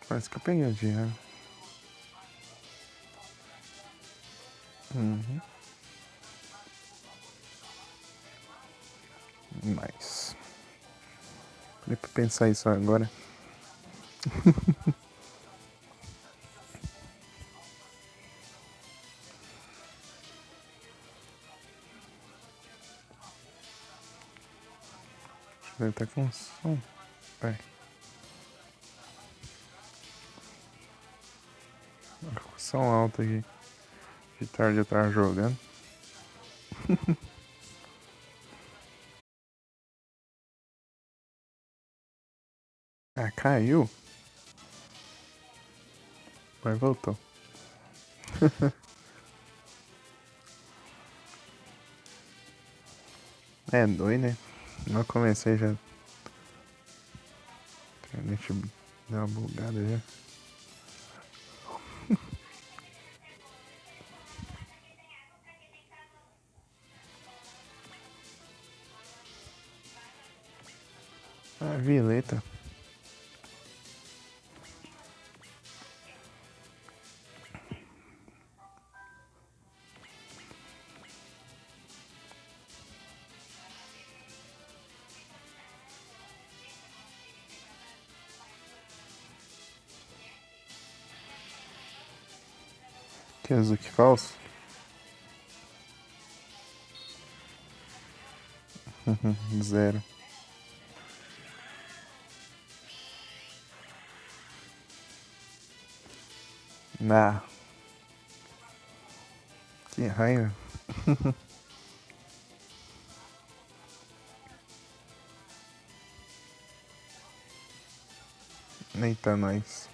Parece que eu peguei o dinheiro. Uhum. Nice. Parei pra pensar isso agora. Deve estar com som. Vai. Com som alto aqui. De tarde eu tava jogando. Ah, caiu? Mas voltou. É doido, né? Não comecei já. Deixa eu dar uma bugada já. Ah, Violeta. Que azul que falso? Zero. Ah, que raiva. Eita, nós.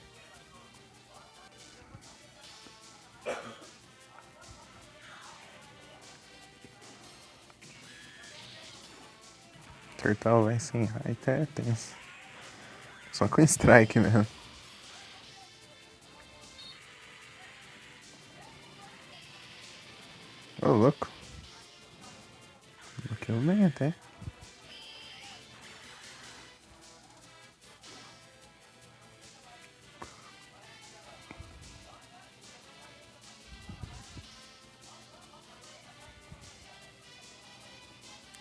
Turtle vai sem raio, até tenso. Só com strike mesmo. Ô, louco. Bloqueou bem até.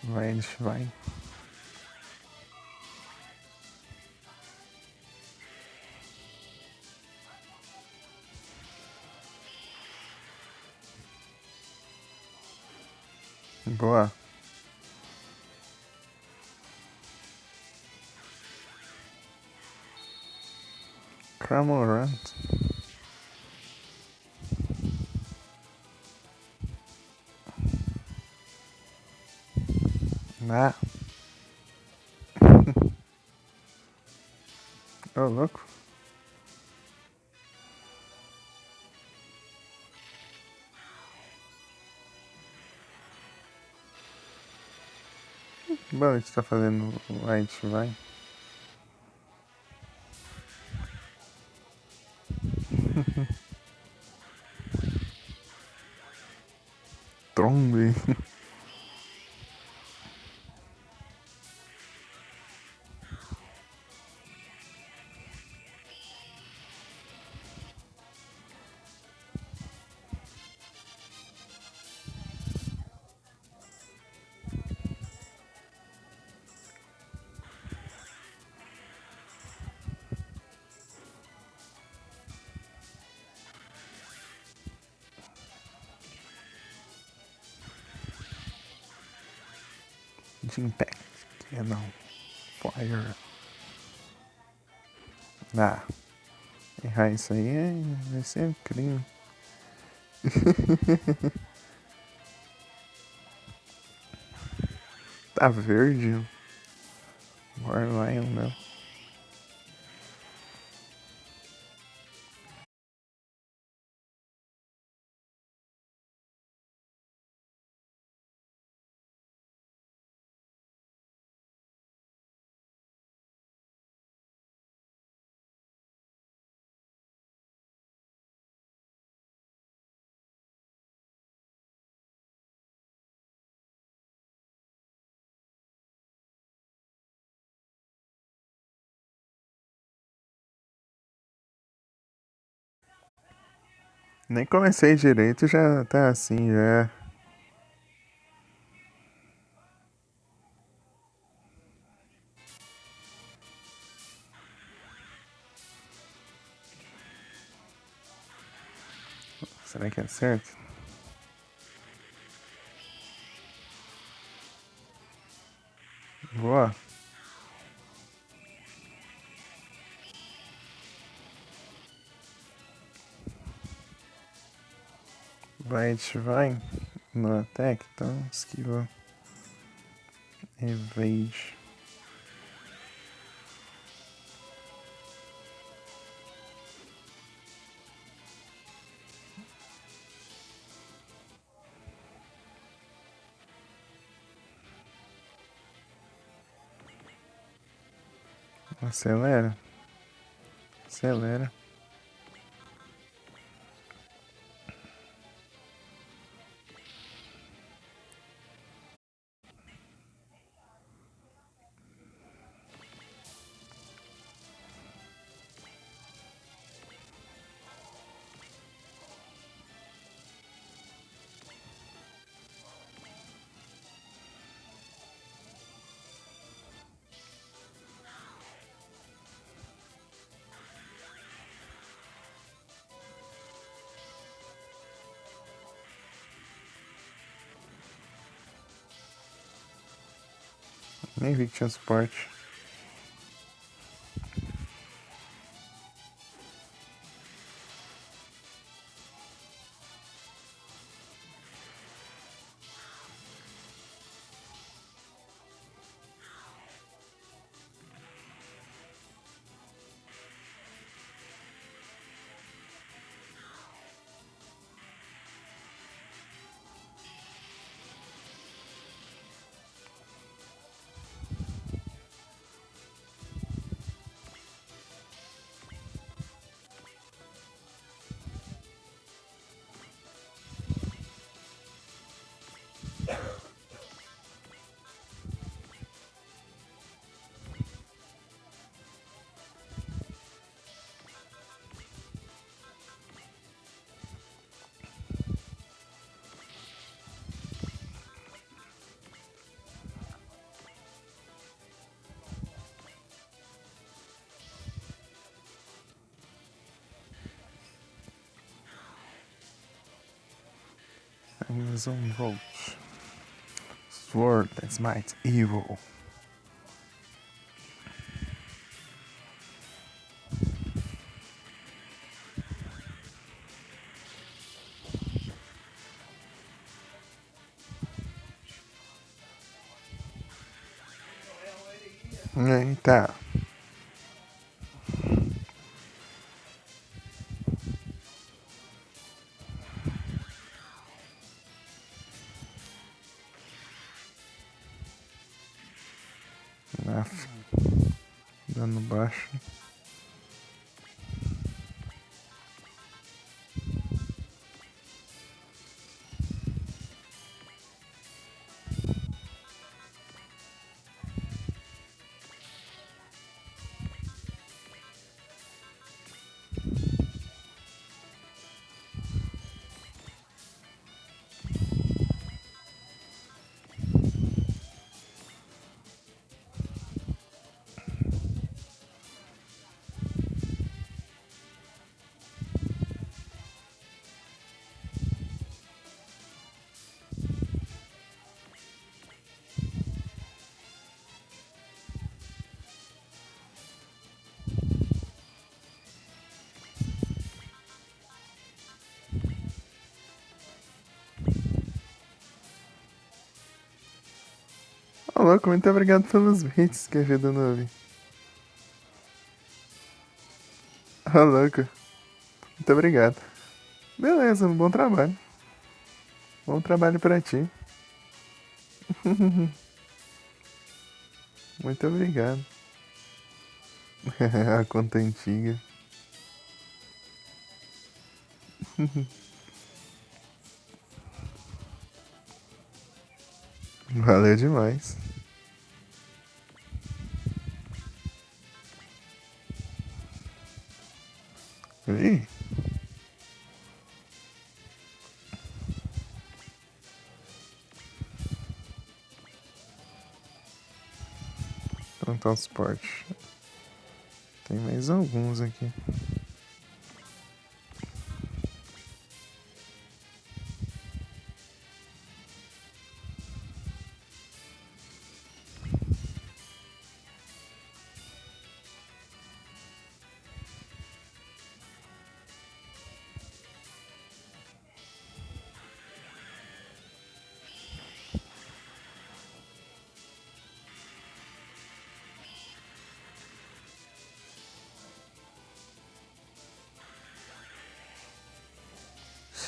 Vai, eles vai. Boa. Cramorant. Ah. Ô, louco. Bom, a gente tá fazendo light, vai. Trombe. Impact. É não. Fire. Ah. Errar isso aí vai ser crime. Tá verde. Warlion, não. Nem comecei direito, já tá assim, já. Será que é certo? Boa. Vai no attack, então esquiva. Evade. Acelera. Acelera. Nem vi que tinha suporte. Amazon Volt. Sword that smites evil. Eita. Aff. Dano baixo. Ô, louco, muito obrigado pelos bits que ajudam no Novi. Ô, louco. Muito obrigado. Beleza, um bom trabalho. Bom trabalho pra ti. Muito obrigado. A conta antiga. Valeu demais. Ih, transporte. Tem mais alguns aqui.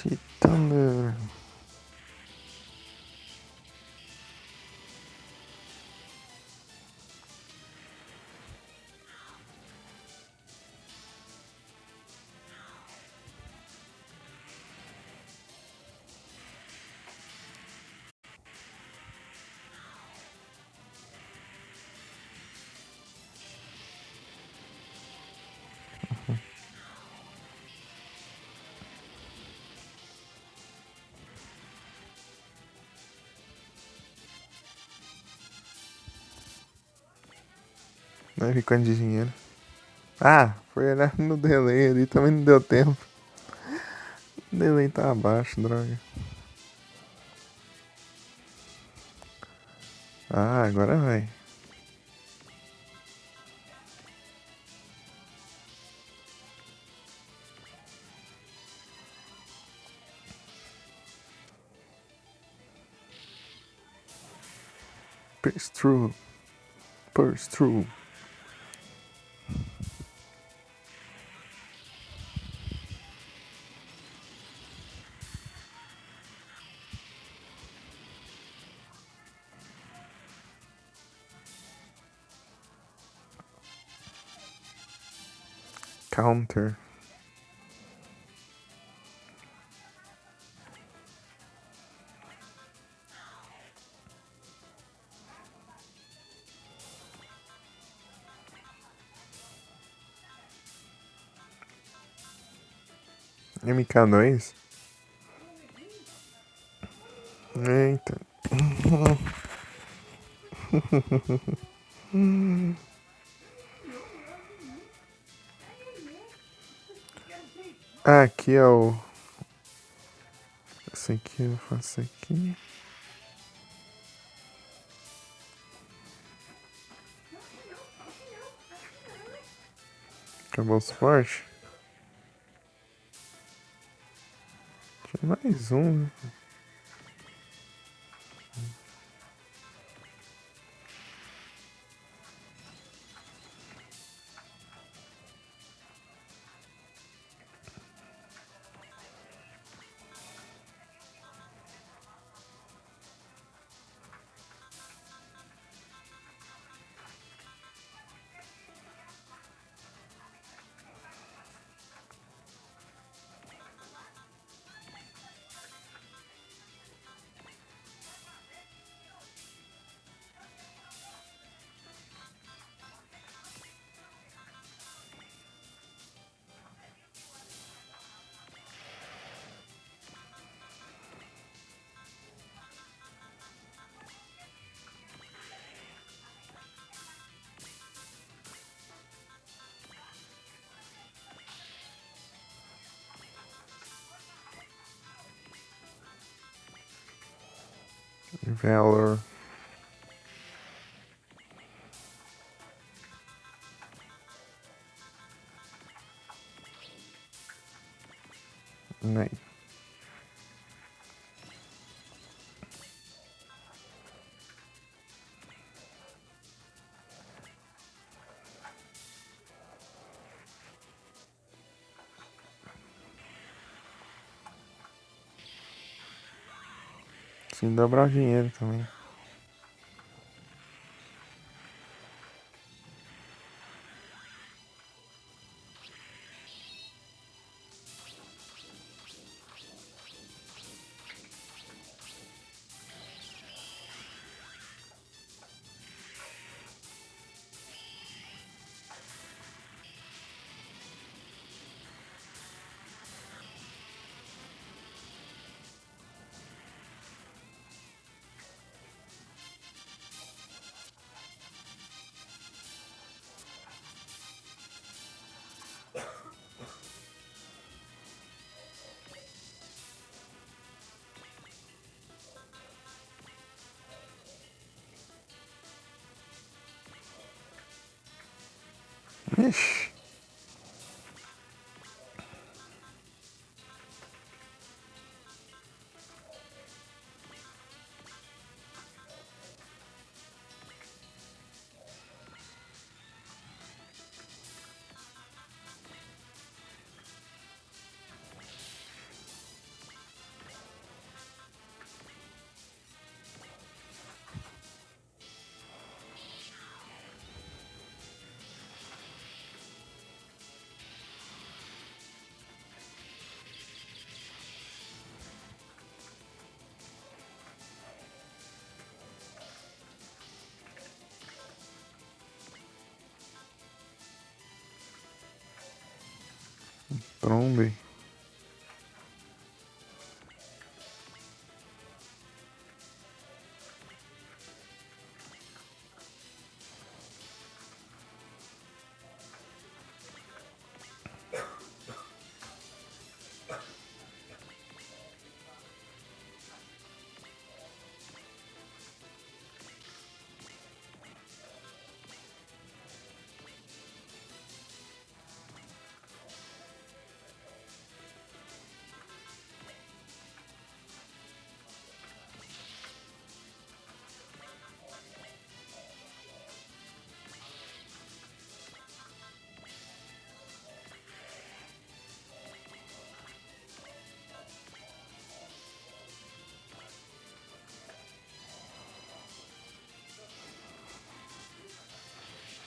Sea Thunder. Vai ficando de dinheiro. Ah, foi olhar no delay ali, também não deu tempo. O delay tá abaixo, droga. Ah, agora vai. Pass through. Pass through. Counter. MK2? Eita. Ah, aqui é o... Esse aqui eu faço aqui. Acabou o suporte? Tinha mais um, né? Valor. Nem. Sem dobrar o dinheiro também. Ixi. Trombei.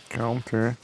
Counter.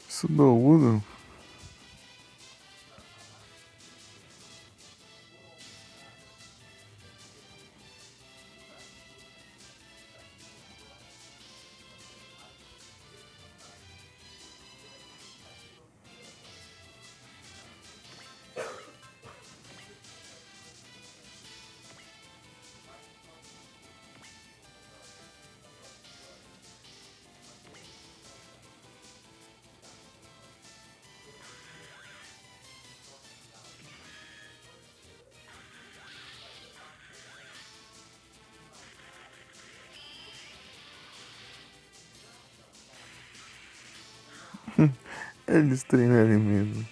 Sudoudo. Eles treinarem mesmo.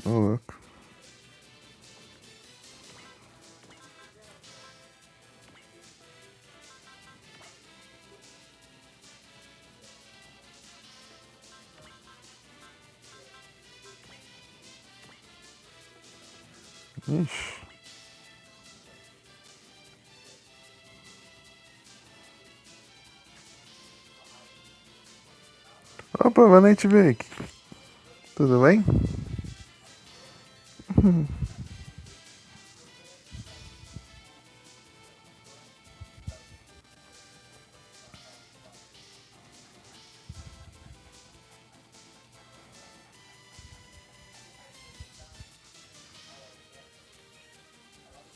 Ô, louco. Ixi. Opa, boa noite, Vic. Tudo bem?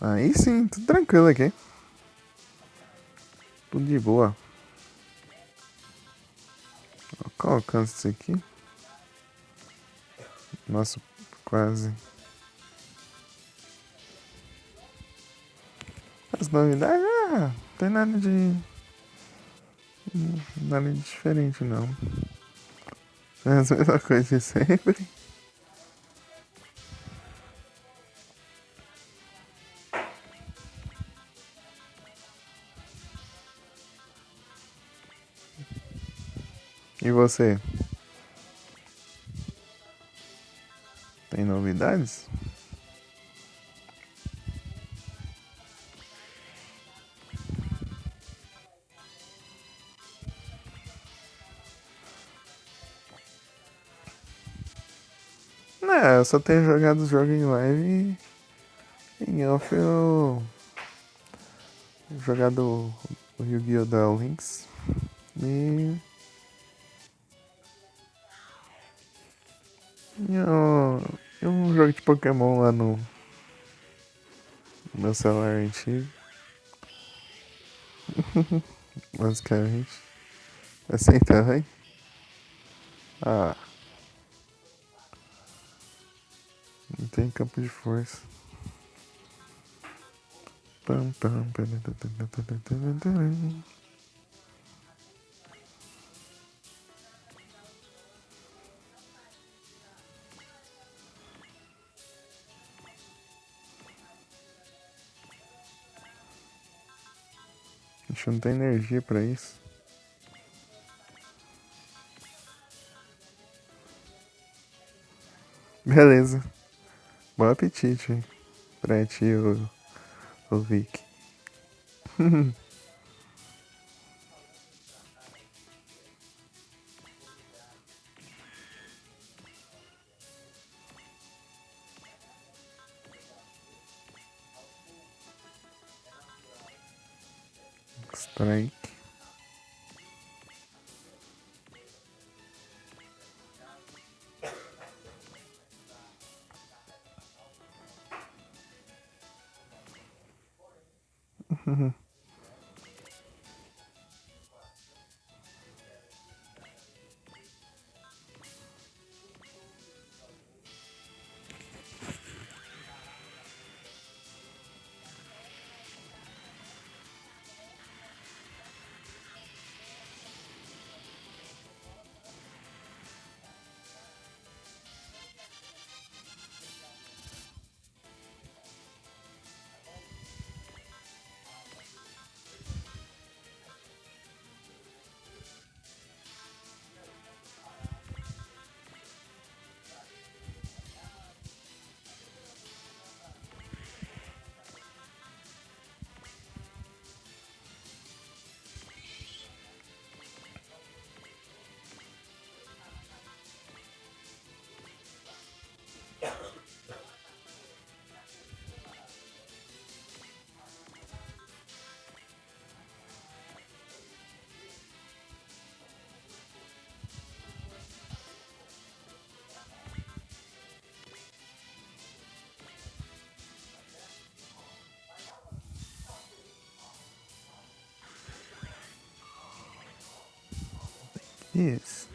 Aí sim, tudo tranquilo aqui. Tudo de boa. Qual o alcance disso aqui? Nossa, quase. As novidades, não tem nada de. Nada de diferente, não. É a mesma coisa de sempre. E você? Tem novidades? Não, eu só tenho jogado os jogos em live e em off eu jogado o Yu-Gi-Oh! Duel Links e um jogo de Pokémon lá no meu celular antigo, basicamente. Assim também? Ah, não tem campo de força. Pam, pam, pam, pam, pam, pam, pam, pam, pam. A gente não tem energia pra isso. Beleza. Bom apetite, hein? Pra ti, o Vic. Strike. Isso.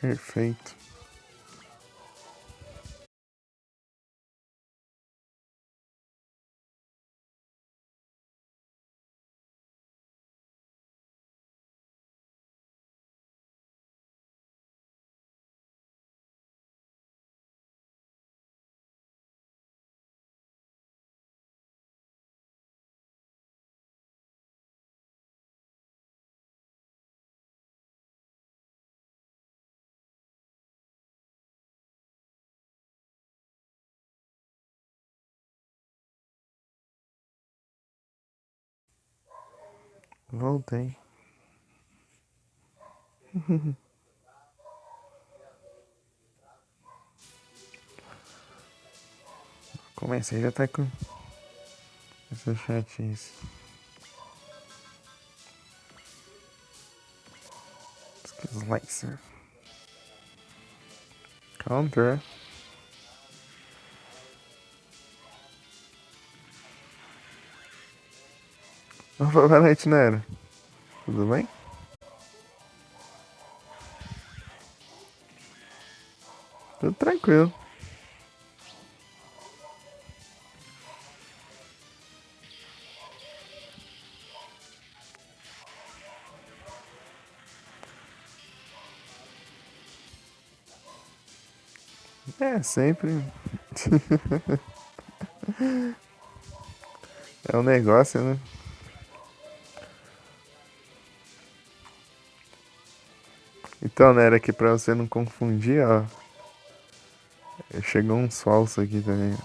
Perfeito. Voltei. Comecei já tá com essa chatice. Slicer. Counter. Boa noite, Nero. Tudo bem? Tudo tranquilo. É, sempre. É um negócio, né? Então, Nero, aqui pra você não confundir, ó. Chegou uns falsos aqui também.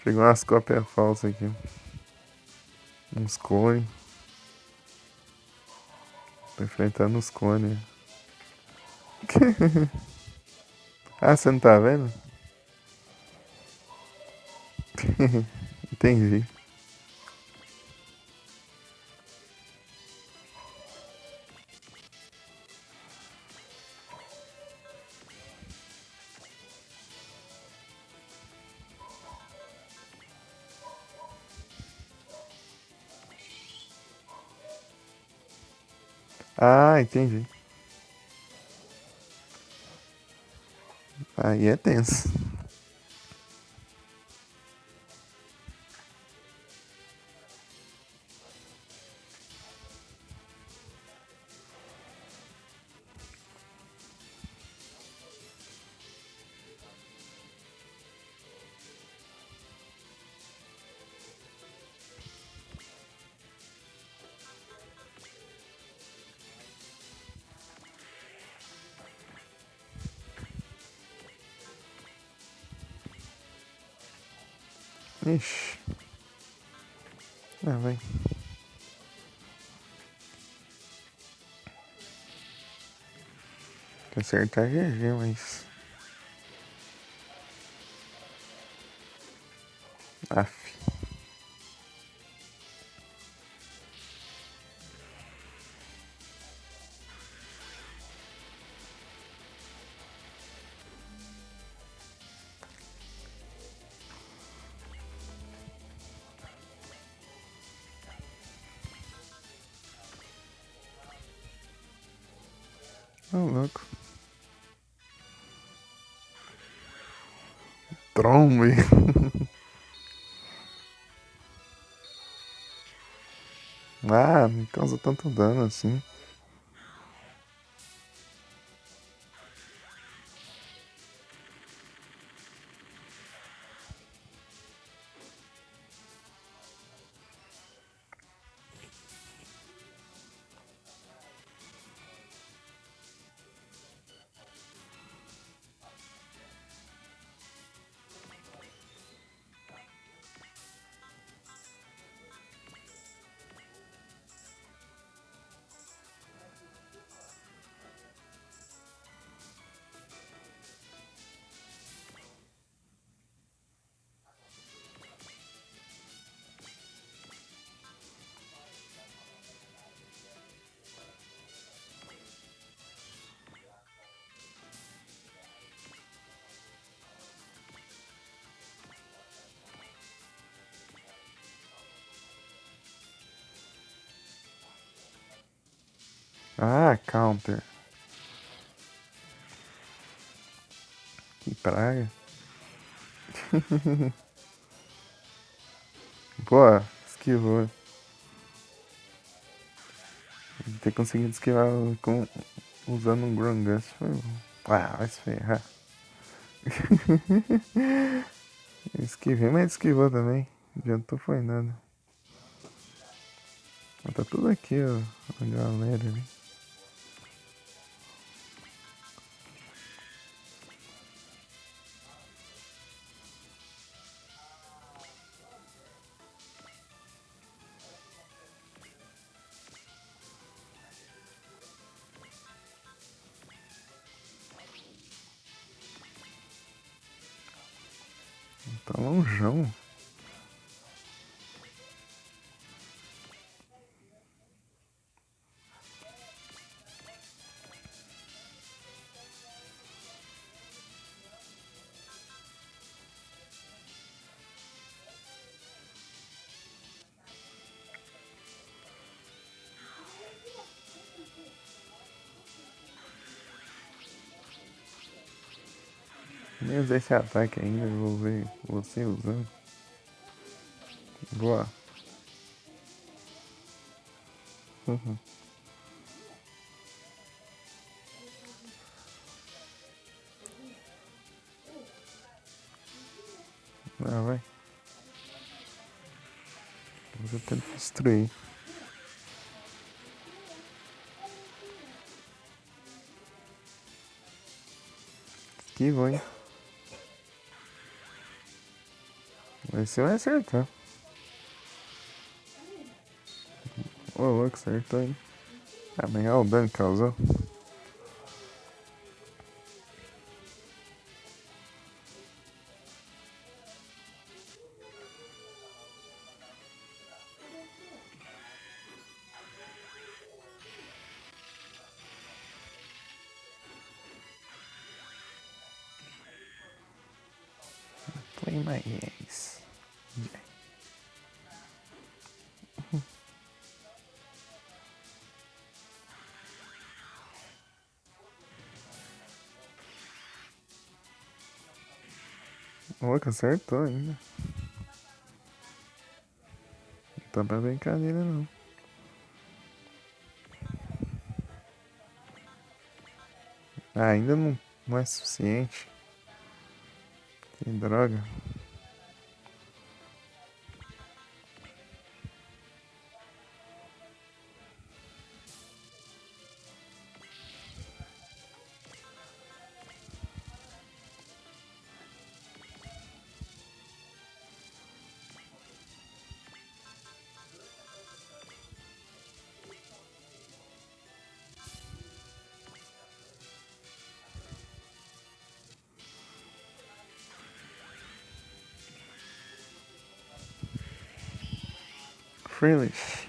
Chegou umas cópias falsas aqui. Uns clones. Tô enfrentando os clones. Ah, você não tá vendo? Entendi. Ah, entendi. Aí é tenso. Ixi. Ah, vai. Tem que acertar GG, mas. Aff. Ô, louco. Trombe. Ah, não causa tanto dano assim. Ah, counter. Que praga. Pô, esquivou. Ter conseguido esquivar usando um Grungus foi bom. Ah, vai se ferrar. Esquivei, mas esquivou também. Não adiantou foi nada. Mas tá tudo aqui, ó. A galera ali. Tá lonjão. Nem usei esse ataque ainda, eu vou ver você usando. Boa. Ah, vai. Vou tentar destruir. Esquivo, hein? Esse vai acertar. Ô, louco, acertou, hein? Ah, mas olha o dano que causou. Play my ace. O louco acertou ainda. Não tá pra brincadeira, não. Ah, ainda não é suficiente. Que droga. Freelish.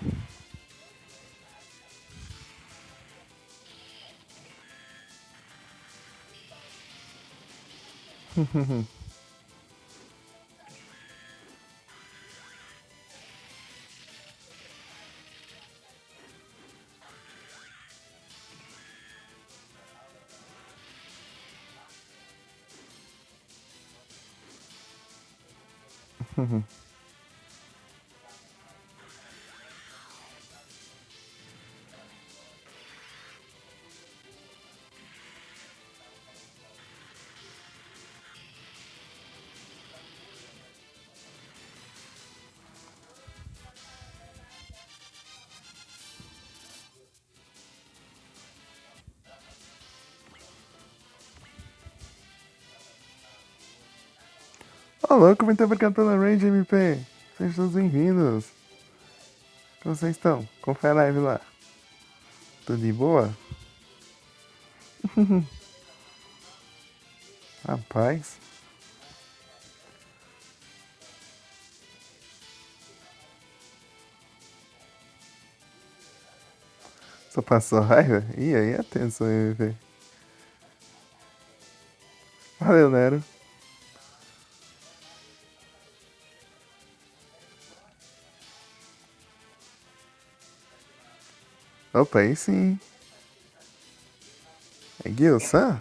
Ô, louco, muito obrigado pela raid, MP. Sejam todos bem-vindos. Como vocês estão? Como foi a live lá? Tudo de boa? Rapaz. Só passou raiva? E aí, atenção, MP. Valeu, Nero. Opa, aí sim. É Gilson?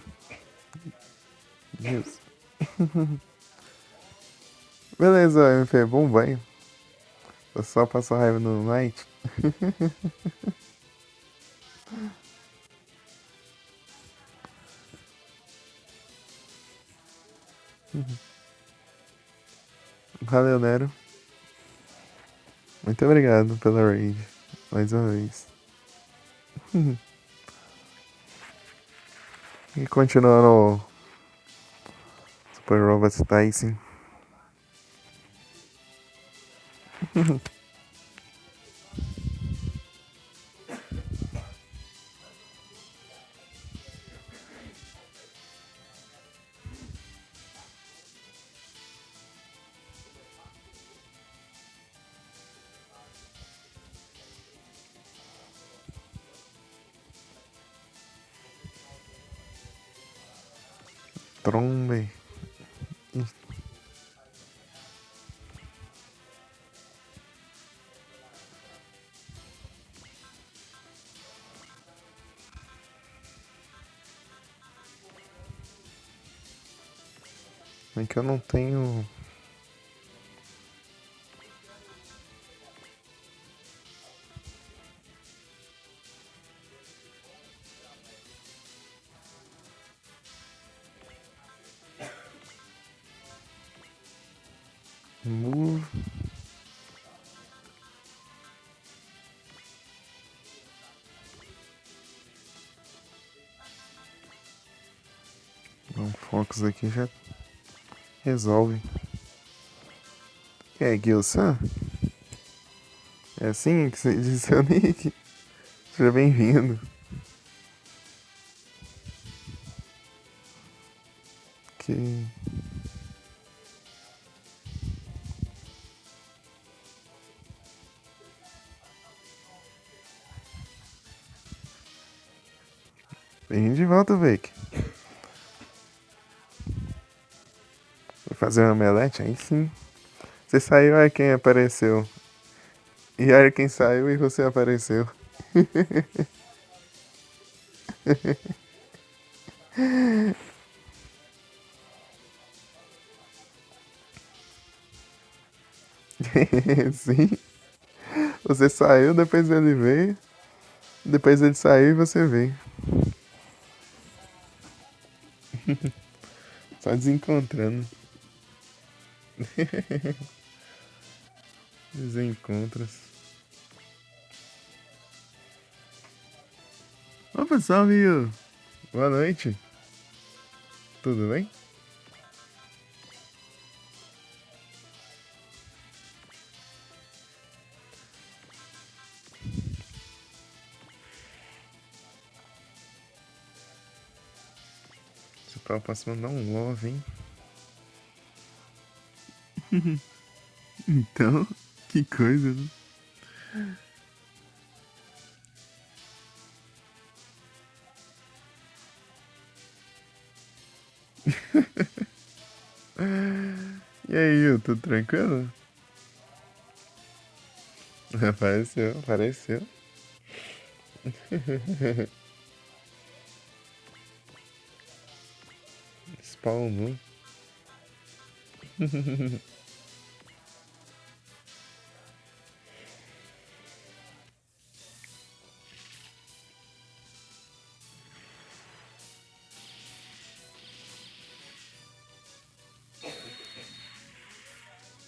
Gilson. Beleza, MP, bom banho. Eu só passo raiva no night. Valeu, Nero. Muito obrigado pela raid. Mais uma vez. E continuando o Super Robot Tyson. Trombe. É que eu não tenho. Move. Um Focus aqui já resolve. É, Gilson? É assim que você diz seu nick? Seja bem-vindo. Que... Bem de volta, Vake. Vou fazer uma omelete? Aí sim. Você saiu, olha quem apareceu. E olha quem saiu e você apareceu. Sim. Você saiu, depois ele veio. Depois ele saiu e você veio. Só desencontrando. Desencontros. Opa, salve, Yu. Boa noite. Tudo bem? Eu posso mandar um love, hein? Então, que coisa, né? E aí, Yu, tudo tranquilo? Apareceu, apareceu. Spawnou.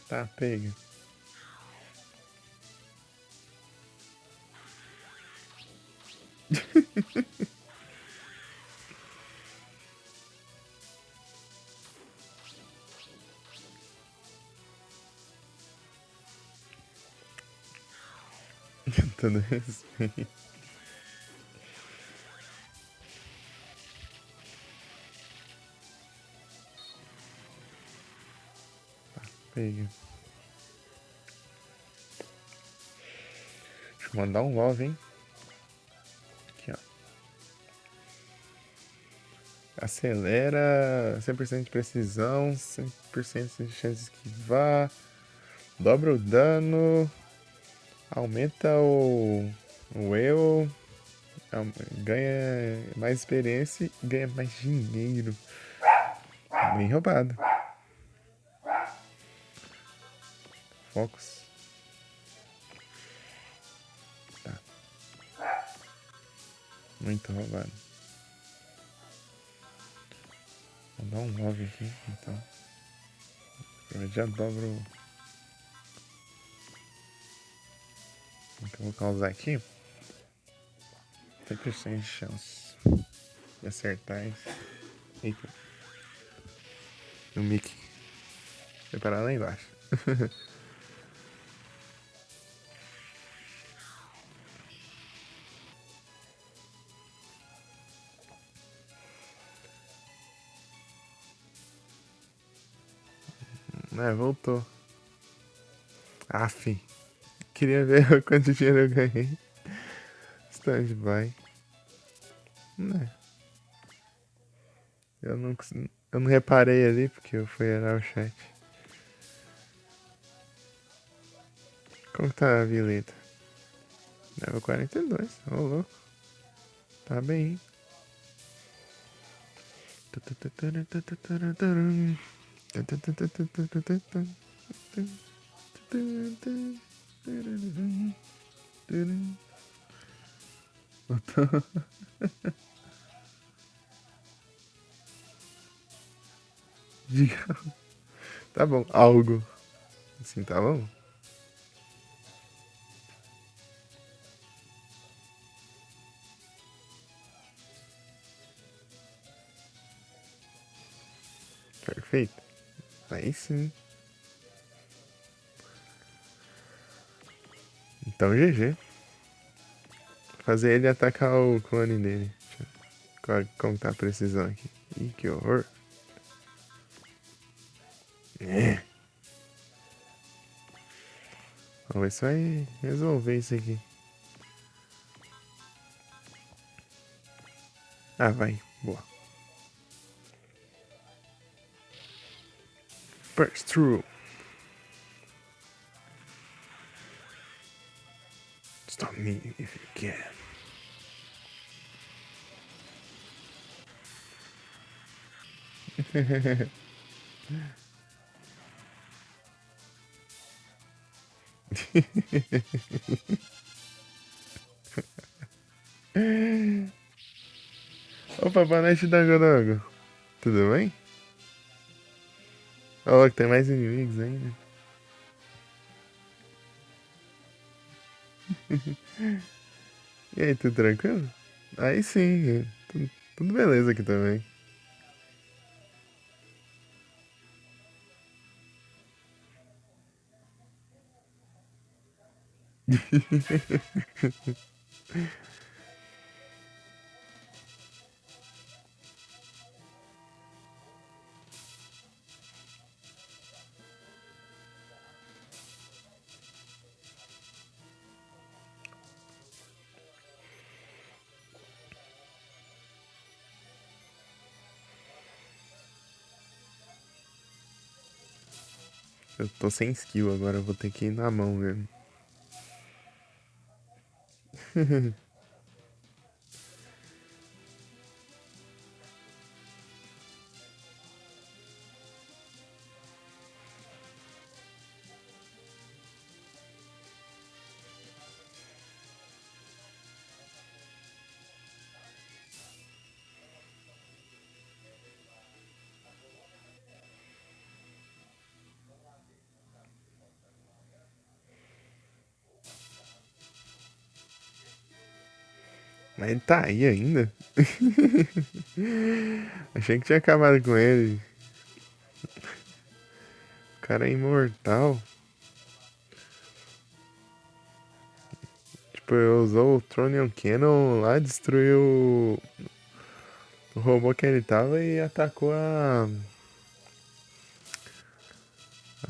Tá, pega. Todo respeito. Pega. Deixa eu mandar um love, hein? Aqui, ó. Acelera, 100% de precisão, 100% de chance de esquivar, dobra o dano, aumenta o eu, ganha mais experiência e ganha mais dinheiro. Bem roubado. Focus. Tá. Muito roubado. Vou dar um love aqui, então. Eu já dobro. O que eu vou causar aqui? 100% de chance de acertar isso. Eita. O Mickey. Foi parar lá embaixo. Voltou. Aff. Queria ver quanto dinheiro eu ganhei. Stand-by. Né? Eu não consigo. Eu não reparei ali porque eu fui olhar o chat. Como que tá a Violeta? Level 42, ô louco. Tá bem. Diga. Tá bom, algo. Assim, tá bom? Perfeito. Aí sim. Então GG. Fazer ele atacar o clone dele. Como tá a precisão aqui? Ih, que horror. É. Vamos ver se vai resolver isso aqui. Ah, vai. Boa. Burst through. Stop me if you can. Opa, boa noite, Dangodango. Tudo bem? Ó, que tem mais inimigos ainda. E aí, tudo tranquilo? Aí sim, tudo beleza aqui também. Eu tô sem skill agora, eu vou ter que ir na mão mesmo. Mas ele tá aí ainda? Achei que tinha acabado com ele. O cara é imortal. Tipo, usou o Tronion Cannon lá, destruiu o robô que ele tava e atacou a.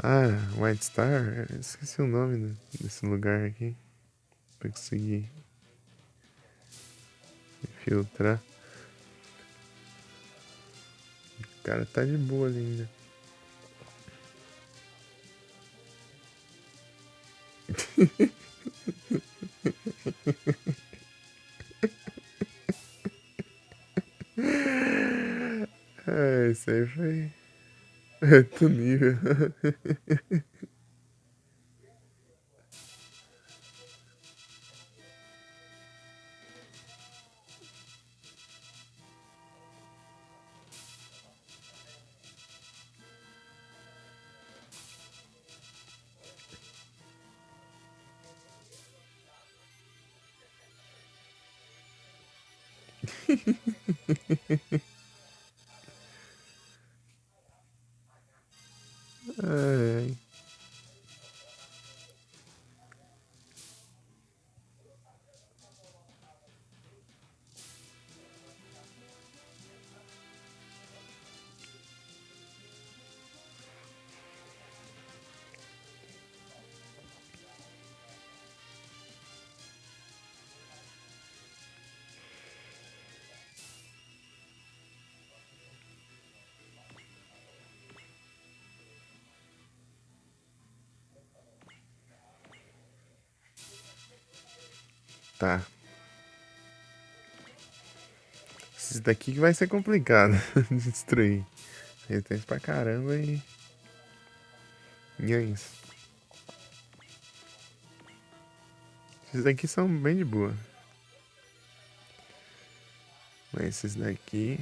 Ah, White Star? Eu esqueci o nome desse lugar aqui. Pra conseguir filtrar. O cara tá de boa ali ainda. É, isso aí foi. Outro nível. Ai, Tá. Esses daqui que vai ser complicado de destruir. Resistência pra caramba e. E é isso. Esses daqui são bem de boa. Mas esses daqui.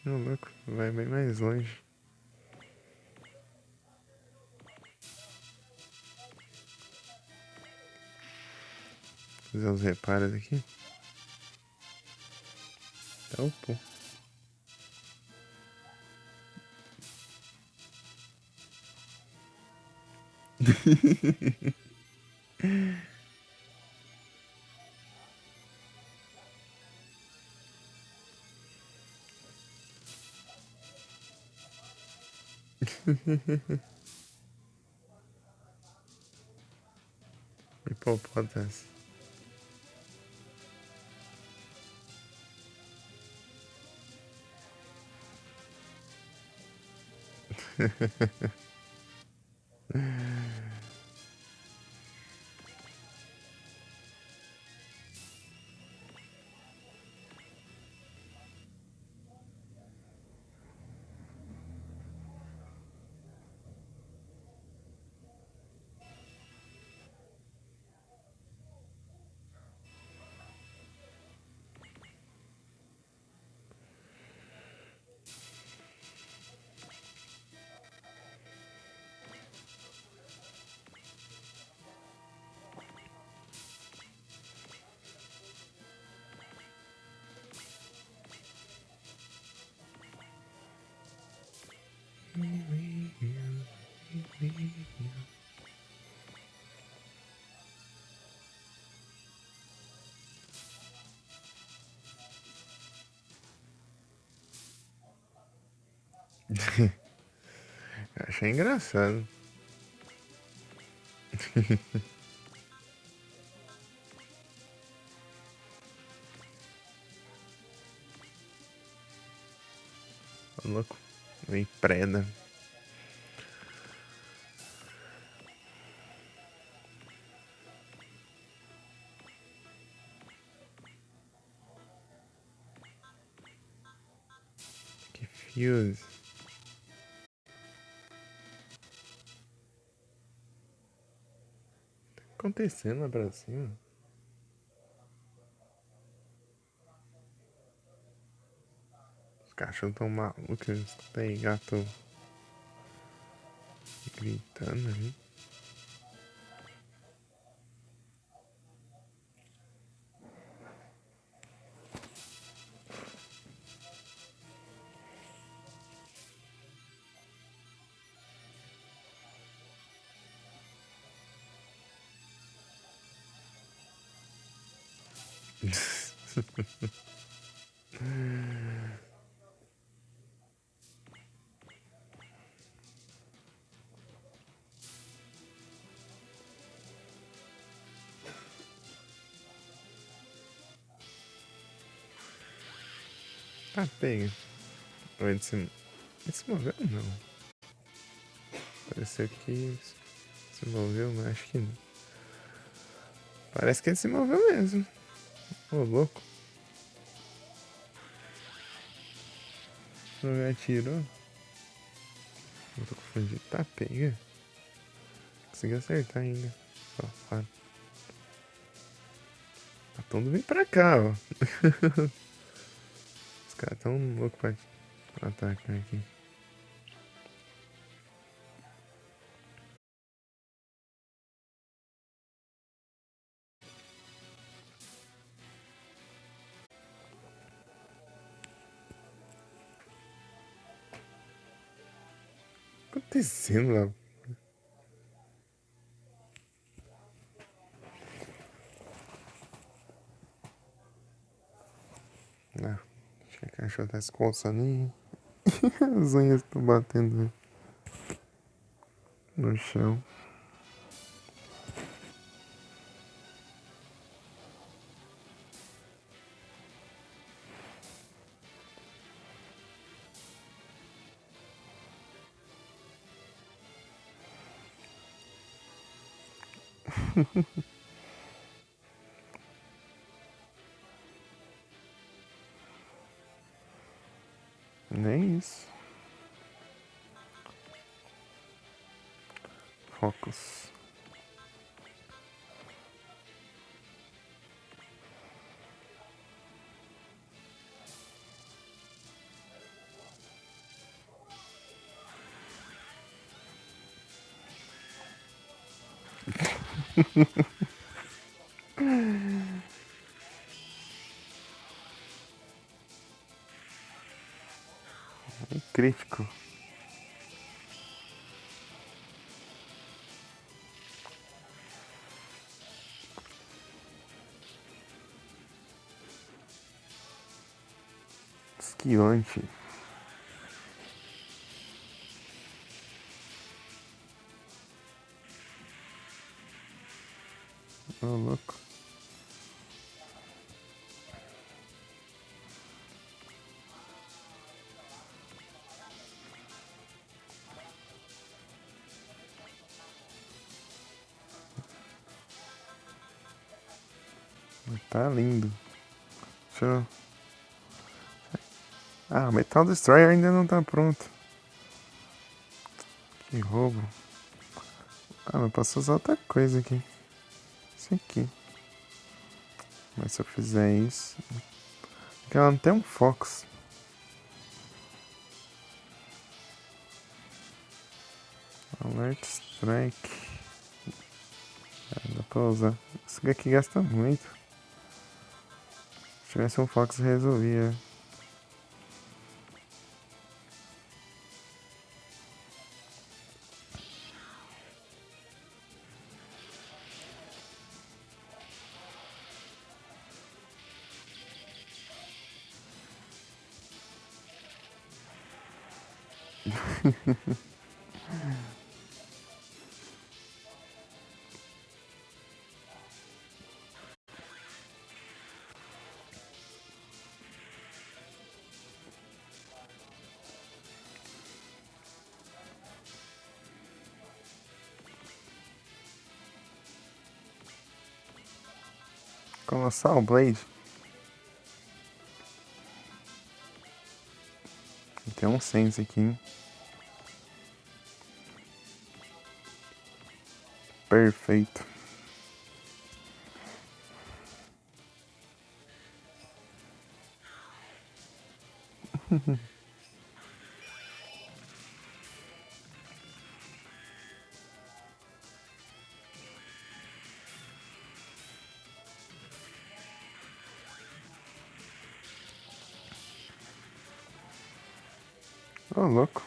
Ô, louco, vai bem mais longe. Fazer uns reparos aqui. Tá o pô. Hipopótamo. Achei engraçado. Ô, louco. Vem preda. Que fios. Tá acontecendo lá pra cima? Os cachorros tão malucos. Tem gato gritando ali. Tá, pega. Ele se moveu? Não. Pareceu que se moveu, mas acho que não. Parece que ele se moveu mesmo. Ô, louco. Não me atirou. Eu tô confundindo. Tá, pega. Consegui acertar ainda. Safado. Tá todo vindo pra cá, ó. Os caras tão loucos pra atacar aqui. O que tá acontecendo lá? Acho que a cachorra tá se coçando e as unhas estão batendo no chão. Nem isso. Focus. Crítico. Esquivante. Ô, louco. Tá lindo. Deixa eu... Ah, o Metal Destroyer ainda não tá pronto. Que roubo. Ah, eu posso usar outra coisa aqui. Isso aqui. Mas se eu fizer isso... Porque ela não tem um Focus. Alert Strike. Dá pra usar. Esse aqui gasta muito. Se tivesse um Fox, resolvia. Colossal Blade. Tem um sense aqui, hein? Perfeito. Ô, louco.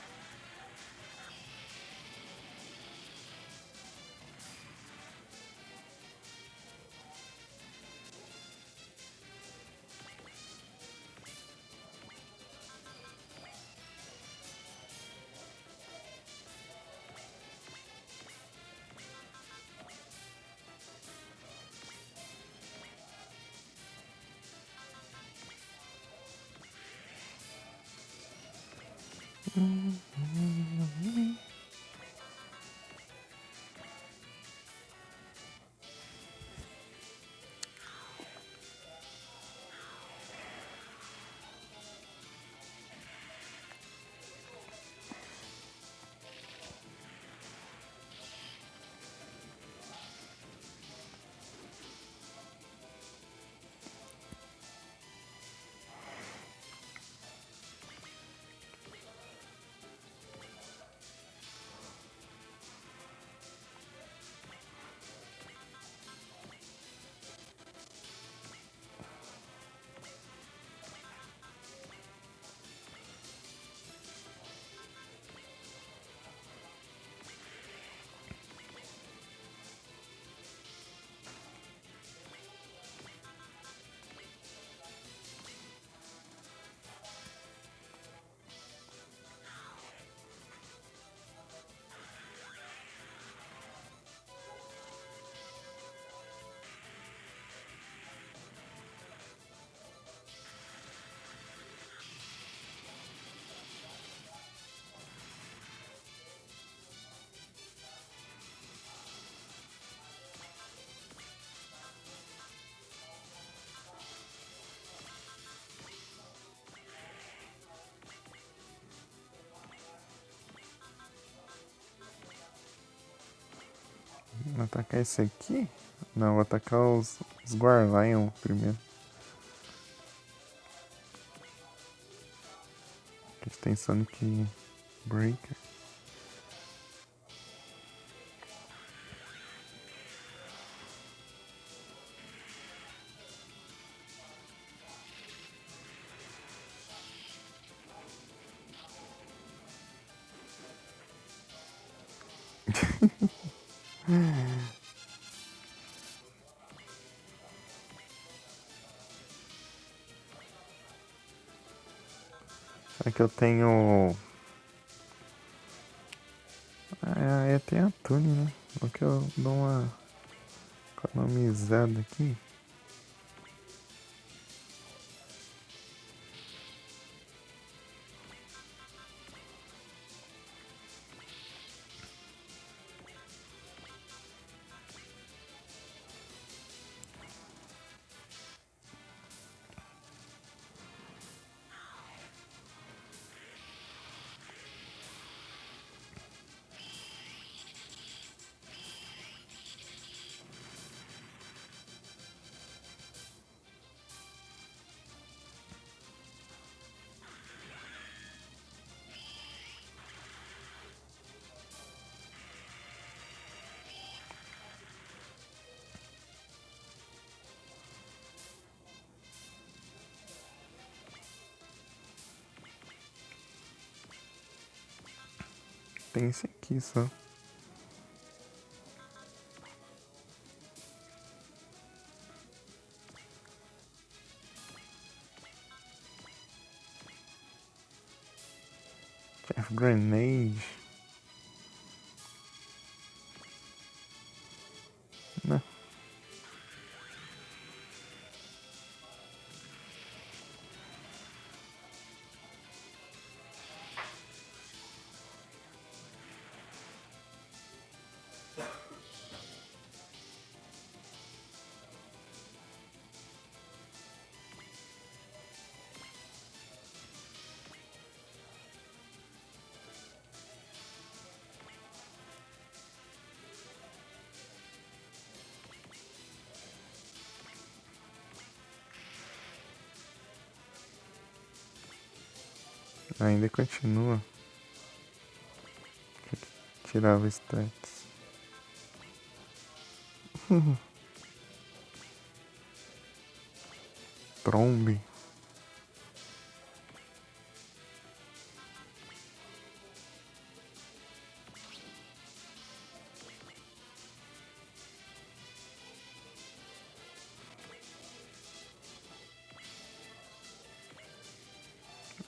Vou atacar esse aqui? Não, vou atacar os Guarlion primeiro. A gente tem Sonic Breaker. Será que eu tenho... Ah, tem a Tune, né? Vou que eu dou uma economizada aqui. Tem esse aqui só. Jeff Grenade. Não. Ainda continua. Tirava stats. Trombe.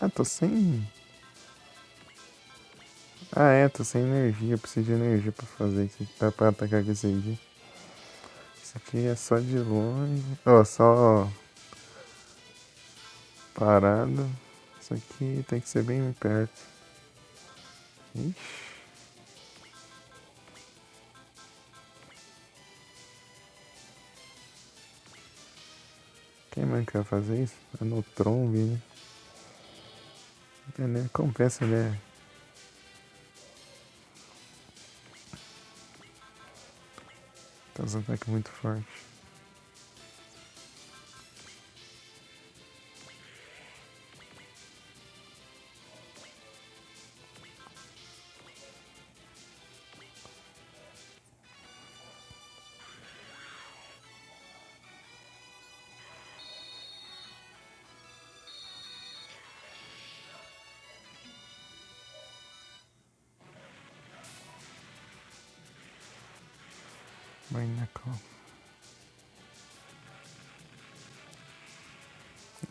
Ah, tô sem... Ah, tô sem energia. Preciso de energia pra fazer isso aqui. Pra atacar com esse aqui. Isso aqui é só de longe. Ó, só... parado. Isso aqui tem que ser bem perto. Ixi. Quem mais quer fazer isso? É no trombe, né? É, né? Compensa, né? Tem uns ataques muito fortes. Vai na calma.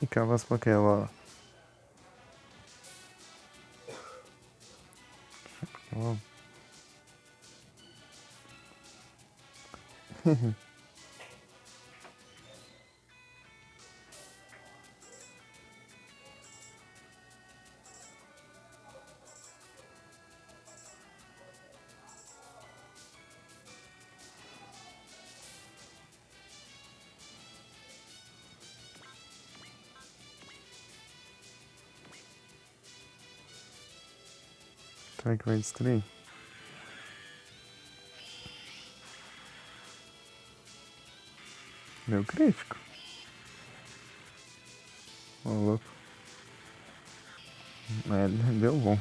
E cavas pra aquela, ó. Será que vai destruir? Deu crítico. Ô, louco. É, deu bom.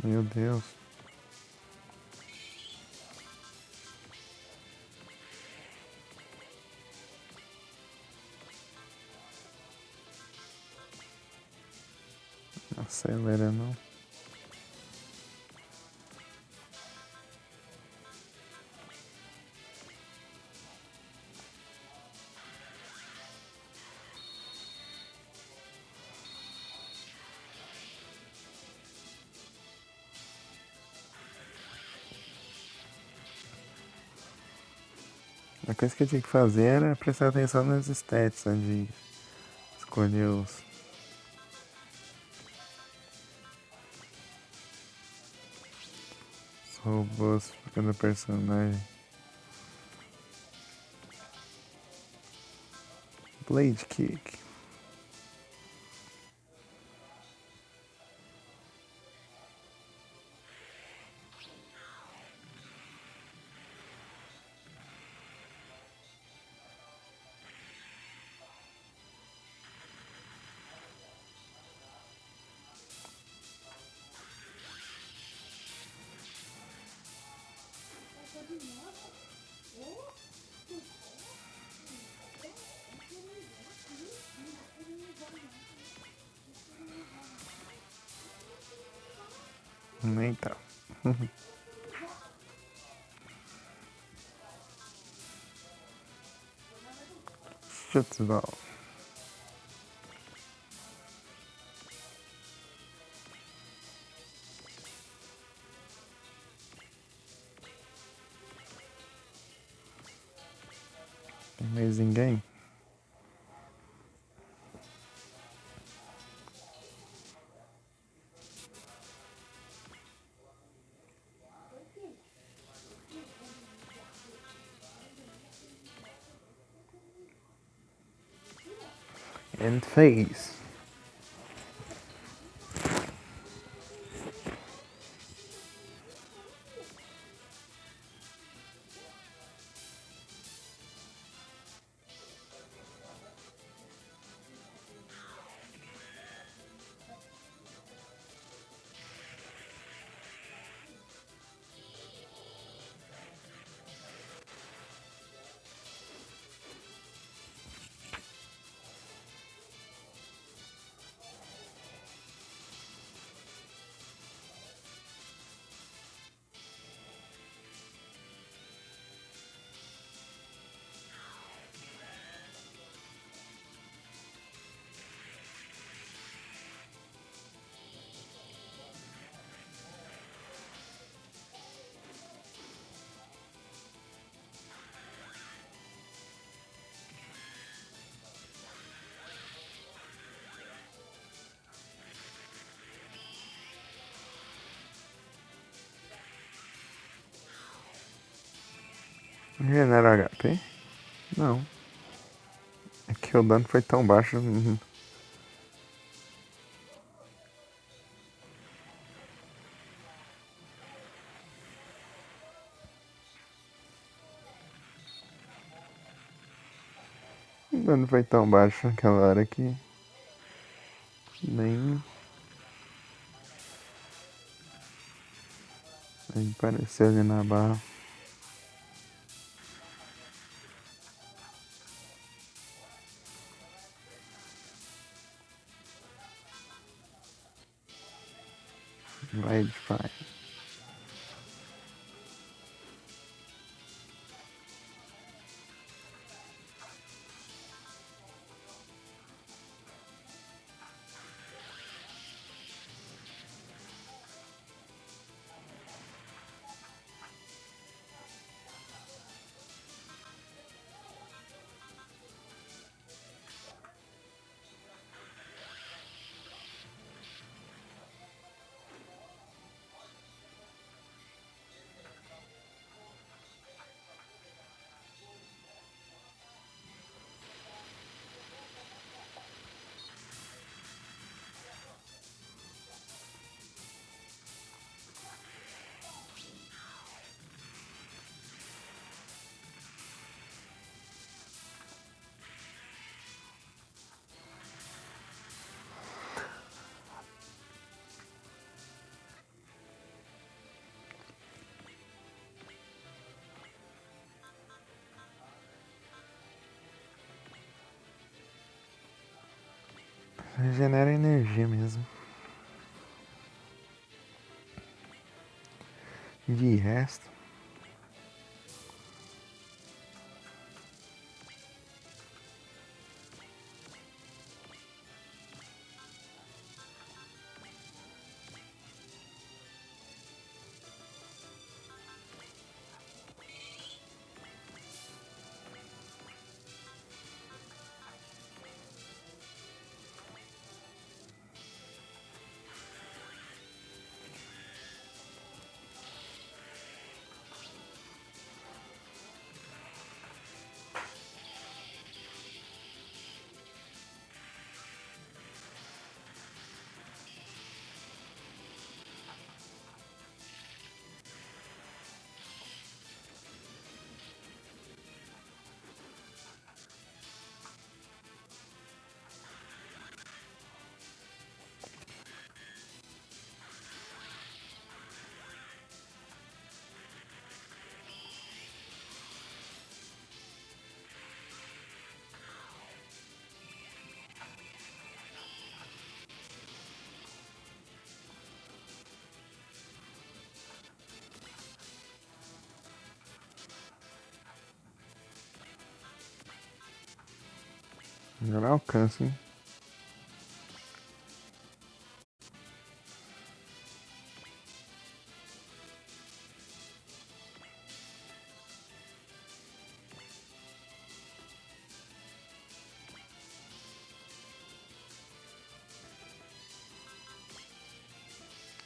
Meu Deus. Acelera não. A coisa que eu tinha que fazer era prestar atenção nas stats antes de escolher os robôs pra cada personagem. Blade Kick. Nem tá. Schutzball. Amazing game. And phase. Genera HP? Não. É que o dano foi tão baixo. O dano foi tão baixo naquela hora que nem pareceu ali na barra. Vai de fire. Regenera energia mesmo. De resto. Agora alcança, hein?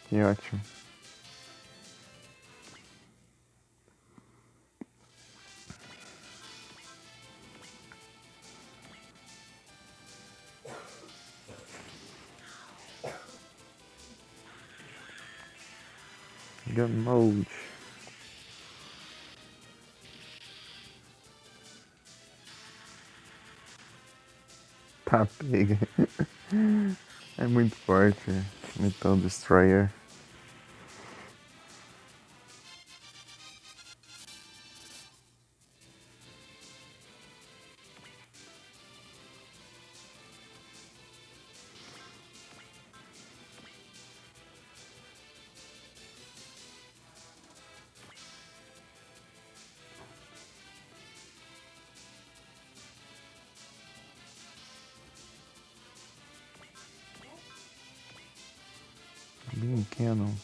Que ótimo. Gun mode. Tá pega. É muito forte. Metal Destroyer. Beam Cannon.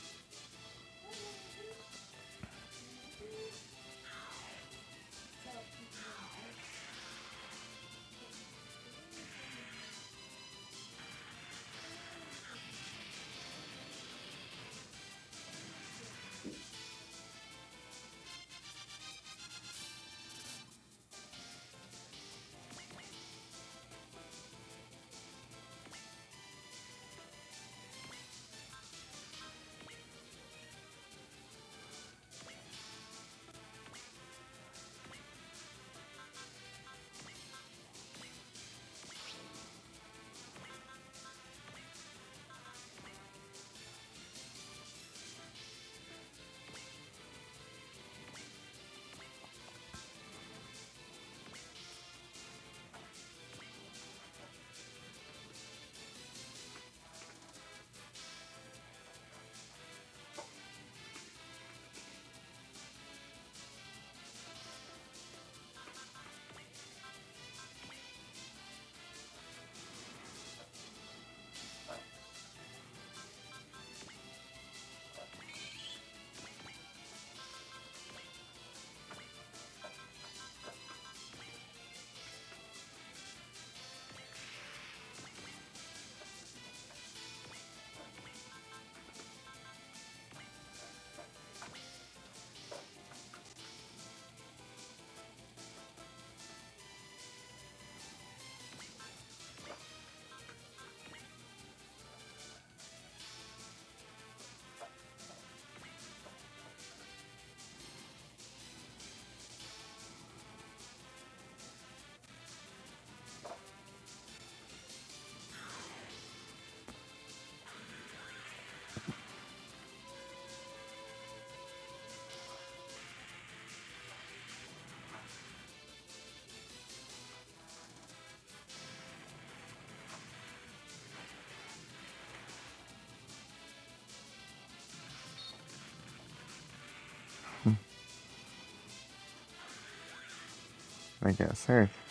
Será que é certo?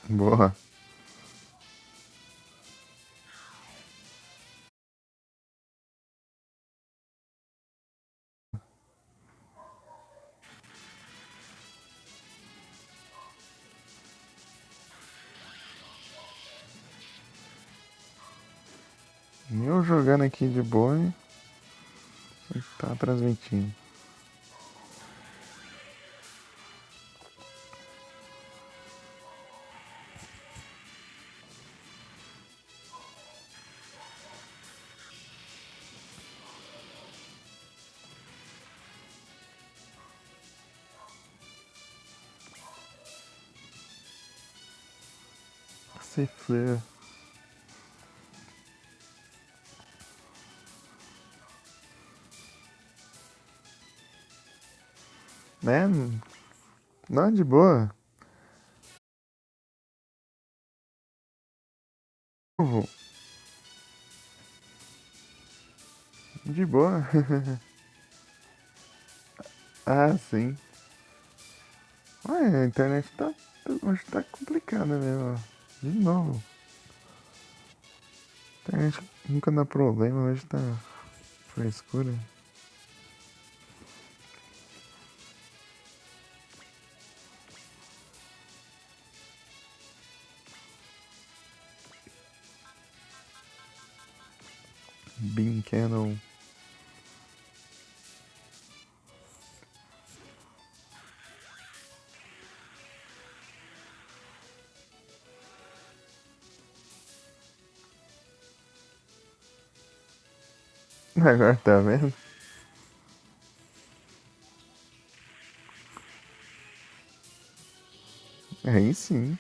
Boa. Eu jogando aqui de boa e tá transmitindo. Se flare. Né? Não, de boa. De boa. Ah, sim. Ué, a internet hoje tá complicada mesmo. De novo. A internet nunca dá problema, hoje tá frescura. Beam Cannon. Agora tá vendo? Aí sim.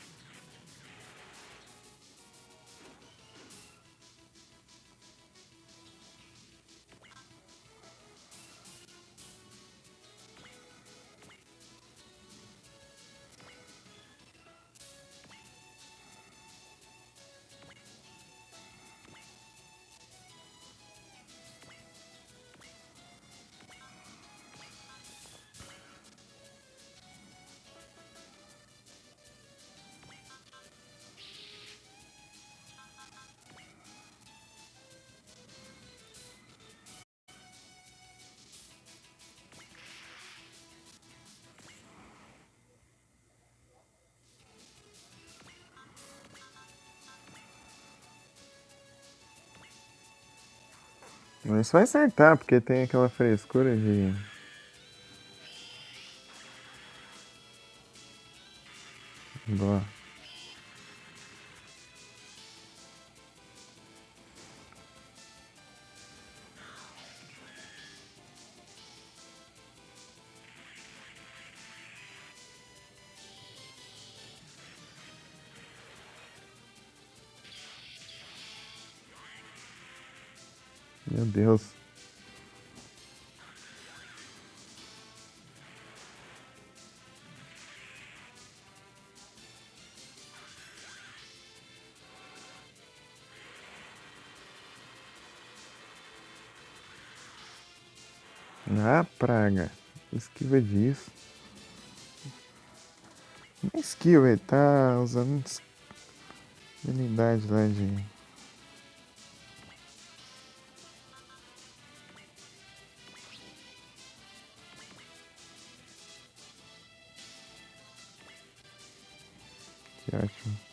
Mas vai acertar, porque tem aquela frescura de. Boa. Meu Deus. Ah, praga. Esquiva disso. Nem esquiva, ele tá usando habilidade lá de. Que ótimo.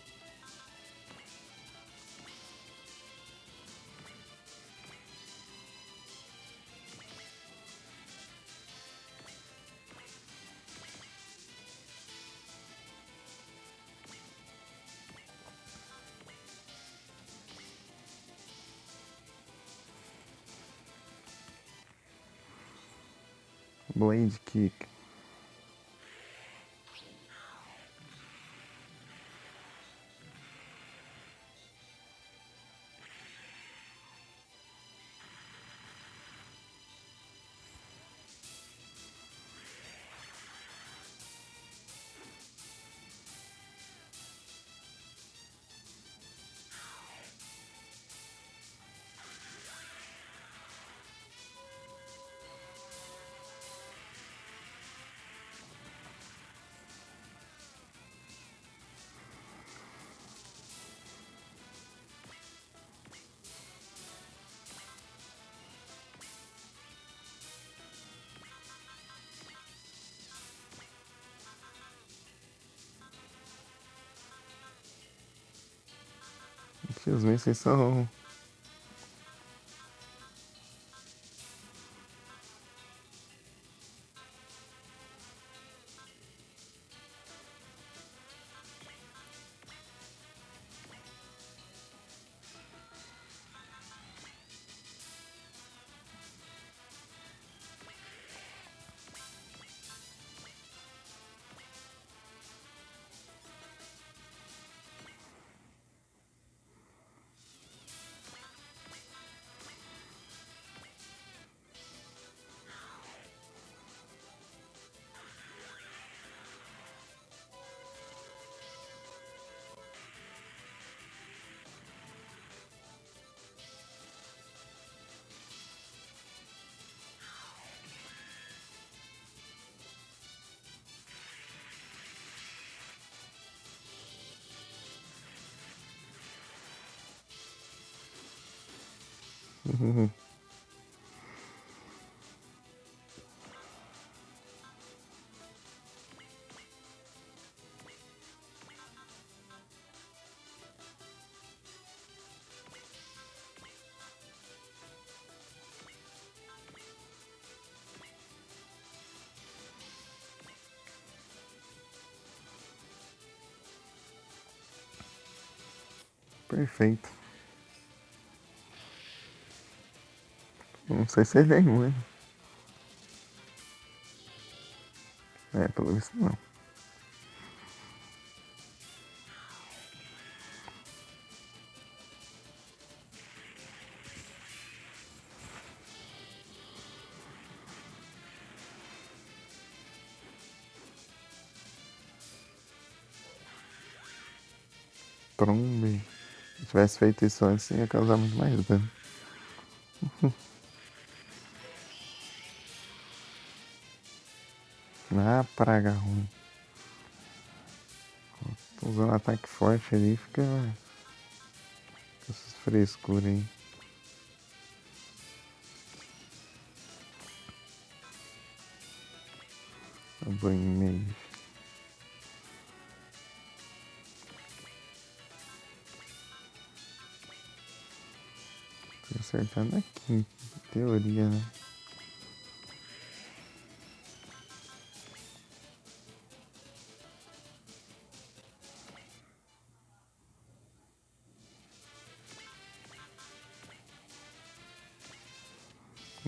Blade Kick. Infelizmente vocês são. Perfeito. Não sei se ele é imune. É, pelo visto não. Trombe. Se tivesse feito isso antes, ia causar muito mais dano. Ah, praga ruim. Tô usando ataque forte ali, fica com essas frescuras aí. A banho meio. Tô acertando aqui, em teoria, né?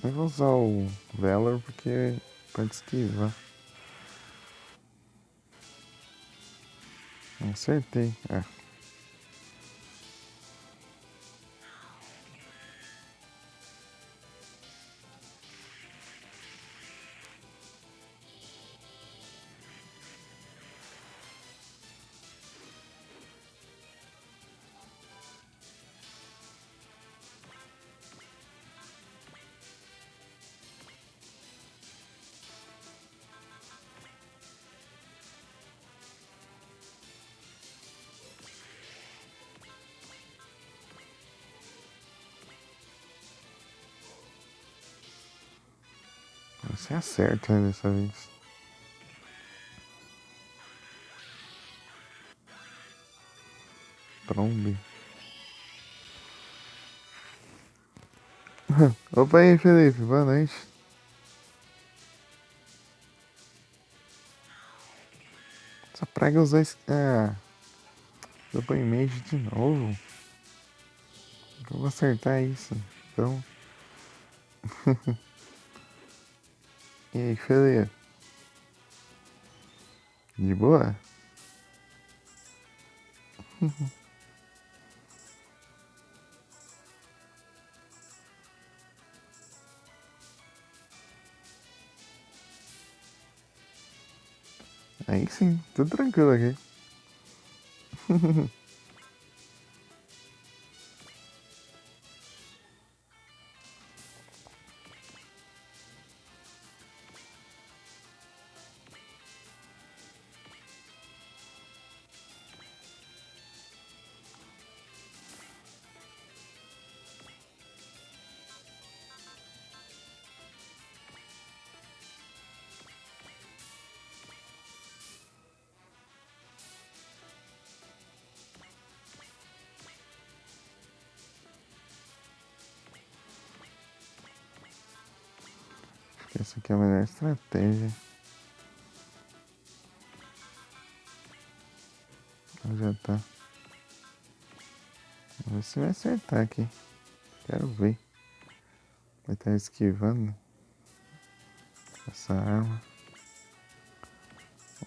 Eu vou usar o Valor porque pode esquivar. Acertei. É. Você acerta, né, dessa vez. Trombe. Opa aí, Felipe. Boa noite. Essa praga usou... Double Image de novo. Eu vou acertar isso. Então... E aí, Felipe? De boa? Aí sim, tudo tranquilo aqui. Acho que essa aqui é a melhor estratégia. Já tá. Vamos ver se vai acertar aqui. Quero ver. Vai estar esquivando essa arma.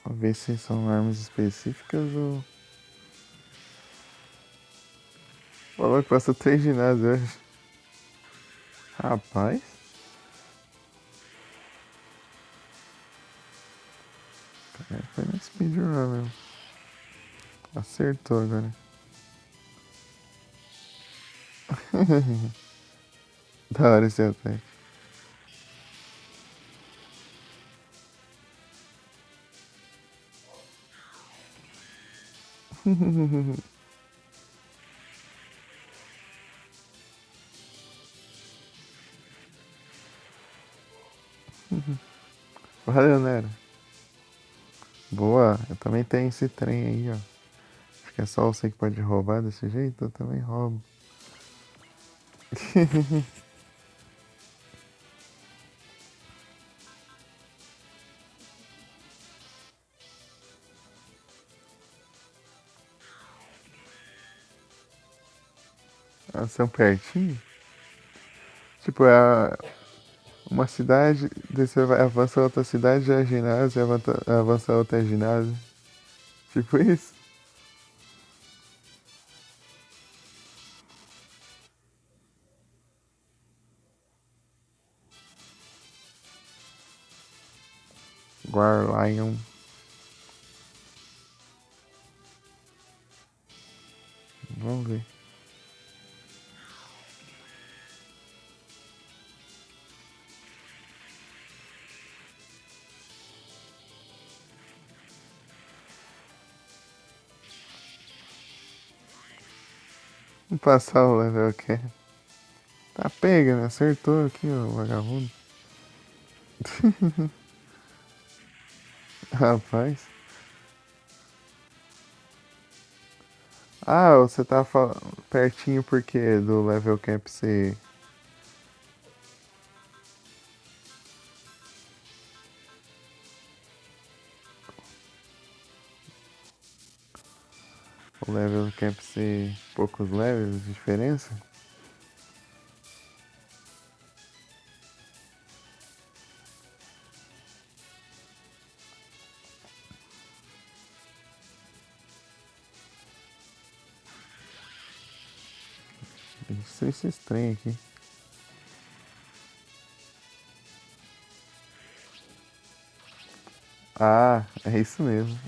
Vamos ver se são armas específicas ou... Falou que passa 3 ginásios hoje. Rapaz. Foi na speedrun mesmo. Acertou agora. Da hora esse ataque. Valeu, Nero. Boa, eu também tenho esse trem aí, ó. Acho que é só você que pode roubar desse jeito, eu também roubo. Ah, são pertinho? Tipo, uma cidade, daí você vai, avança a outra cidade, já é ginásio, avança a outra é ginásio. Tipo isso? Guarlion. Vamos ver. Vamos passar o level aqui. Tá pega, né? Acertou aqui, ó, o vagabundo. Rapaz. Ah, você tá pertinho porque do level cap ser. O level cap ser poucos levels de diferença? Isso é esse estranho aqui. Ah, é isso mesmo.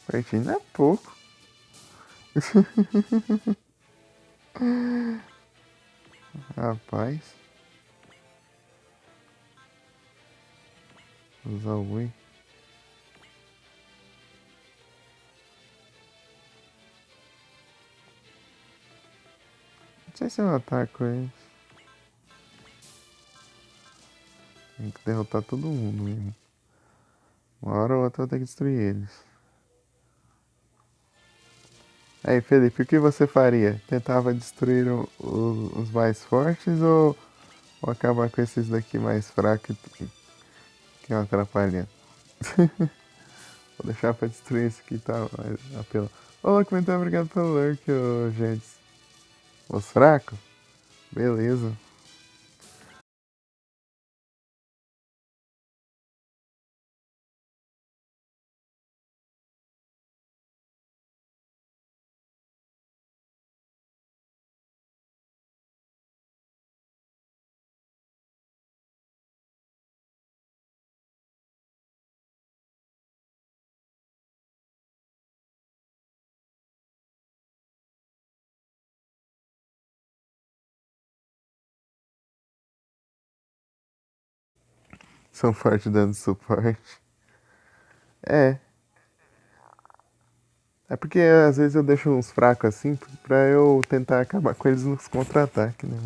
Pertinho não é pouco. Rapaz. Usar o Wii. Não sei se eu ataco ele. Tem que derrotar todo mundo mesmo. Uma hora ou outra eu vou ter que destruir eles. Aí, Felipe, o que você faria? Tentava destruir os mais fortes ou acabar com esses daqui mais fracos que não atrapalham? Vou deixar pra destruir esse que tá mais apelão. Ô, muito obrigado pelo lurk, ô, gente. Os fracos? Beleza. São fortes dando suporte. É. É porque às vezes eu deixo uns fracos assim pra eu tentar acabar com eles nos contra-ataques, né?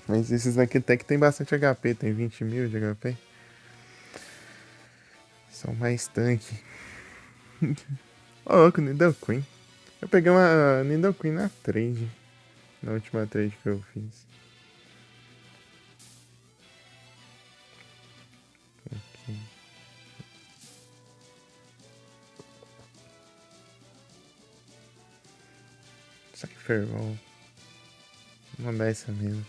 Mas esses daqui até que tem bastante HP, tem 20 mil de HP. São mais tanque. Ô, louco, Nidoqueen. Eu peguei uma Nidoqueen na trade. Na última trade que eu fiz. Aqui. Cypherball. Vou mandar essa mesmo.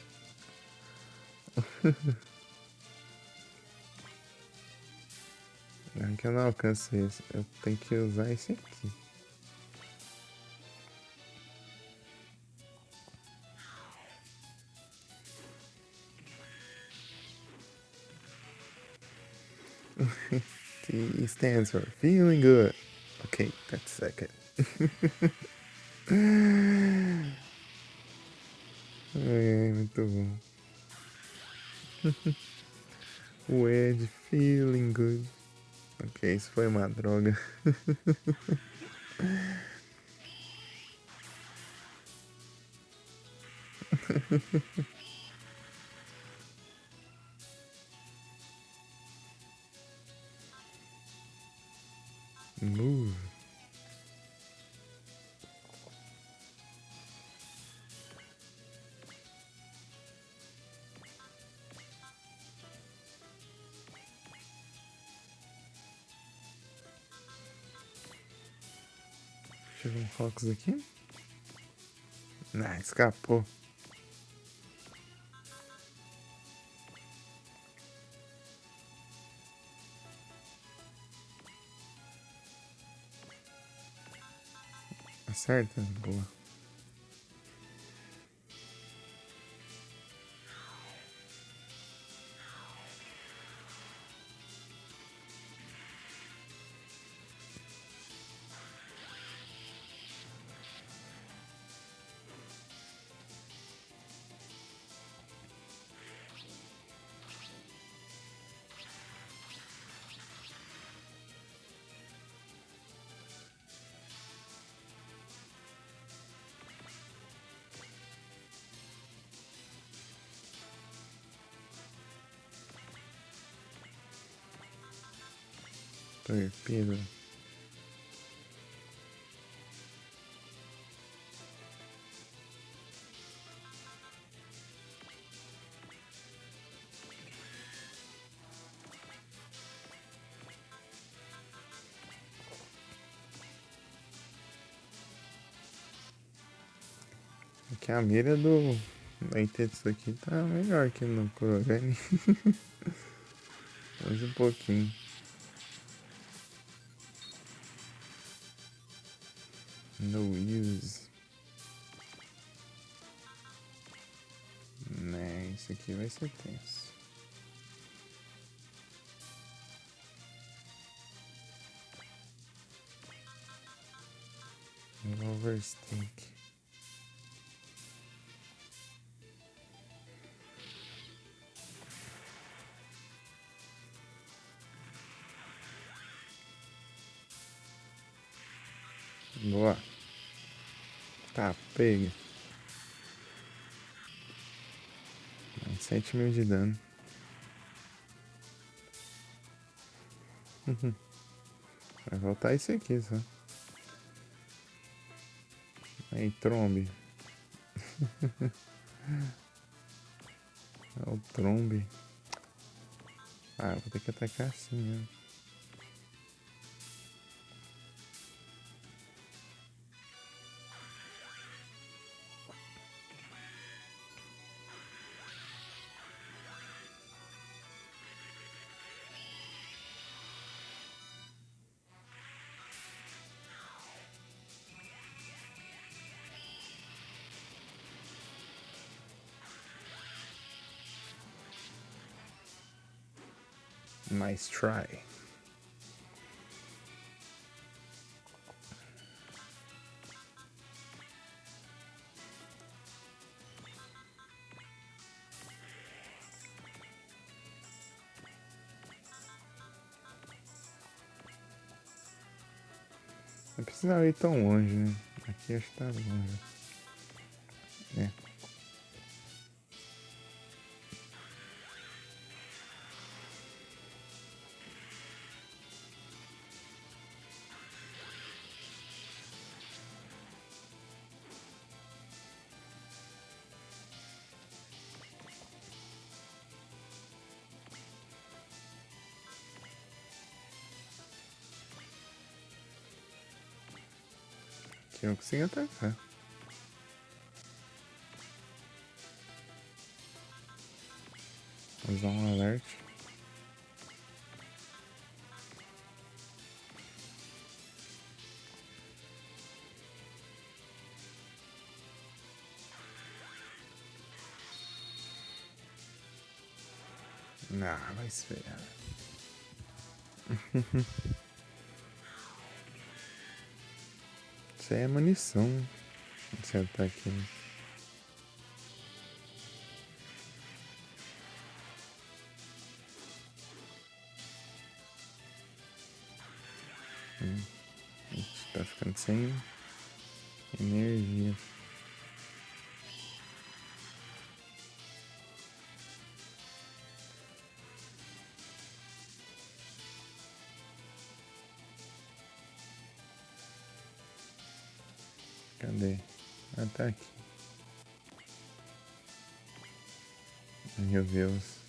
Não que eu não alcance esse. Eu tenho que usar esse aqui. T stands for feeling good. Ok, that's second. É, muito bom. O Ed feeling good. Ok, isso foi uma droga. Move. Deixa eu ver um Fox aqui. Ah, escapou. Acerta? Boa. Torpedo. Aqui a mira do Itetsu aqui tá melhor que no Kurogane. Mais um pouquinho. No use. Né, isso aqui vai ser tenso. Overstake. Boa. Tá, pega. 7 mil de dano. Vai voltar esse aqui só. Aí, trombe. É o trombe. Ah, vou ter que atacar assim, né? Nice try. Não precisava ir tão longe, né? Aqui acho que tá longe. É. Aqui eu não consigo atacar. Vou usar um alert. Não, vai se ferrar. Isso aí é munição. Esse ataque aí. A gente tá ficando sem energia. Cadê? Ah, tá aqui. Meu Deus.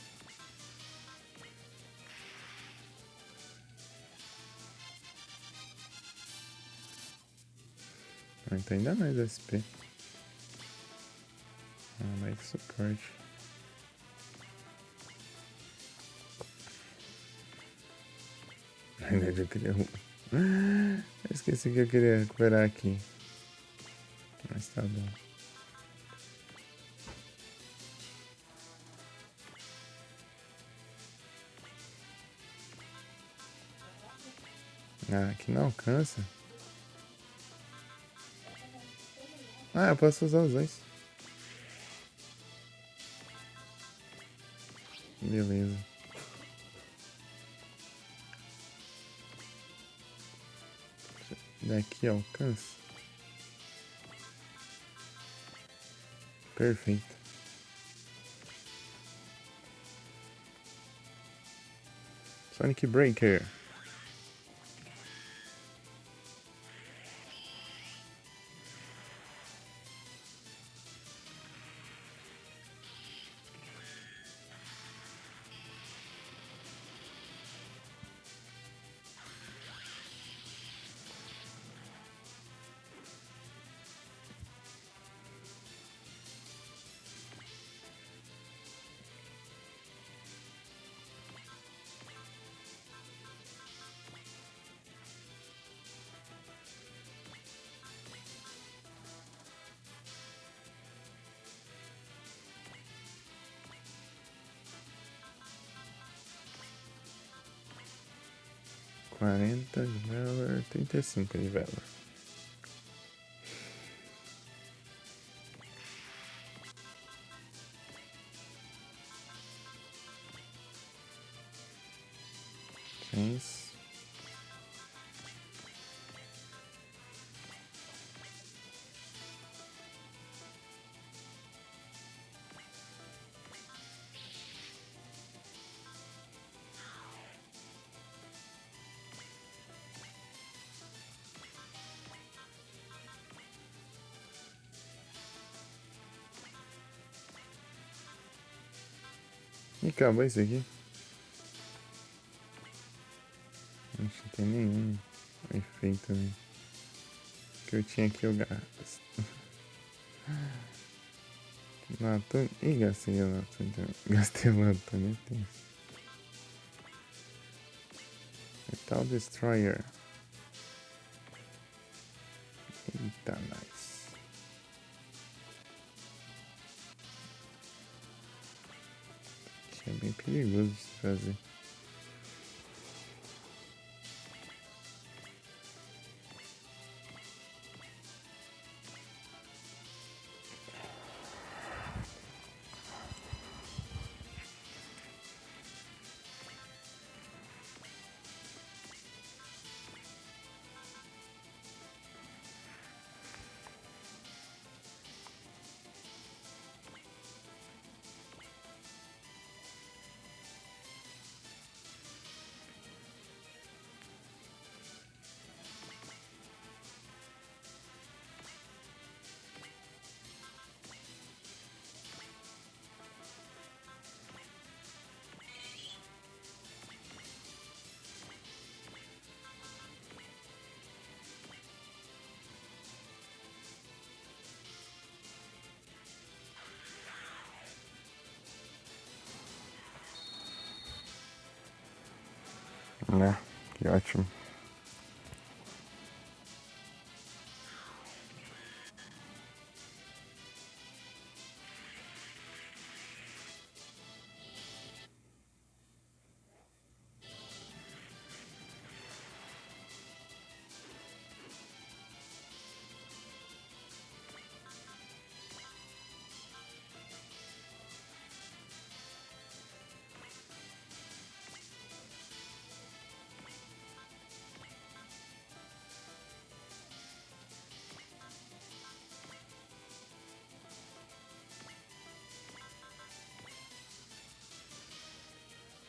Então ainda mais SP. Ah, mais suporte. Na verdade eu queria... Eu esqueci que eu queria recuperar aqui. Mas tá bom. Ah, aqui não alcança. Ah, eu posso usar os dois. Beleza. Daqui alcança. Perfeito. Sonic Breaker. $40 de Valor, 35 de Valor. Chance. E acabou isso aqui? Acho que tem nenhum efeito ali. Que eu tinha aqui eu gasto. Latônio. Ih, gastei o latônio também. Gastei o latônio, tem. Metal Destroyer. Eita, nice. Isso é bem perigoso de se fazer. Né? Que ótimo.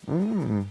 Hum.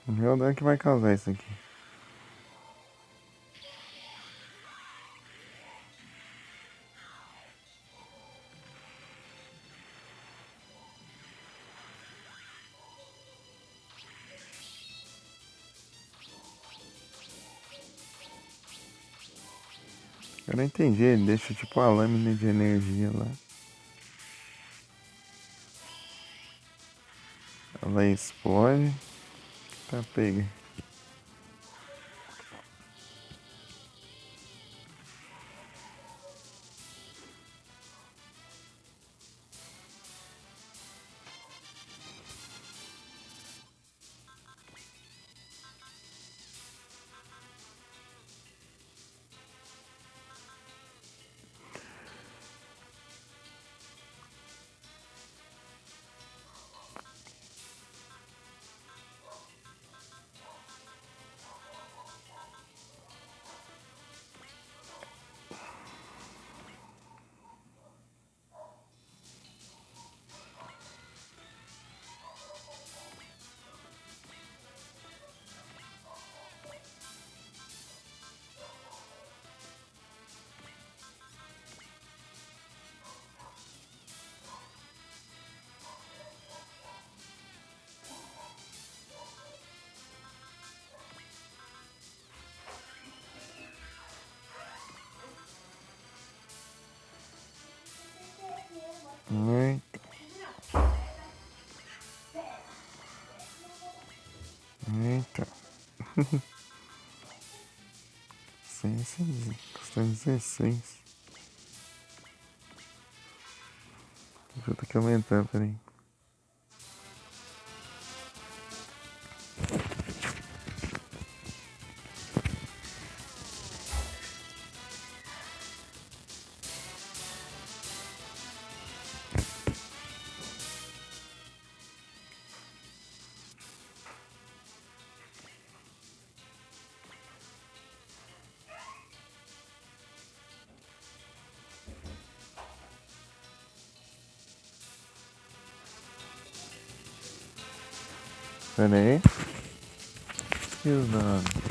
Meu Deus, que vai causar isso aqui. Eu não entendi, ele deixa tipo a lâmina de energia lá. Ela explode. Tá pega. Eita. Eita. 100, custa 16. Deixa eu ter que aumentar, peraí. Peraí. E os nomes?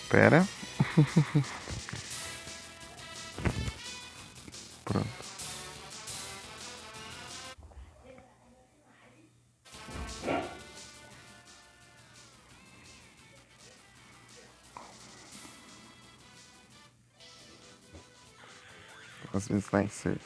Pera. Pronto. Às vezes vai ser.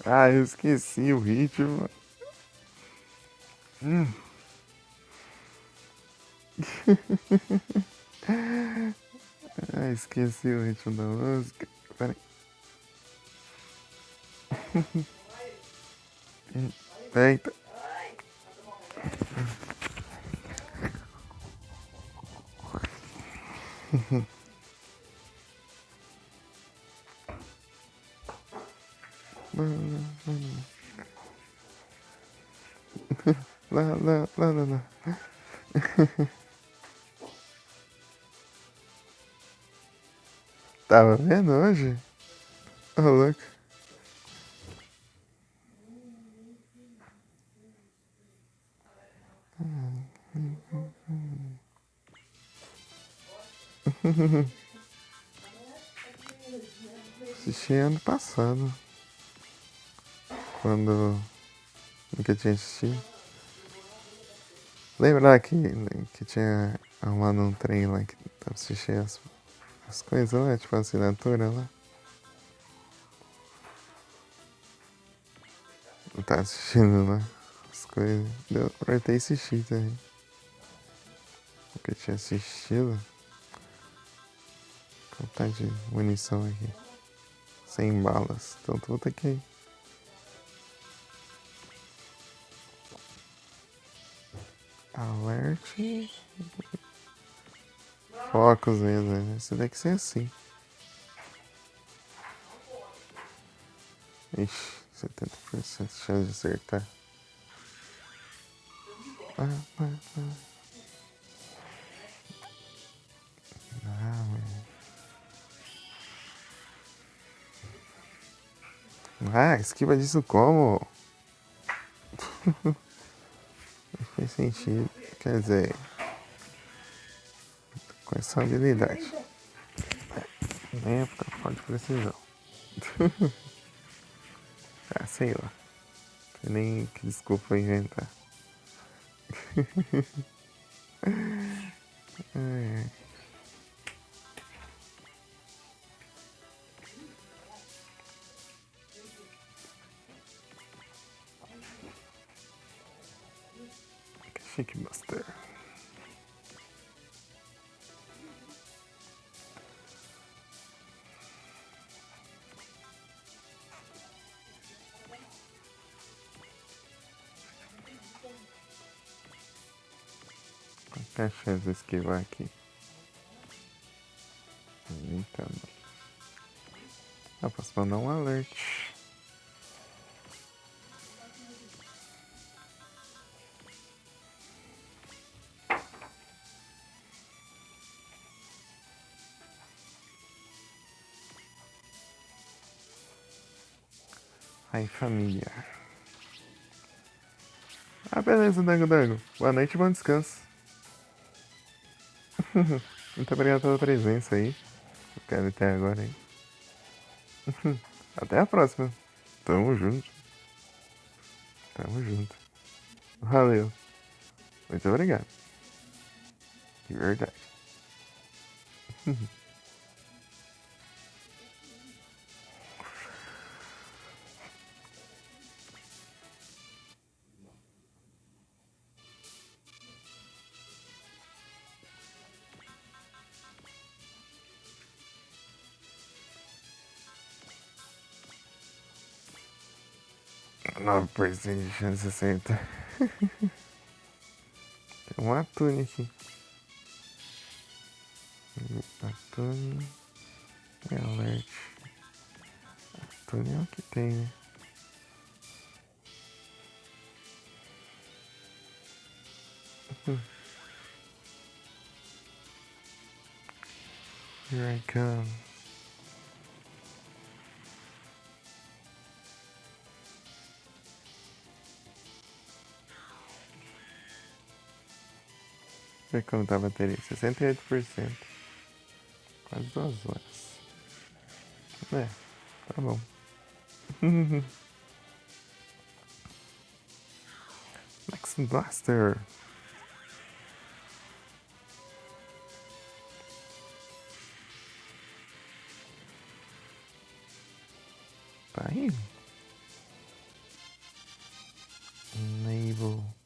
Ah, eu esqueci o ritmo. Ah, esqueci o ritmo da música. Peraí. Eita. Lá, lá, lá, lá, lá. Tava vendo hoje? Ô, louco. Assisti ano passado. Quando nunca tinha assistido. Lembra lá que tinha arrumado um trem lá que tava assistindo as coisas lá, tipo a assinatura lá? Eu tava assistindo lá as coisas. Deu pra ter assistido também. Nunca tinha assistido. Contar de munição aqui. 100 balas. Então vou ter que. Alert. Focos mesmo, né? Isso tem que ser assim. Ixi, 70% de chance de acertar. Ah, esquiva disso como? Não fez sentido. Quer dizer, com essa habilidade. Nem é pra falta de precisão. Ah, sei lá. Nem que desculpa inventar. Chickbuster. Qual que é a chance de esquivar aqui? Eita, eu posso mandar um alert. Aí, família. Ah, beleza, Dango Dango. Boa noite e bom descanso. Muito obrigado pela presença aí. Eu quero até agora aí. Até a próxima. Tamo junto. Tamo junto. Valeu. Muito obrigado. De verdade. Nove por cento de chance de acertar. Tem um Atune aqui. Atune. É alert. Atune é o que tem, né? Here I come. Ver como tá a bateria. 68%. Quase 2 horas. É, tá bom. Max Blaster. Tá aí. Enable.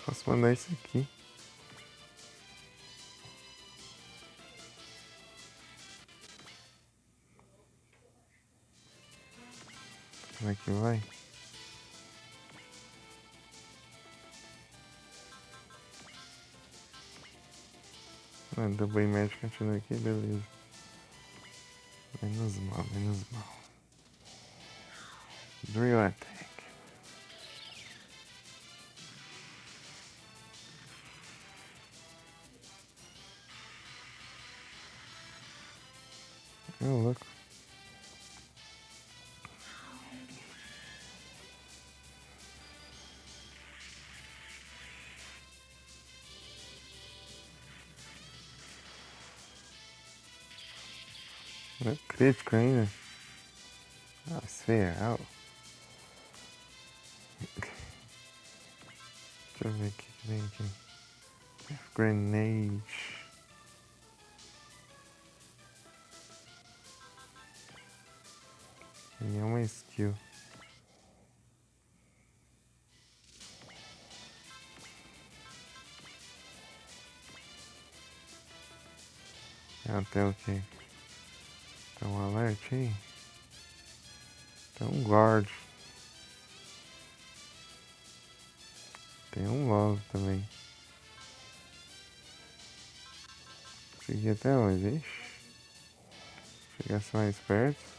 Posso mandar isso aqui. Como é que vai? Ah, Double Match continua aqui, beleza. Menos mal, menos mal. Drill Attack. É louco. É crítico ainda. Nossa, real. Deixa eu ver o que vem aqui. Grenade. E é uma skill. É até o que? Tem um alert aí? Tem um guard. Tem um love também. Segui até onde? Ixi. Chegasse mais perto.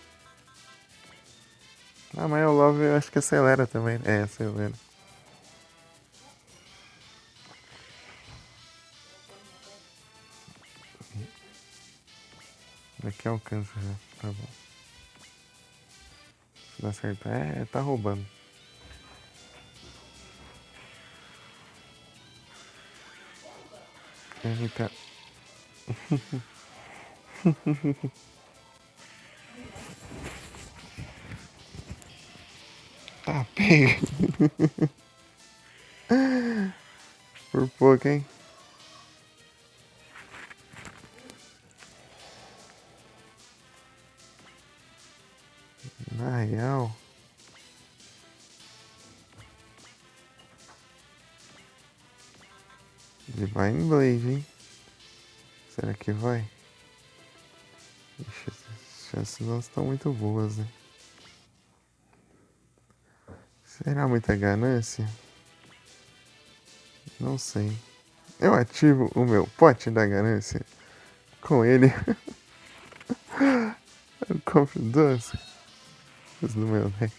Ah, mas o love eu acho que acelera também. É, acelera. Daqui alcança já. Tá bom. Se não acertar, tá roubando. Ele tá. Pega. Por pouco, hein? Na real. Divine Blade, hein? Será que vai? Ixi, as chances não estão muito boas, né? Será muita ganância? Não sei. Eu ativo o meu pote da ganância com ele. Eu compro duas no meu deck.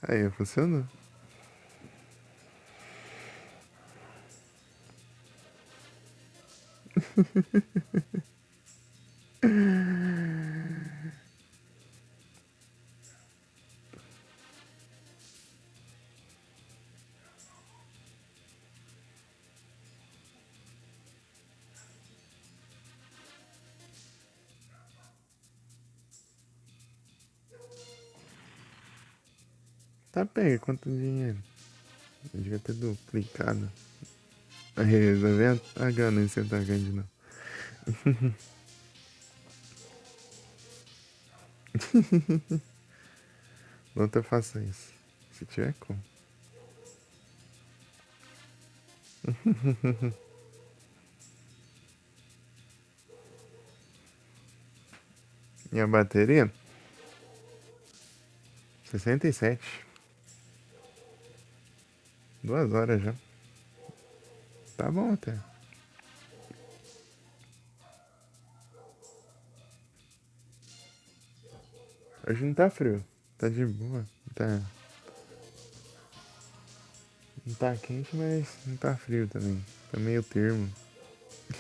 Aí, funcionou. Tá, pega quanto dinheiro? Eu devia ter duplicado. Aí, tá vendo? A ganância tá grande, não. Não te faça isso. Se tiver como. E a bateria? 67. 2 horas já. Tá bom até. Hoje não tá frio. Tá de boa. Tá. Não tá quente, mas não tá frio também. Tá meio termo.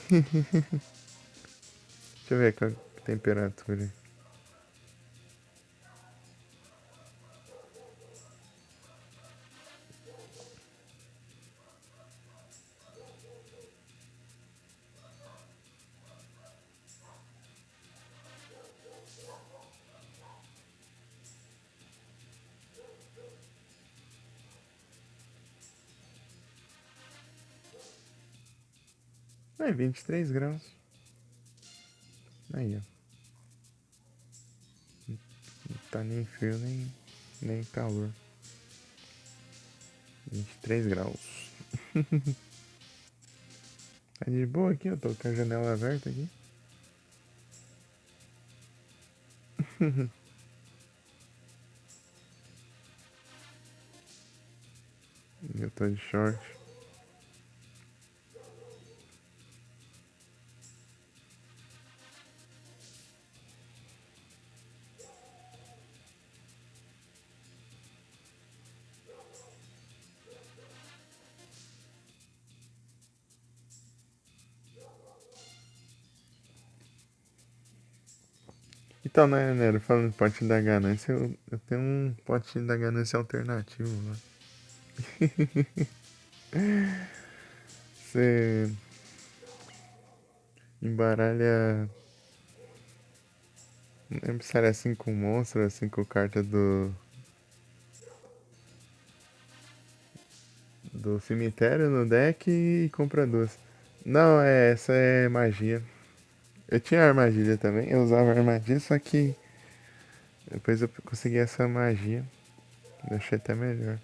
Deixa eu ver qual a temperatura. É 23 graus. Aí, ó. Não tá nem frio, nem calor. 23 graus. Tá de boa aqui, eu tô com a janela aberta aqui. Eu tô de short. Então, né, Nero, falando de pote da ganância, eu tenho um pote da ganância alternativo lá. Você embaralha. Não lembro se era 5 monstros, 5 cartas do cemitério no deck e compra duas. Não, essa é magia. Eu tinha armadilha também, eu usava armadilha, só que depois eu consegui essa magia. Eu achei até melhor.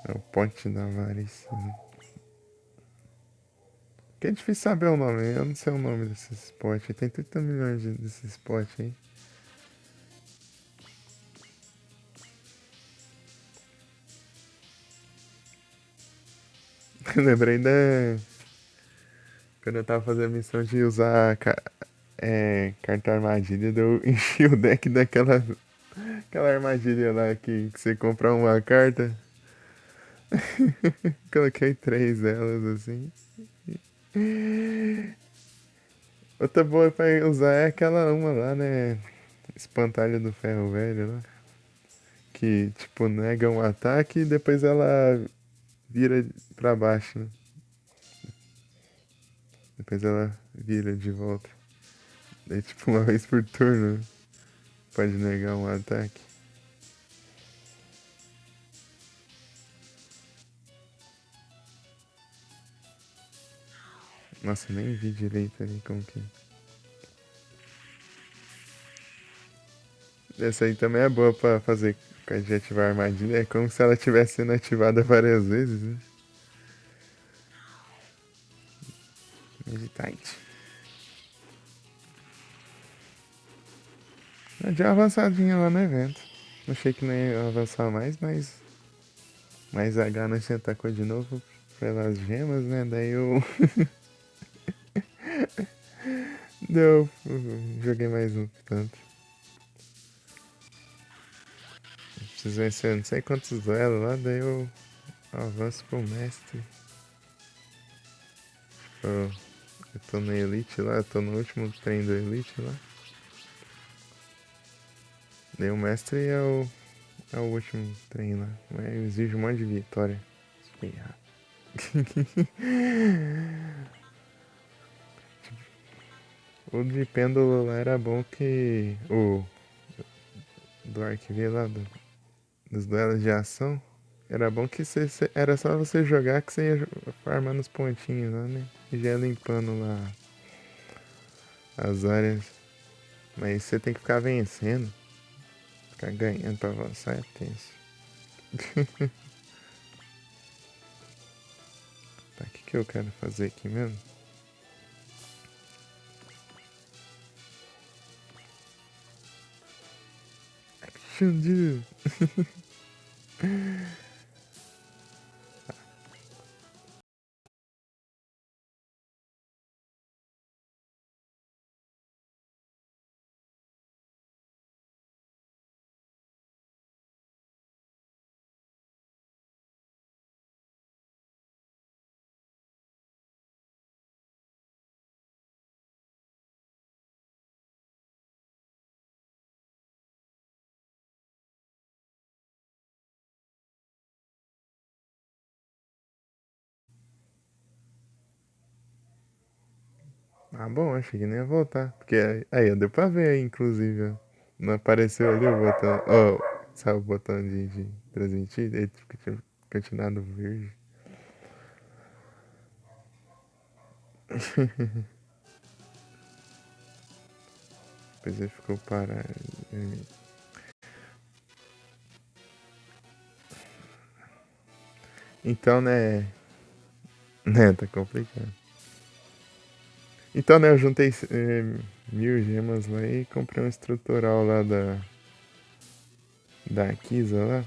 É o pote da avaricia. Que é difícil saber o nome, eu não sei o nome desses potes. Tem 30 milhões desses potes aí. Eu lembrei da. Quando eu tava fazendo a missão de usar carta armadilha, eu enchi o deck aquela armadilha lá que você compra uma carta. Coloquei 3 delas assim. Outra boa pra usar é aquela uma lá, né? Espantalho do ferro velho lá. que, tipo, nega um ataque e depois ela vira pra baixo, né? Depois ela vira de volta. Daí, tipo, uma vez por turno pode negar um ataque. Nossa, nem vi direito ali como que. Essa aí também é boa pra fazer de ativar a armadilha. É como se ela tivesse sendo ativada várias vezes, né? Meditate. Eu dei uma avançadinha lá no evento. Achei que não ia avançar mais, mas a Ganon atacou de novo pelas gemas, né? Daí eu. Deu. Joguei mais um tanto. Preciso vencer não sei quantos duelos lá, daí eu avanço pro mestre. Eu tô na Elite lá, eu tô no último trem da Elite lá. Daí o mestre é o último trem lá. Mas exige um monte de vitória. Espirrar. O de pêndulo lá era bom que. O do Arquivi lá, dos duelos de ação. Era bom que era só você jogar que você ia farmando os pontinhos lá, né? E já ia limpando lá as áreas. Mas você tem que ficar vencendo. Ficar ganhando pra avançar é tenso. Tá, o que eu quero fazer aqui mesmo? Xandir! Ah, bom, achei que nem ia voltar. Porque aí, ó, deu pra ver aí, inclusive, ó. Não apareceu ali o botão. Ó, sabe o botão de transmitir? Ele tinha continuado verde. Depois ele ficou parado. Então, né? Né, tá complicado. Então, né, eu juntei 1000 gemas lá e comprei um estrutural lá da Kisa lá.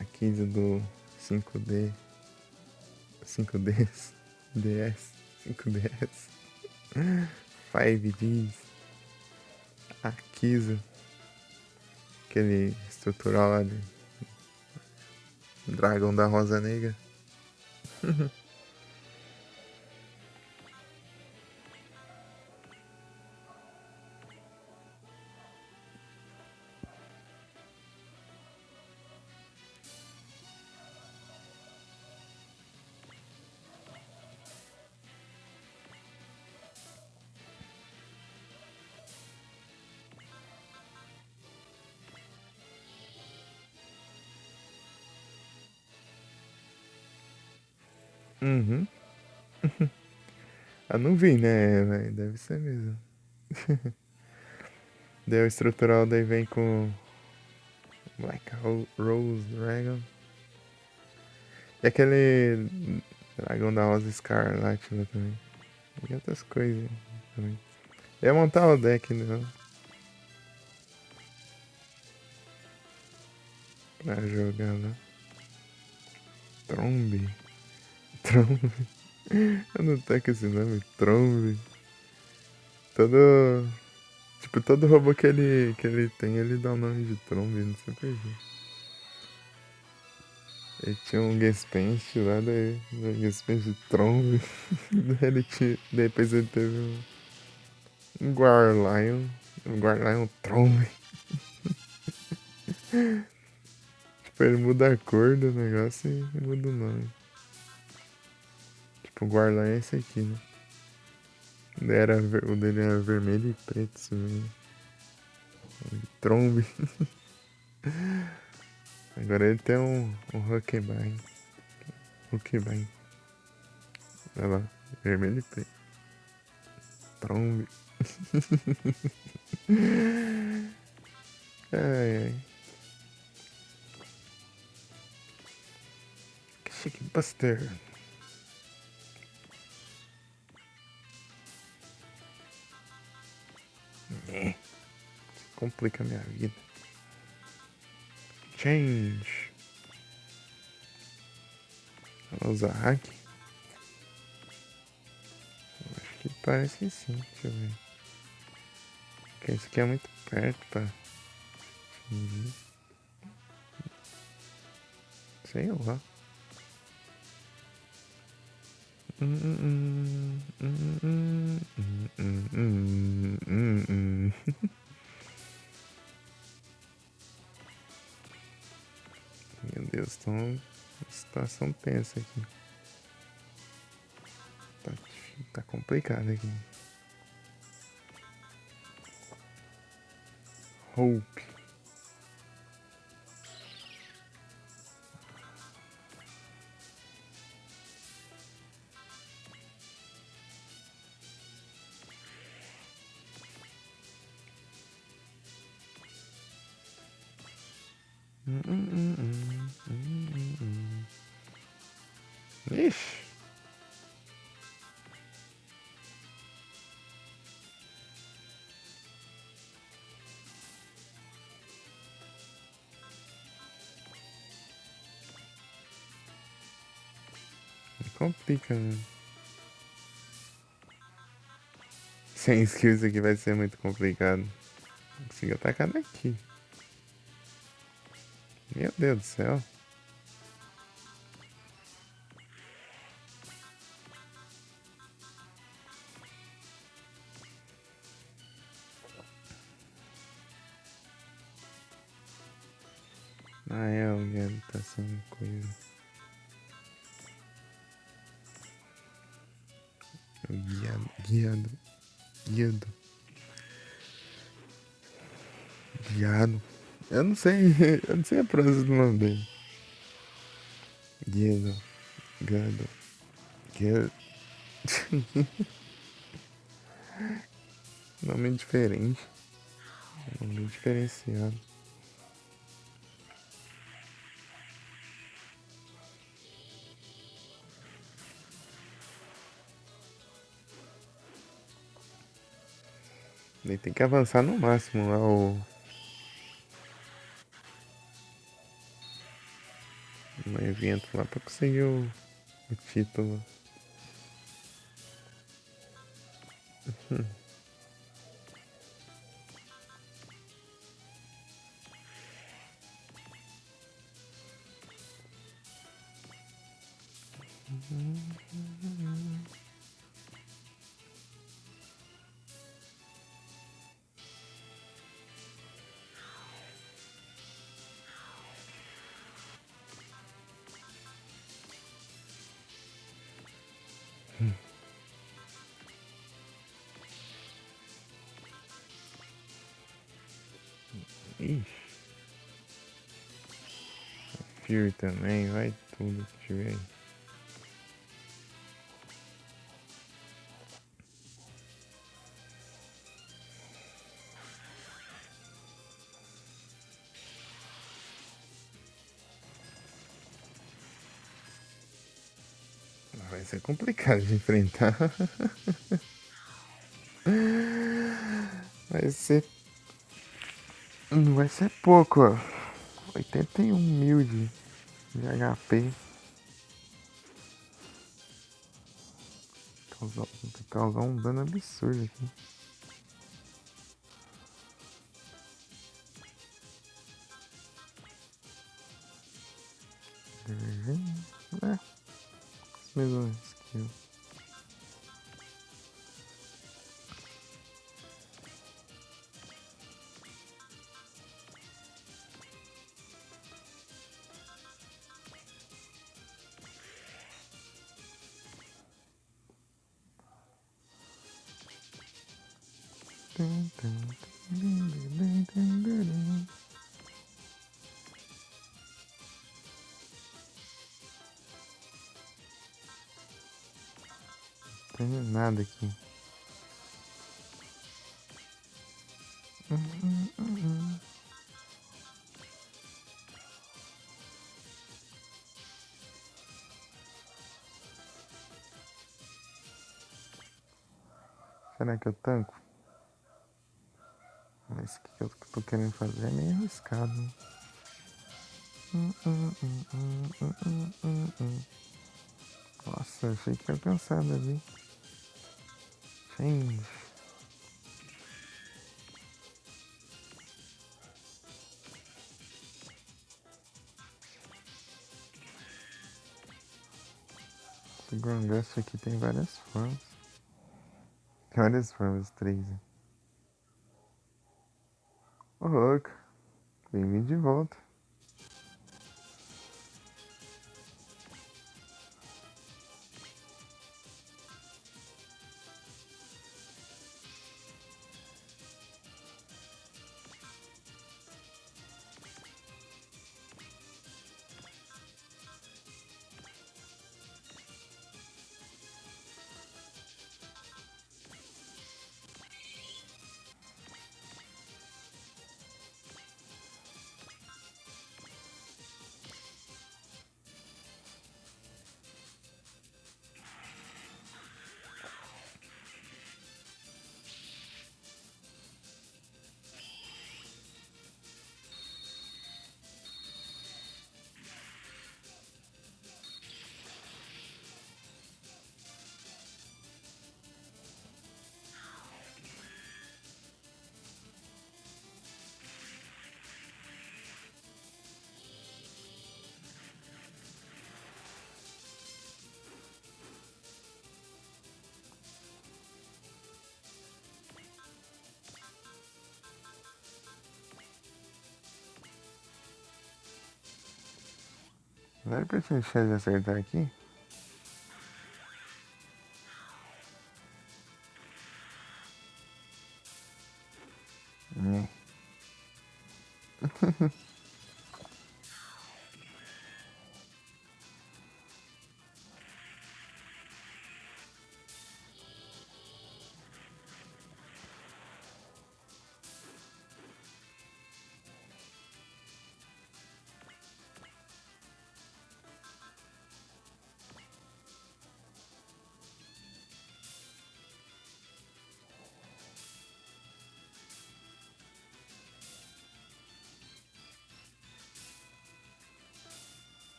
A Kisa do 5D. 5Ds. DS. 5DS. 5Ds. A Kisa. Aquele estrutural lá de Dragão da Rosa Negra. Uhum. Ah, não vi, né, velho? Deve ser mesmo. Daí o estrutural daí vem com Black Rose Dragon. E aquele Dragão da Rosa Escarlate lá também. E outras coisas também. Eu ia montar o deck, não. Pra jogar lá. Trombe. Trombe. Eu não tô com esse nome. Trombe. Todo. Tipo, todo robô que ele tem, ele dá o nome de Trombe, não sei porquê. Ele tinha um Gespenst lá, daí. Um Gespenst Trombe. Daí ele tinha. Depois ele teve um Guarlion. Um Guarlion Trombe. Tipo, ele muda a cor do negócio e muda o nome. Tipo, o Guardian é esse aqui, né? O dele era vermelho e preto, se não me engano. Trombe. Agora ele tem um Huckleberry. Huckleberry. Olha lá, vermelho e preto. Trombe. Ai, ai. Chique Buster. Complica a minha vida. Change. Ela usa hack? Acho que parece que sim. Deixa eu ver. Porque isso aqui é muito perto pra fingir. Sei lá. Meu Deus, tô uma situação tensa aqui. Tá complicado aqui. Hope. Ixi. Complica, né? Sem skills aqui vai ser muito complicado. Consigo atacar daqui. Meu Deus do céu. Ah, é, o guiado tá sem coisa. Guiado. Guiado. Eu não sei. Eu não sei a pronúncia do nome dele. Guiado. Gado. Guiado. Nome diferente. Nome diferenciado. Ele tem que avançar no máximo lá no evento lá pra conseguir o título. Ixi. Fury também, vai tudo que tiver aí. Vai ser complicado de enfrentar. Vai ser. Não vai ser pouco, ó. 81 mil de HP. Tem que causar um dano absurdo aqui. É, mesmo skill. Não tem nada aqui. Será que eu tanco? Mas o que eu tô querendo fazer é meio arriscado, né? Nossa, achei que ia alcançar ali. Change. Esse Grandust aqui tem várias formas. Tem várias formas, 3. Ô, louco. Bem-vindo de volta. Será que eu tinha chance de acertar aqui?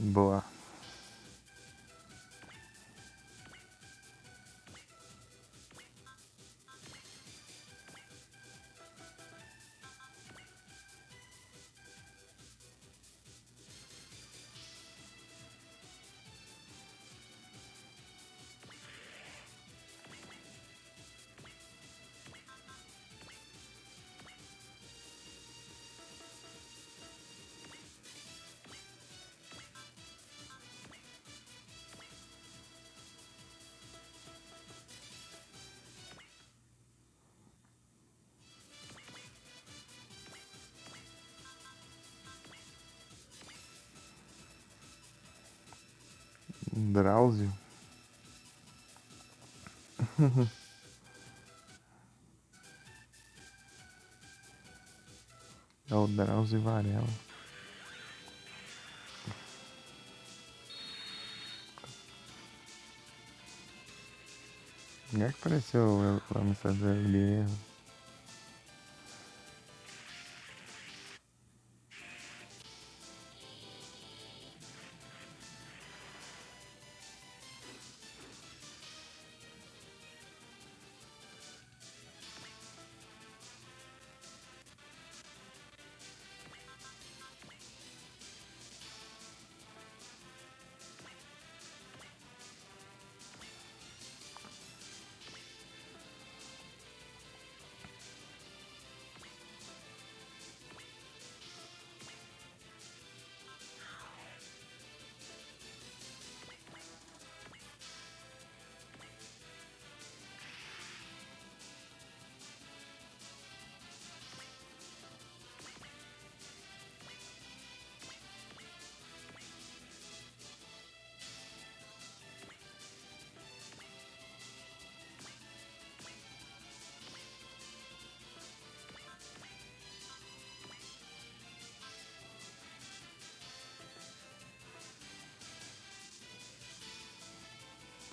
Boa. Drauzio. É o Drauzio Varela. E é que apareceu a mensagem dele.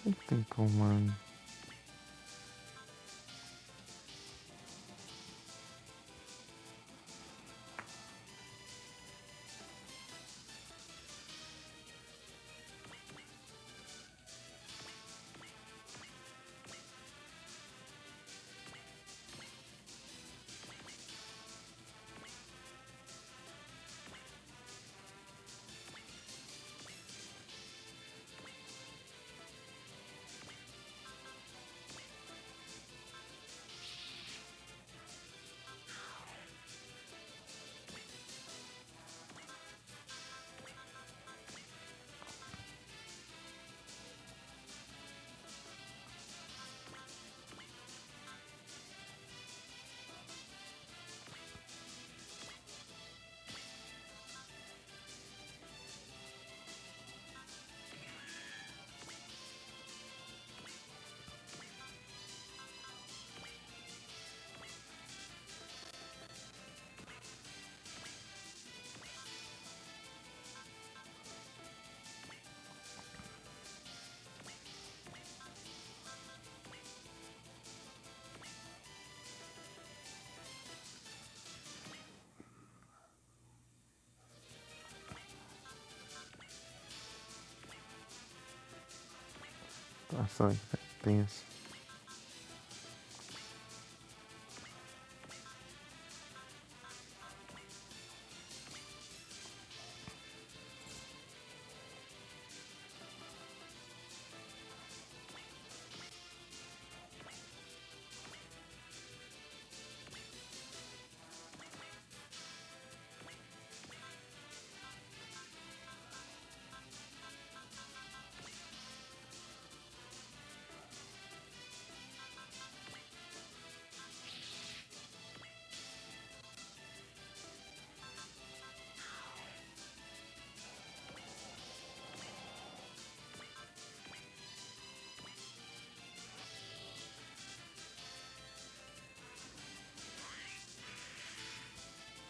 Não tem como, mano. Situação tensa.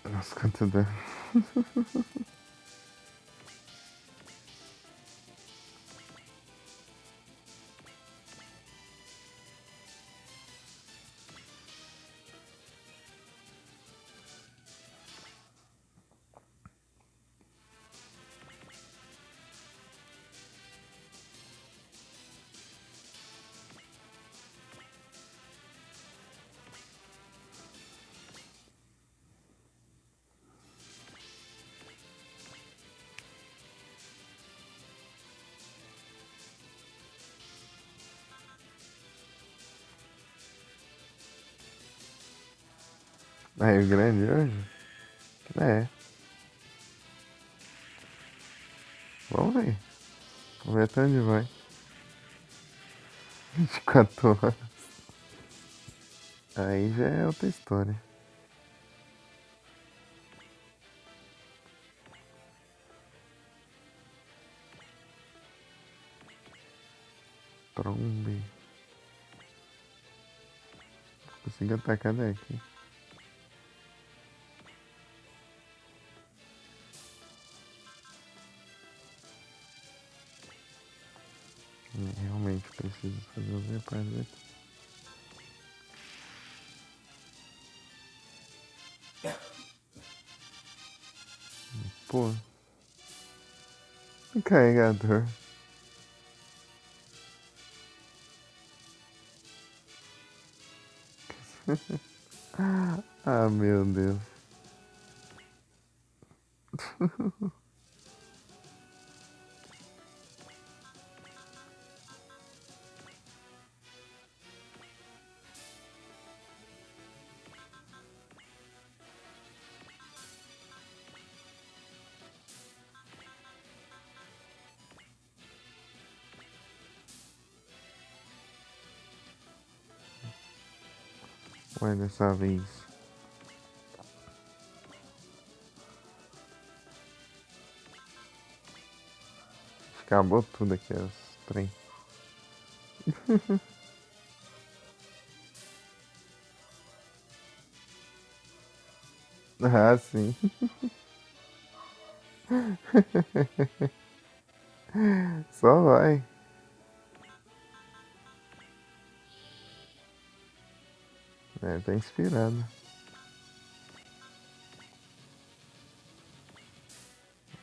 Nossa, quanto dano. 'É Rio Grande hoje? É. Vamos ver. Vamos ver até onde vai. 24 horas. Aí já é outra história. Trombe. Consegui atacar daqui. Realmente preciso fazer os reparos aqui. Pô. Carregador. Ah, meu Deus. Ué, dessa vez. Acabou tudo aqui, os trem. Ah, sim. Só vai. É, tá inspirado.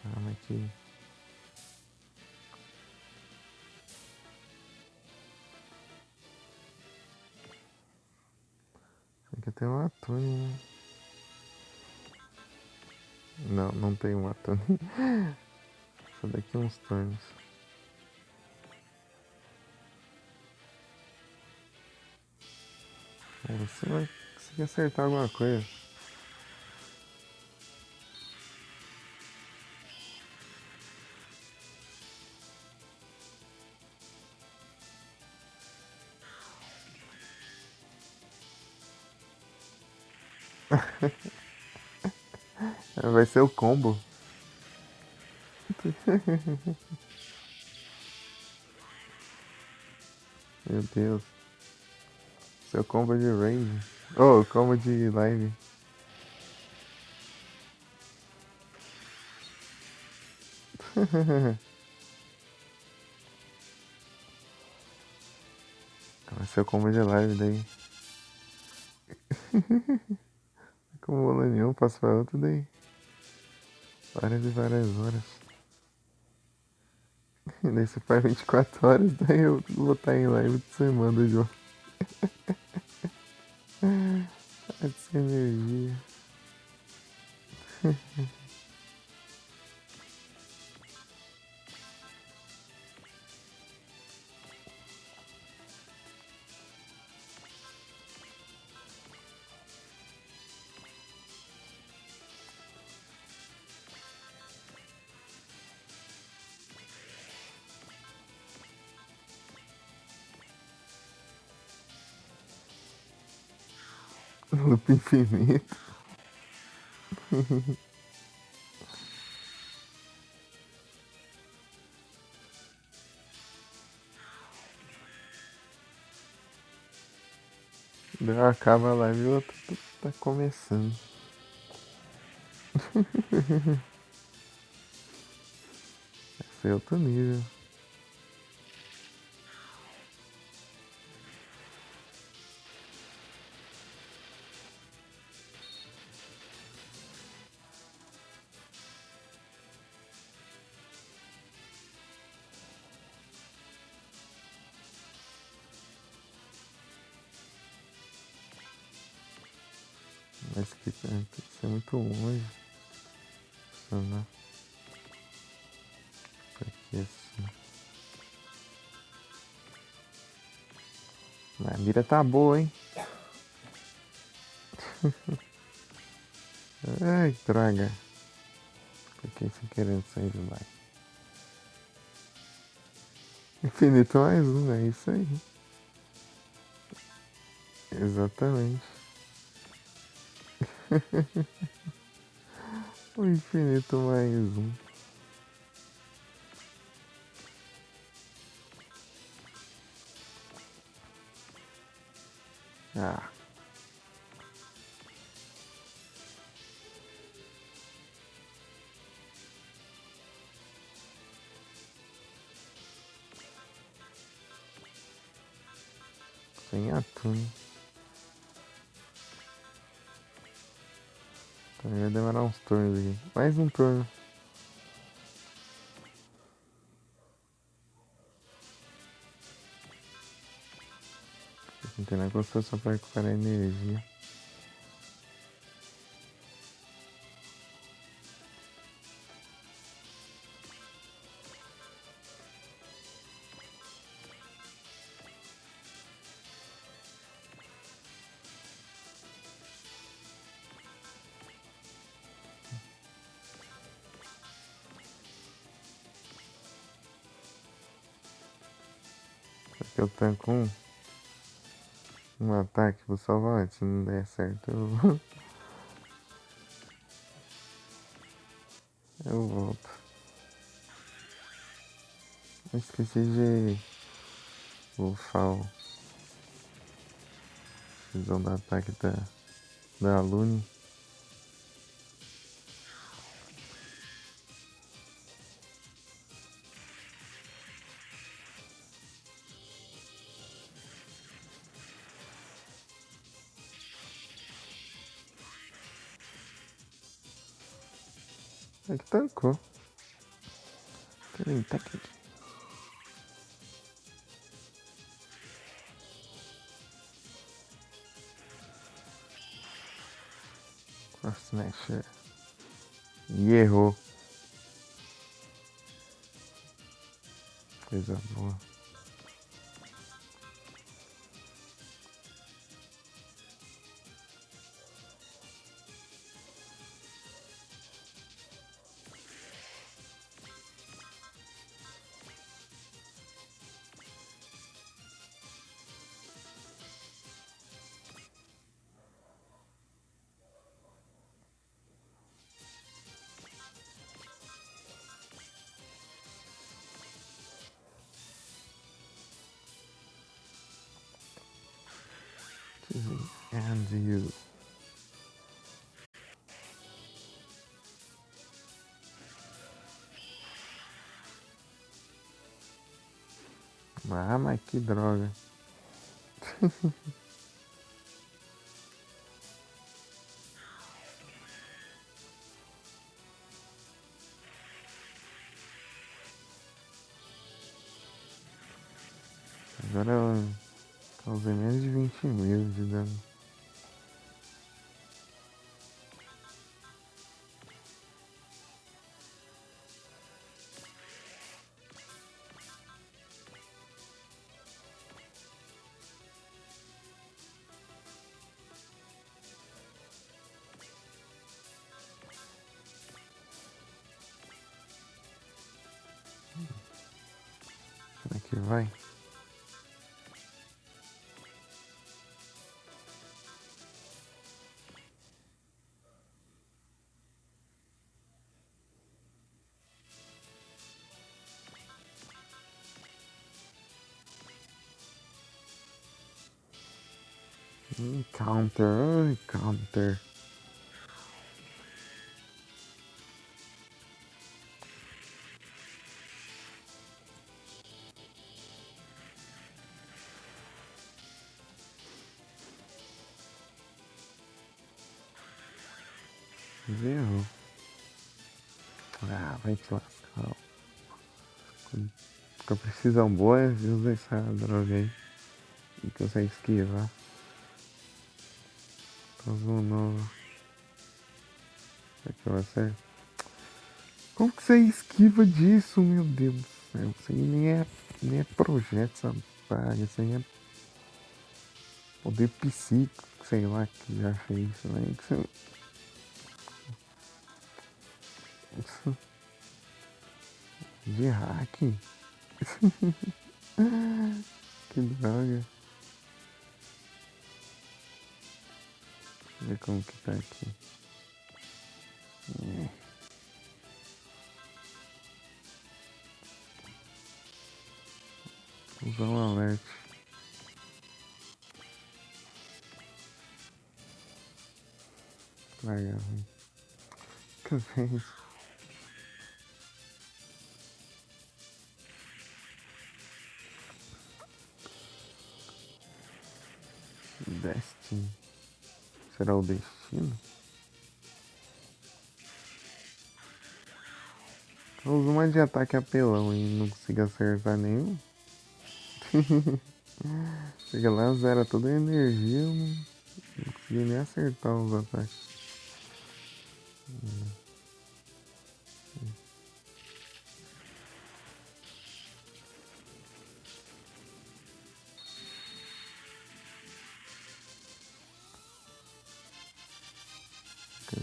Ah, mas que. Aqui tem uma Tune, né? Não, não tem uma Tune. Só daqui uns turnos. Você vai conseguir acertar alguma coisa. Vai ser o combo. Meu Deus. Seu combo de range. Oh, combo de live. Vai ser o combo de live daí. Como nenhum, passo pra outro daí. Várias e várias horas. E daí você faz 24 horas, daí eu vou estar em live de semana o jogo. Essa energia. Loop infinito. Deu acaba a live e o outro tá começando. Esse é outro nível. Mas que tem que ser muito longe. Funcionar. Aqui assim. Mas a mira tá boa, hein? Ai, droga. Fiquei sem querer sair de lá. Infinito mais um, é isso aí. Exatamente. O infinito mais um. Ah. Sem atum. Então vai demorar uns turnos aqui. Mais um turno. Não tem nada construção para recuperar energia. Aqui eu tanco um ataque, vou salvar antes, se não der certo eu volto. Eu esqueci de bufar o visão do ataque da Lune. É que tancou. Peraí, tá aqui. Cross Smasher. E errou. Coisa boa. And you. Ah, mas que droga. Agora eu causei menos de 20 mil de dano. Será que vai? Counter, counter. Errou. Ah, vai te lascar. Com a precisão boa, usa essa droga aí. E consegue esquivar. Puzzle novo. Será que eu acerto? Como que você esquiva disso, meu Deus do céu? Isso aí nem é projeto, essa praga. Isso aí é poder psíquico, sei lá, que já fez isso, né? De hack? Que droga. Deixa eu ver como que tá aqui. Usar um alert. Larga ruim. Que vez. Destiny. Será o destino? Eu uso uma de ataque apelão e não consigo acertar nenhum. Chega lá, zera toda a energia, eu não consegui nem acertar os ataques.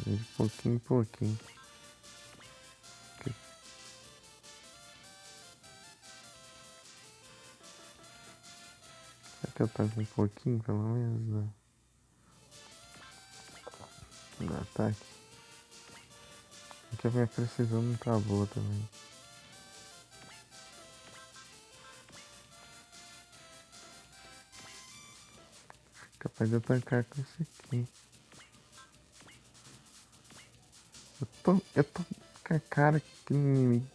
De pouquinho em pouquinho. Será que eu tanco um pouquinho, pelo menos, no ataque? Porque a minha precisão não tá boa também. Capaz de eu tancar com esse aqui. Eu tô com a cara que inimigo.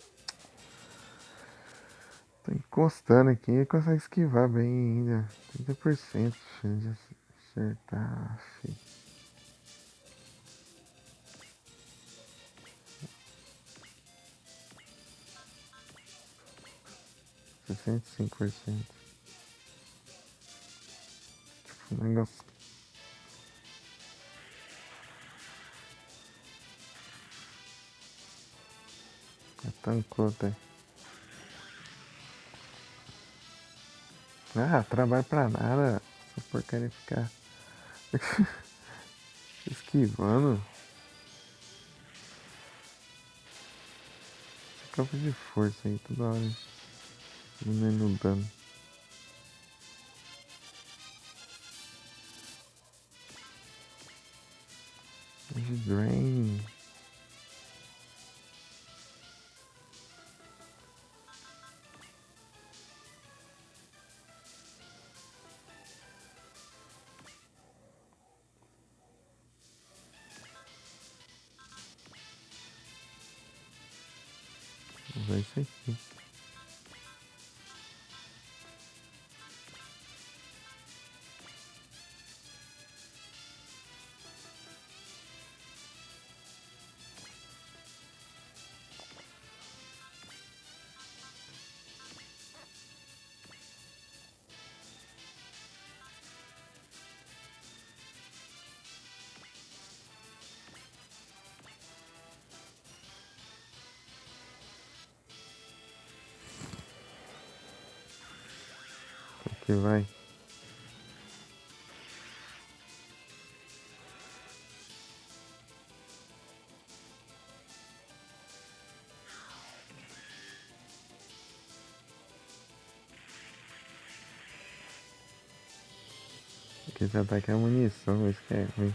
Tô encostando aqui e consegue esquivar bem ainda. 30% de chance de acertar, filho. 65%. Tipo, um negócio. Tancou até. Ah, trabalho pra nada. Essa porcaria ficar esquivando. Campo de força aí, toda hora. Diminuindo o dano. De drain. Vou usar isso aqui. Aqui vai. Aqui esse ataque é munição, isso que é ruim.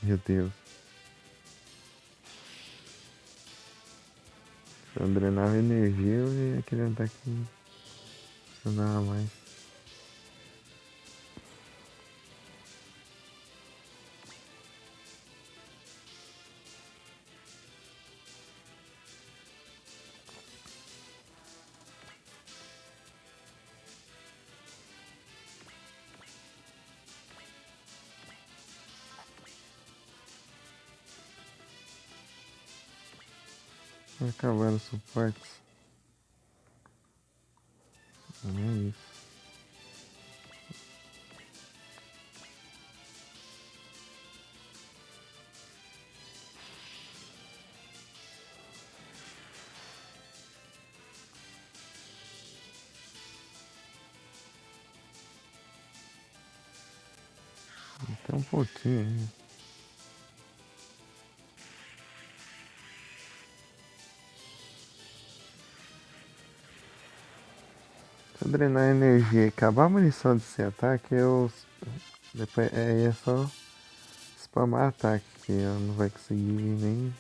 Meu Deus. Se eu drenava energia, eu ia aquele ataque não funcionava mais. Acabaram os suportes. Não é isso. Até um pouquinho ainda. Se eu drenar a energia e acabar a munição desse ataque, eu. Depois é só spamar ataque, que eu não vai conseguir nem.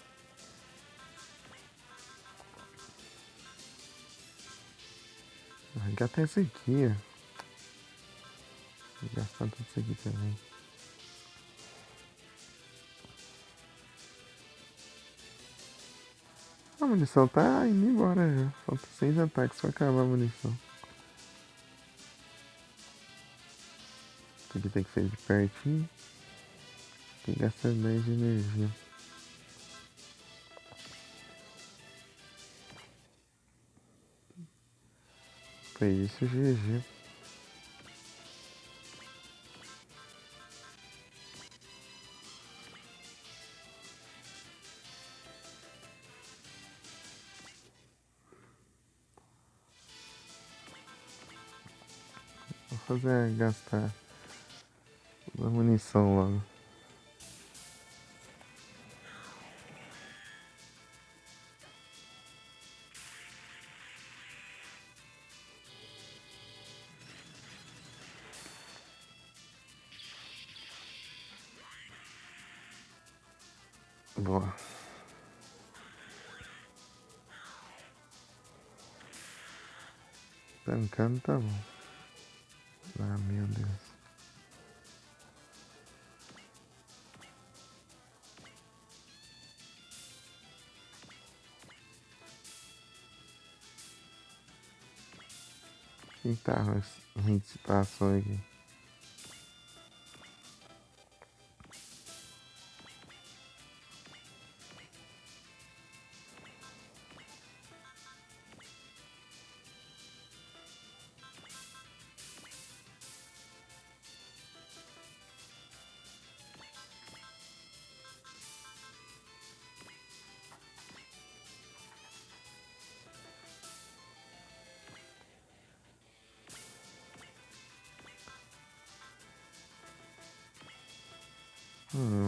Vou até esse aqui, ó. Vou gastar tudo isso aqui também. A munição tá indo embora já. Falta 6 ataques pra acabar a munição. Aqui tem que ser de pertinho. Tem que gastar 10 de energia. Foi isso, GG. Vou fazer gastar a munição logo. Boa. Tancando tá bom. Ah, meu Deus. Quem tá ruim de situação aqui?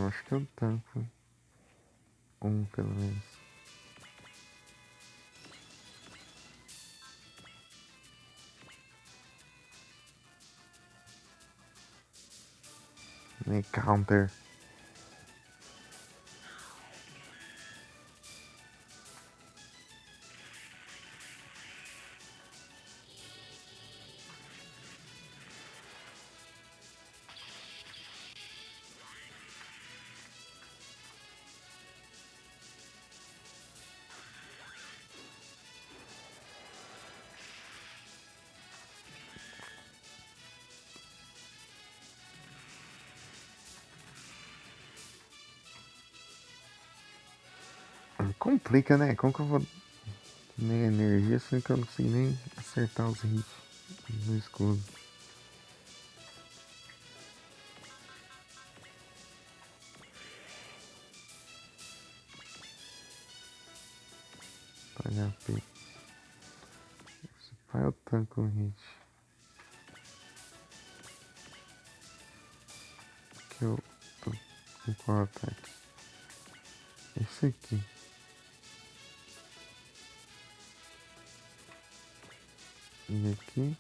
Acho que eu tanco. Pelo menos. Nem counter. Complica, né? Como que eu vou nem energia, sendo que eu não consigo nem acertar os hits no escudo. Pagar HP. Esse pai eu tanco um hit. Que eu tô com qual ataque? Esse aqui. E aqui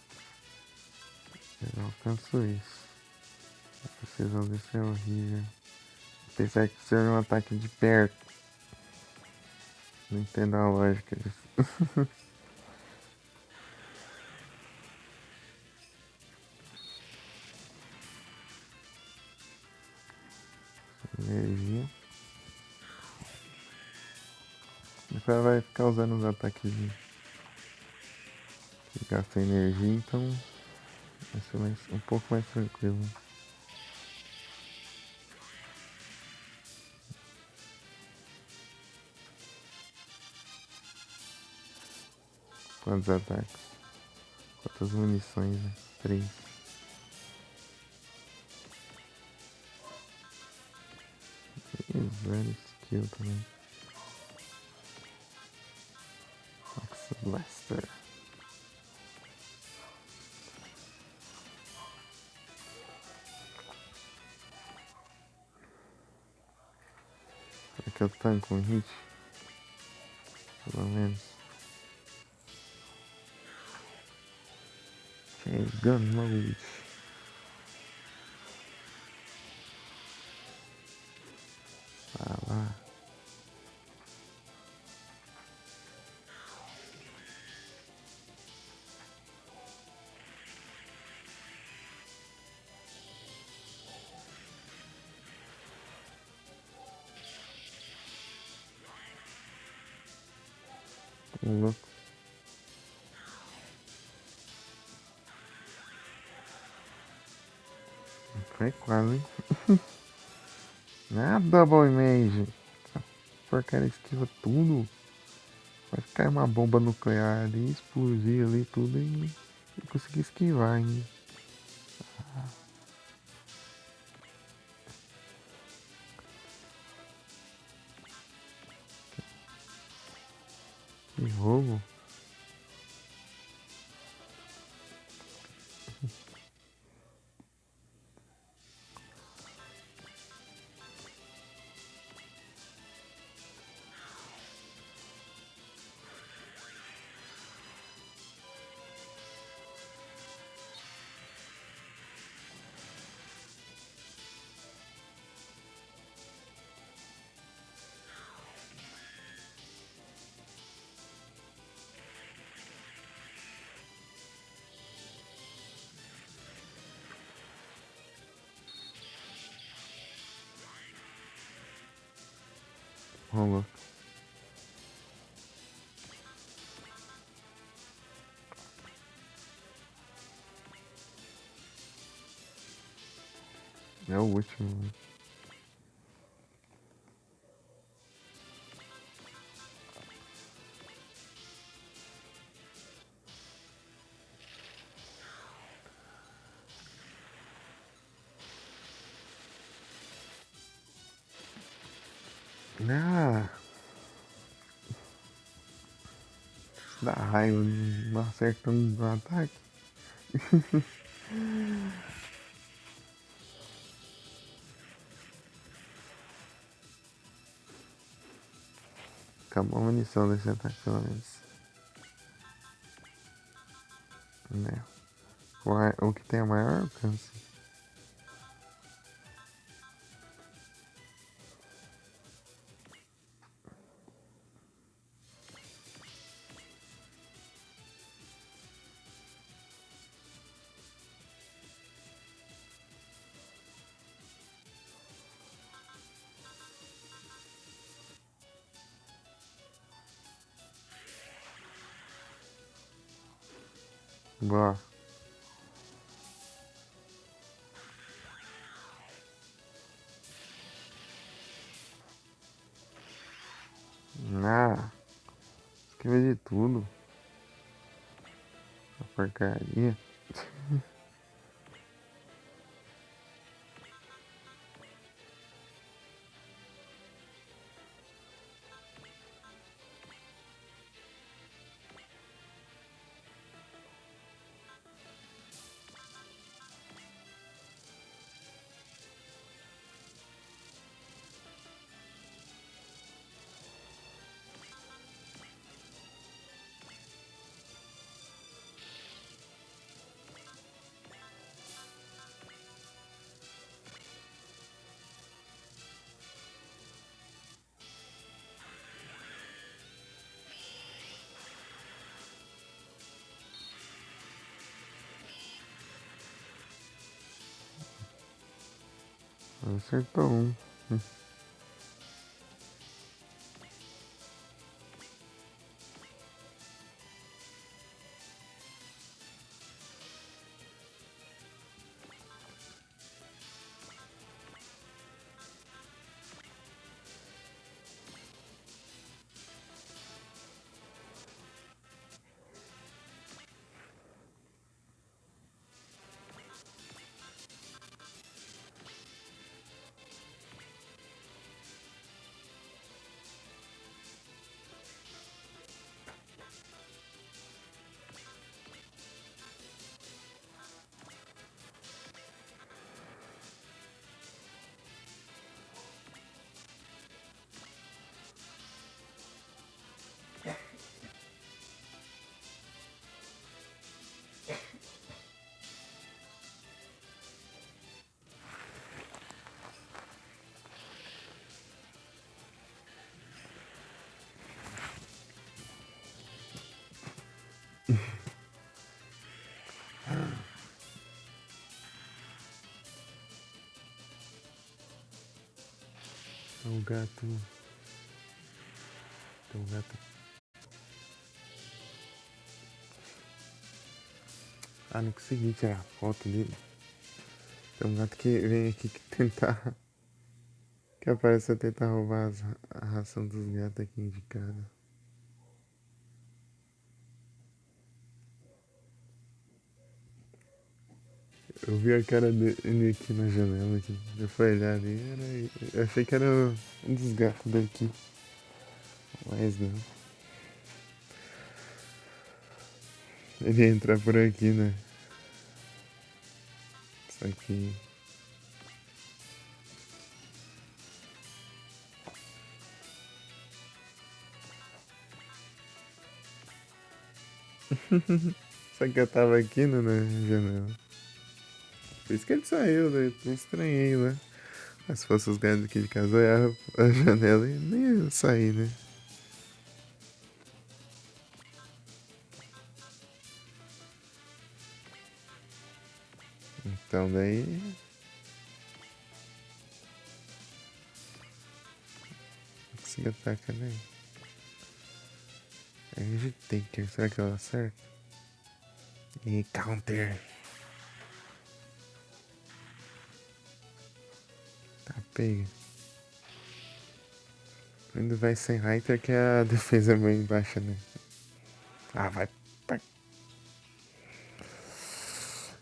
eu alcanço isso. A precisão desse é horrível. Apesar que ser um ataque de perto. Não entendo a lógica disso. Energia. Depois vai ficar usando os ataques que gastam energia, então vai ser um pouco mais tranquilo. Quantos ataques? Quantas munições, né? 3. E 0 skill também. Max Blaster. Será que eu tanco um hit? Pelo menos. Gun mode. Ah lá. Louco. É quase, hein? Ah, Double Image. Essa porcaria esquiva tudo. Vai cair uma bomba nuclear ali, explodir ali tudo e conseguir esquivar ainda. Que roubo. Rolou. É o último. Ah, dá raiva, não acertando no ataque. Acabou a munição desse ataque, pelo menos. Né? O que tem a maior alcance. Boa. Ah, esquiva de tudo. A porcaria. Acertou um. O gato. Tem um gato. Ah, não consegui tirar a foto dele. Tem um gato que vem aqui que tentar. Que aparece a tentar roubar a ração dos gatos aqui de casa. Eu vi a cara dele aqui na janela aqui. Eu fui olhar ali, eu achei que era um dos gatos daqui. Mas não. Ele ia entrar por aqui, né? Só que. Só que eu tava aqui né, na janela. Por isso que ele saiu, né? Eu estranhei, né? Mas se fosse os gatos aqui de casa, eu olhava a janela e nem ia sair, né? Então daí. Consegui atacar, né? Aí Taker, será que ela acerta? E counter. Tá pega. Ainda vai sem Highter que a defesa é bem baixa, né? Ah, vai.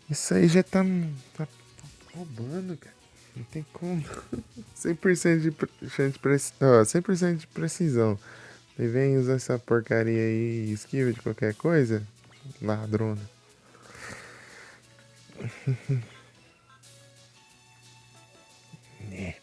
Isso aí já tá roubando, cara. Não tem como. 100% chance de precisão. 100% de precisão. Ele vem usar essa porcaria aí e esquiva de qualquer coisa. Ladrona. É.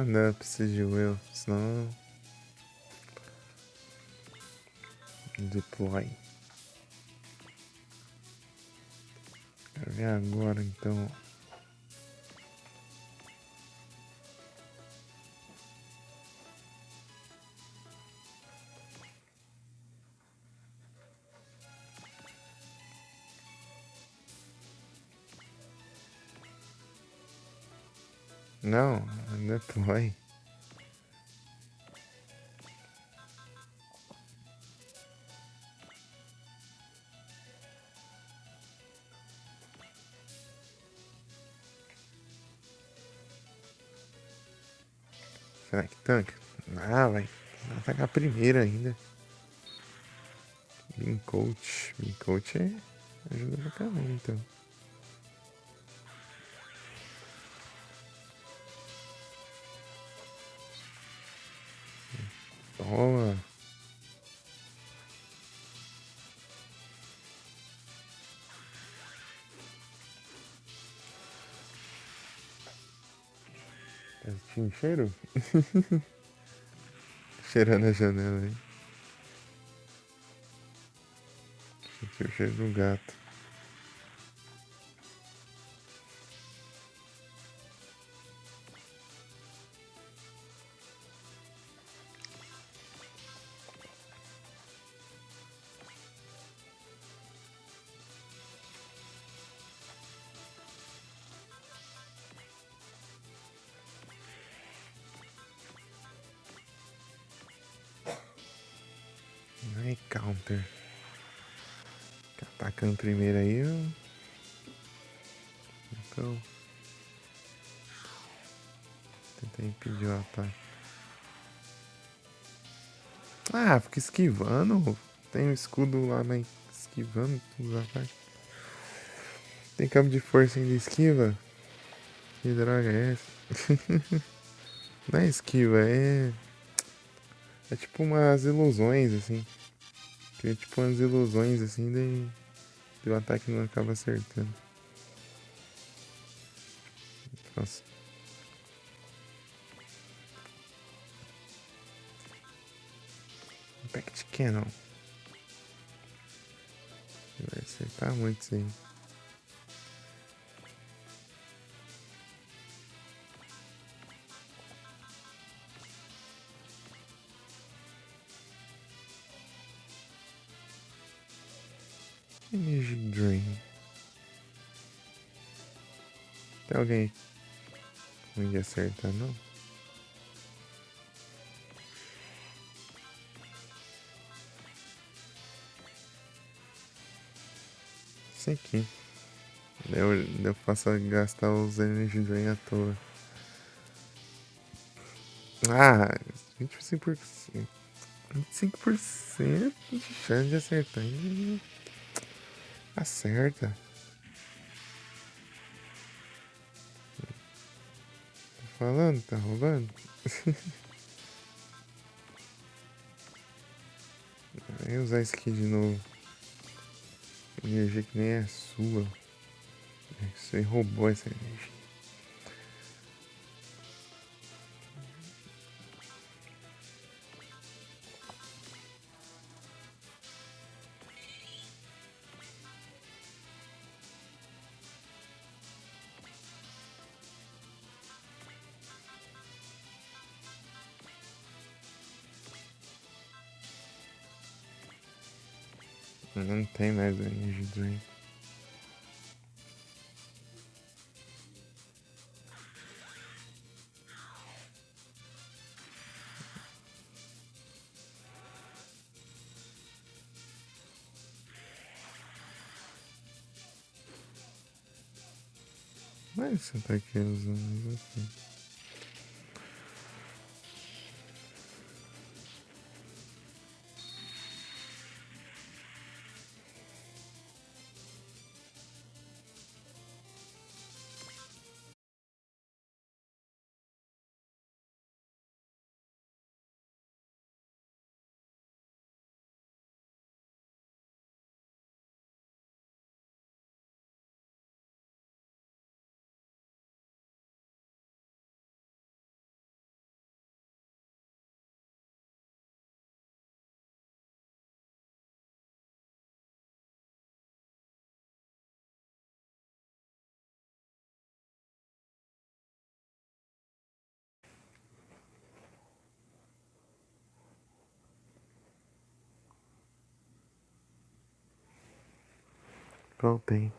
Não, preciso de will, senão. Deploy. Quero ver agora então. Não, deploy. Será que tanca? Ah, vai atacar primeiro ainda. Bean Coach. Bean Coach ajuda pra caramba, então. Toma. Tá sentindo cheiro? Cheirando a janela aí. Senti o cheiro do gato. Ai, counter. Atacando primeiro aí, eu. Então. Tentei impedir o ataque. Ah, fica esquivando. Tem um escudo lá, mas esquivando todos os ataques. Tem campo de força ainda esquiva? Que droga é essa? Não é esquiva, é. É tipo umas ilusões, assim. Cria tipo umas ilusões, assim, daí o ataque não acaba acertando. Nossa. Impact Cannon. Vai acertar muito isso aí. Energy Drain. Tem alguém. Não ia acertar, não. Isso aqui. Eu faço gastar os Energy Drain à toa. Ah, 25%. 25% de chance de acertar. Acerta. Tô falando, tá roubando? Vai usar isso aqui de novo. Energia que nem é sua. Você roubou essa energia. Não tem mais energia drain. Mas você tá aqui usando isso aqui. Voltei.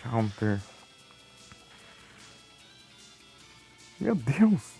Counter. Meu Deus!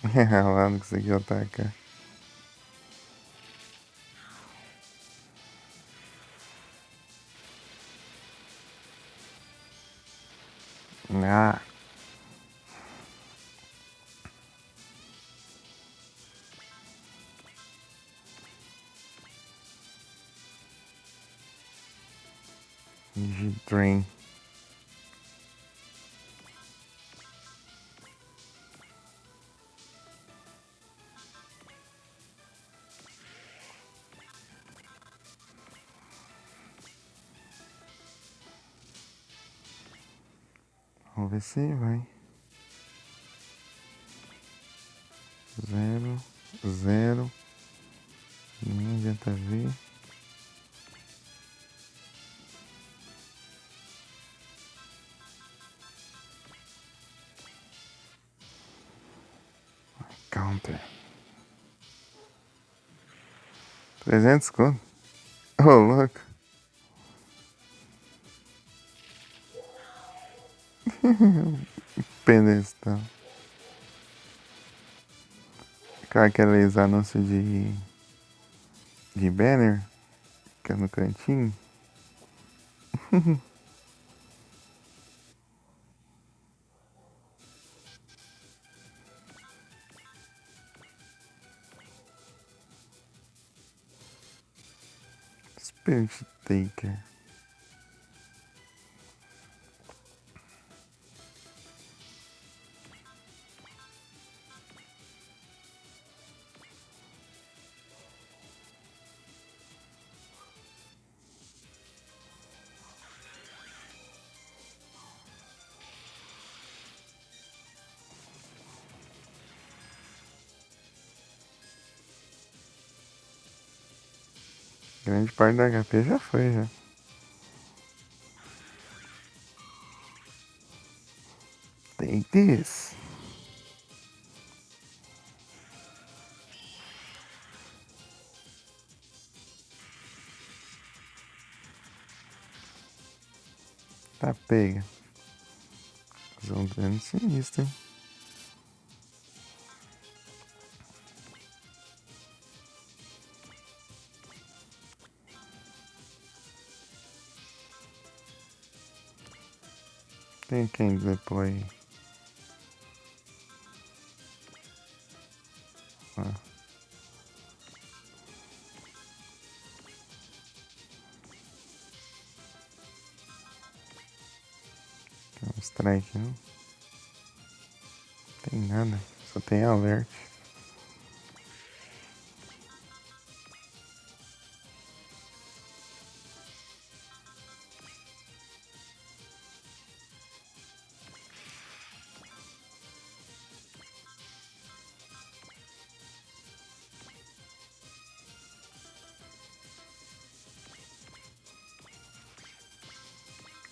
Lá não conseguiu atacar. Ah, Drain. Vamos ver se vai. 0, 0. Não adianta ver. Counter. 300 conto? Ô, louco. Pedestal. Com aqueles anúncios de banner, que é no cantinho. Spirit Taker. Grande parte do HP já foi, já. Take this. Tá pega. Fazer um dano sinistro, hein? Tem quem deploy. Ah. Tem um strike, não? Tem nada. Só tem alert.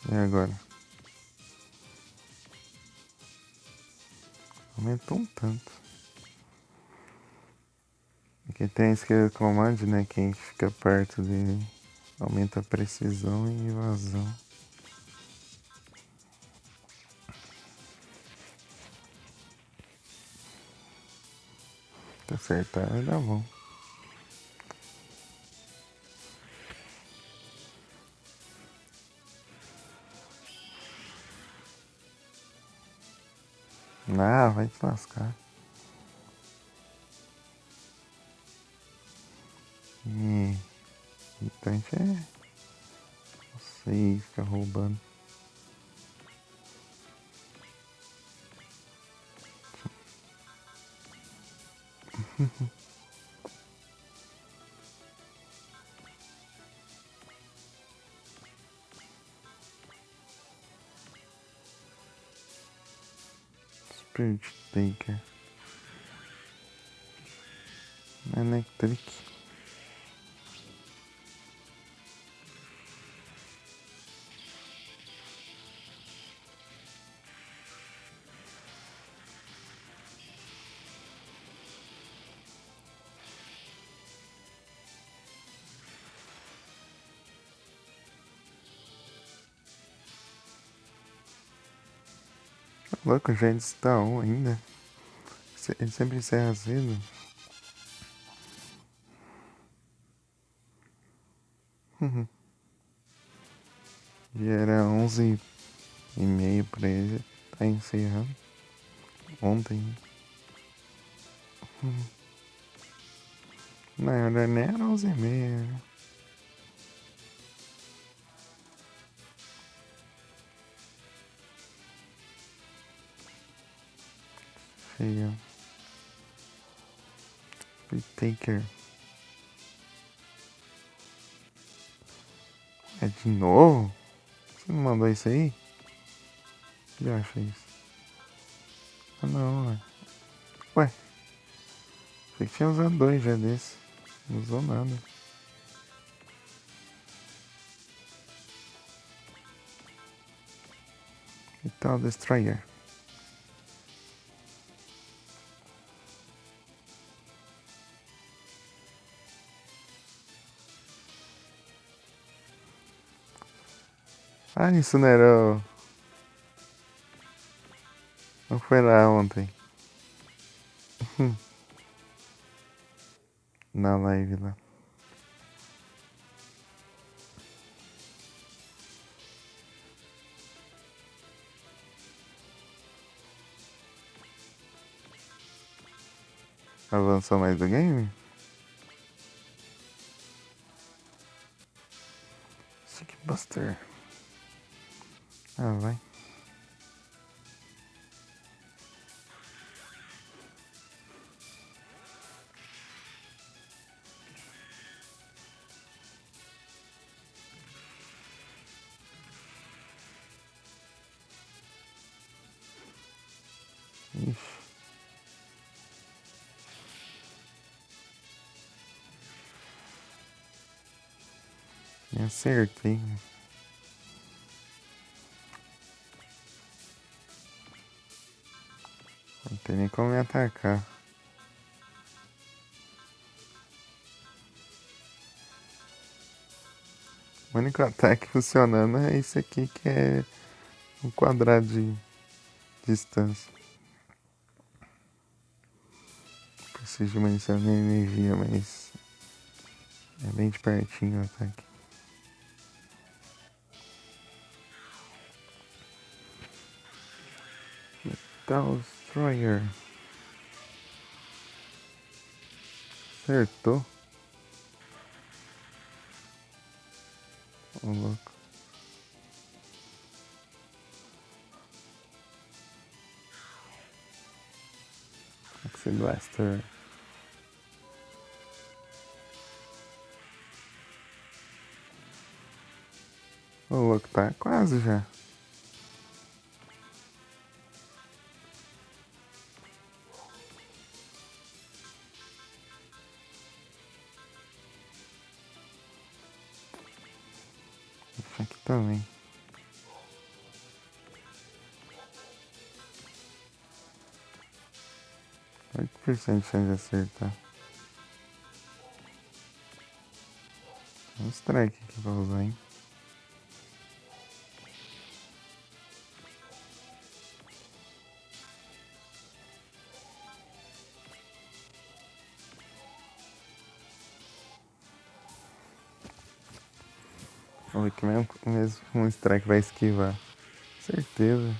E agora? Aumentou um tanto. Aqui tem a skill command, né? Quem fica perto dele aumenta a precisão e evasão. Se acertar, dá bom. Ah, vai te lascar. Então a gente é. Não sei, fica roubando. Spirit Taker. Electric. Louco, já está on ainda. Ele sempre encerra cedo. E era 11h30 pra ele. Tá encerrando. Ontem. Não, era nem era 11h30. Feio. Taker. É de novo? Você não mandou isso aí? Já fez. Ah não, ué. Ué. Achei que tinha usado 2 já desse. Não usou nada. Então, Destroyer. Ah, isso não era. Não foi lá ontem. Na live lá. Avançou mais do game? Sickbuster. Ah, vai. Ixi. Me acertei. Não tem nem como me atacar. O único ataque funcionando é esse aqui que é um quadrado de distância. Preciso de uma adição de energia, mas é bem de pertinho o ataque. Metal Destroyer. Acertou. Ô louco. Axie Blaster. Ô louco, tá quase já. Deixa aqui também. 8% de chance de acertar. Um strike aqui pra usar, hein? Vamos ver que mesmo um strike vai esquivar. Certeza.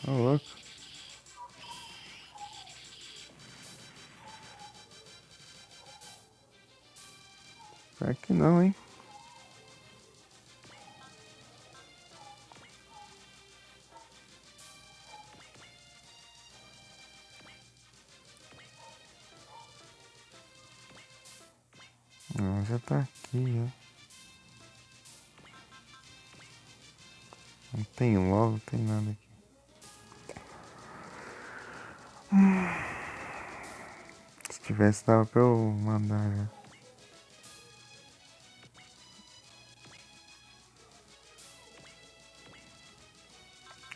Ô louco. Será que não, hein? Não, já tá aqui, ó. Não tem LOL, não tem nada aqui. Se tivesse, dava pra eu mandar já.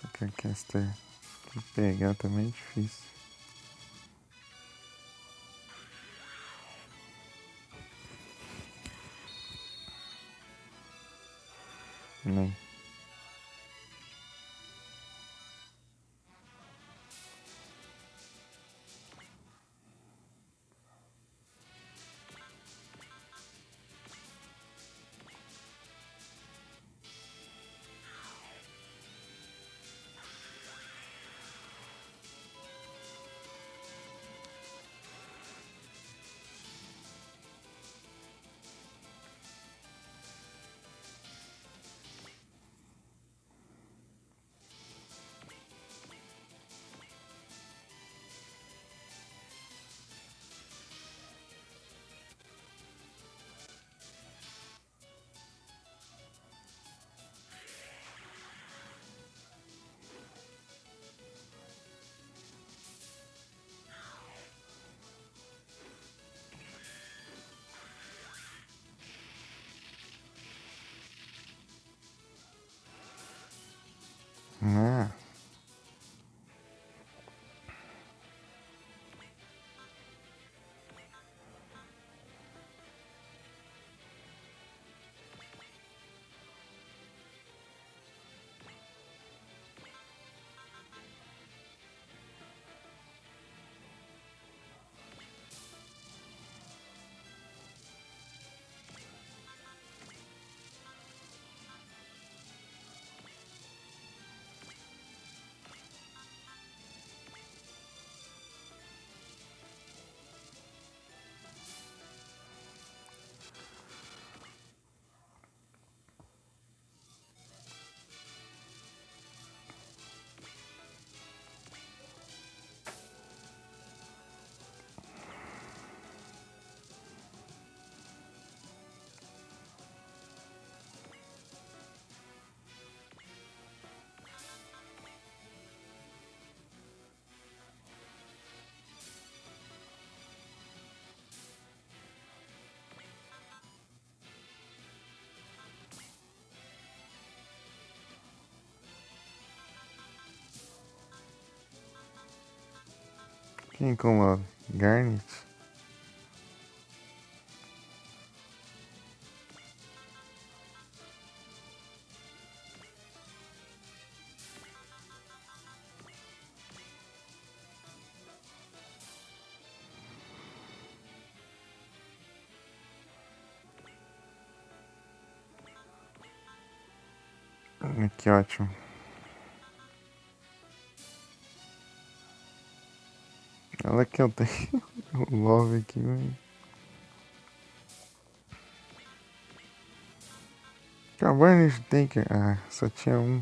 Qualquer caster que pegar também é difícil. Nem. Ah, quem incomoda? Garnet? Que ótimo. Olha que eu tenho o love aqui, velho. Cavernish Taker. Ah, só tinha um.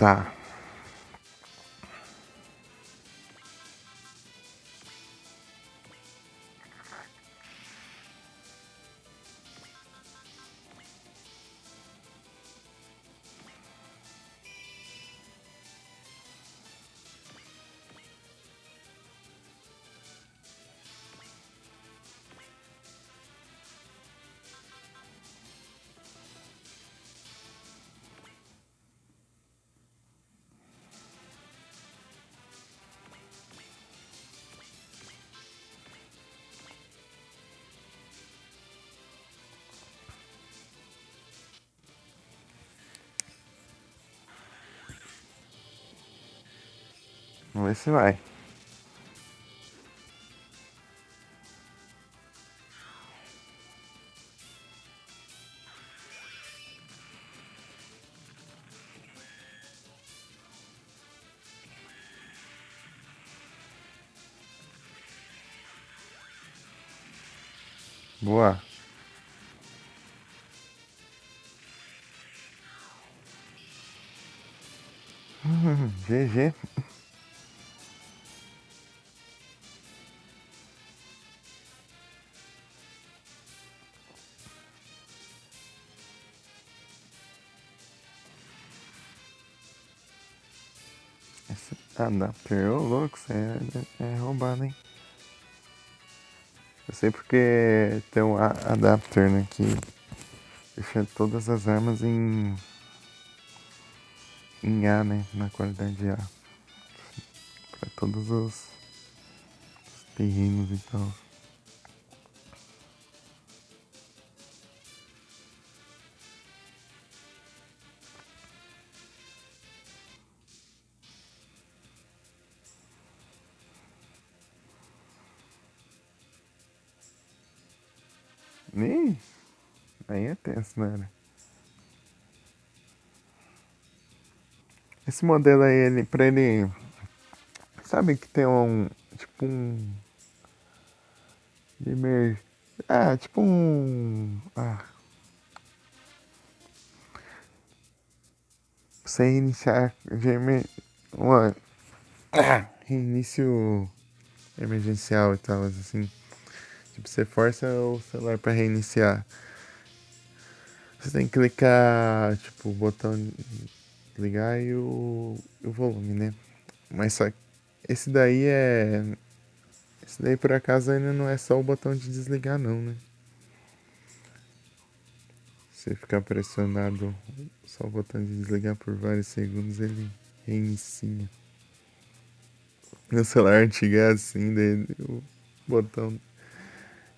Tá. Vamos ver se vai. Boa. GG. Esse adapter, ô louco, você é roubado, hein? Eu sei porque tem um adapter, né, que deixa todas as armas em A, né, na qualidade de A. Pra todos os terrenos e tal. Ih, aí é tenso, né? Esse modelo aí, ele, pra ele. Sabe que tem um. Tipo um. Gamer. Ah, tipo um. Ah, pra você reiniciar. Gamer. Uma. Reinício emergencial e tal, assim. Tipo, você força o celular pra reiniciar. Você tem que clicar, tipo, o botão ligar e o volume, né? Mas só que esse daí é. Esse daí por acaso ainda não é só o botão de desligar não, né? Se você ficar pressionado só o botão de desligar por vários segundos, ele reinicia. Meu celular antigo é assim, daí o botão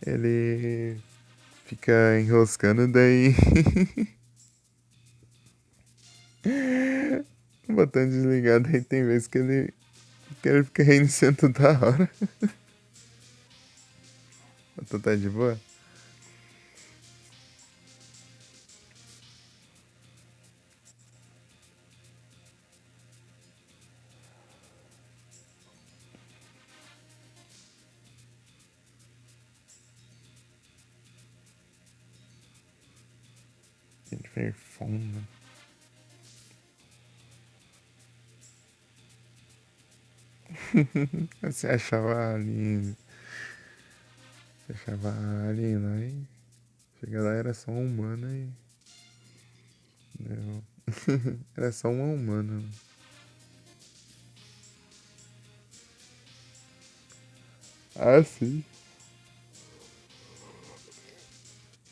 ele fica enroscando, daí o botão desligado aí tem vezes que ele fica reiniciando toda hora. Tu tá de boa? Interfone. Você achava ali. Você achava ali, né? Chega lá, era só uma humana e. Não. Era só uma humana. Ah, sim.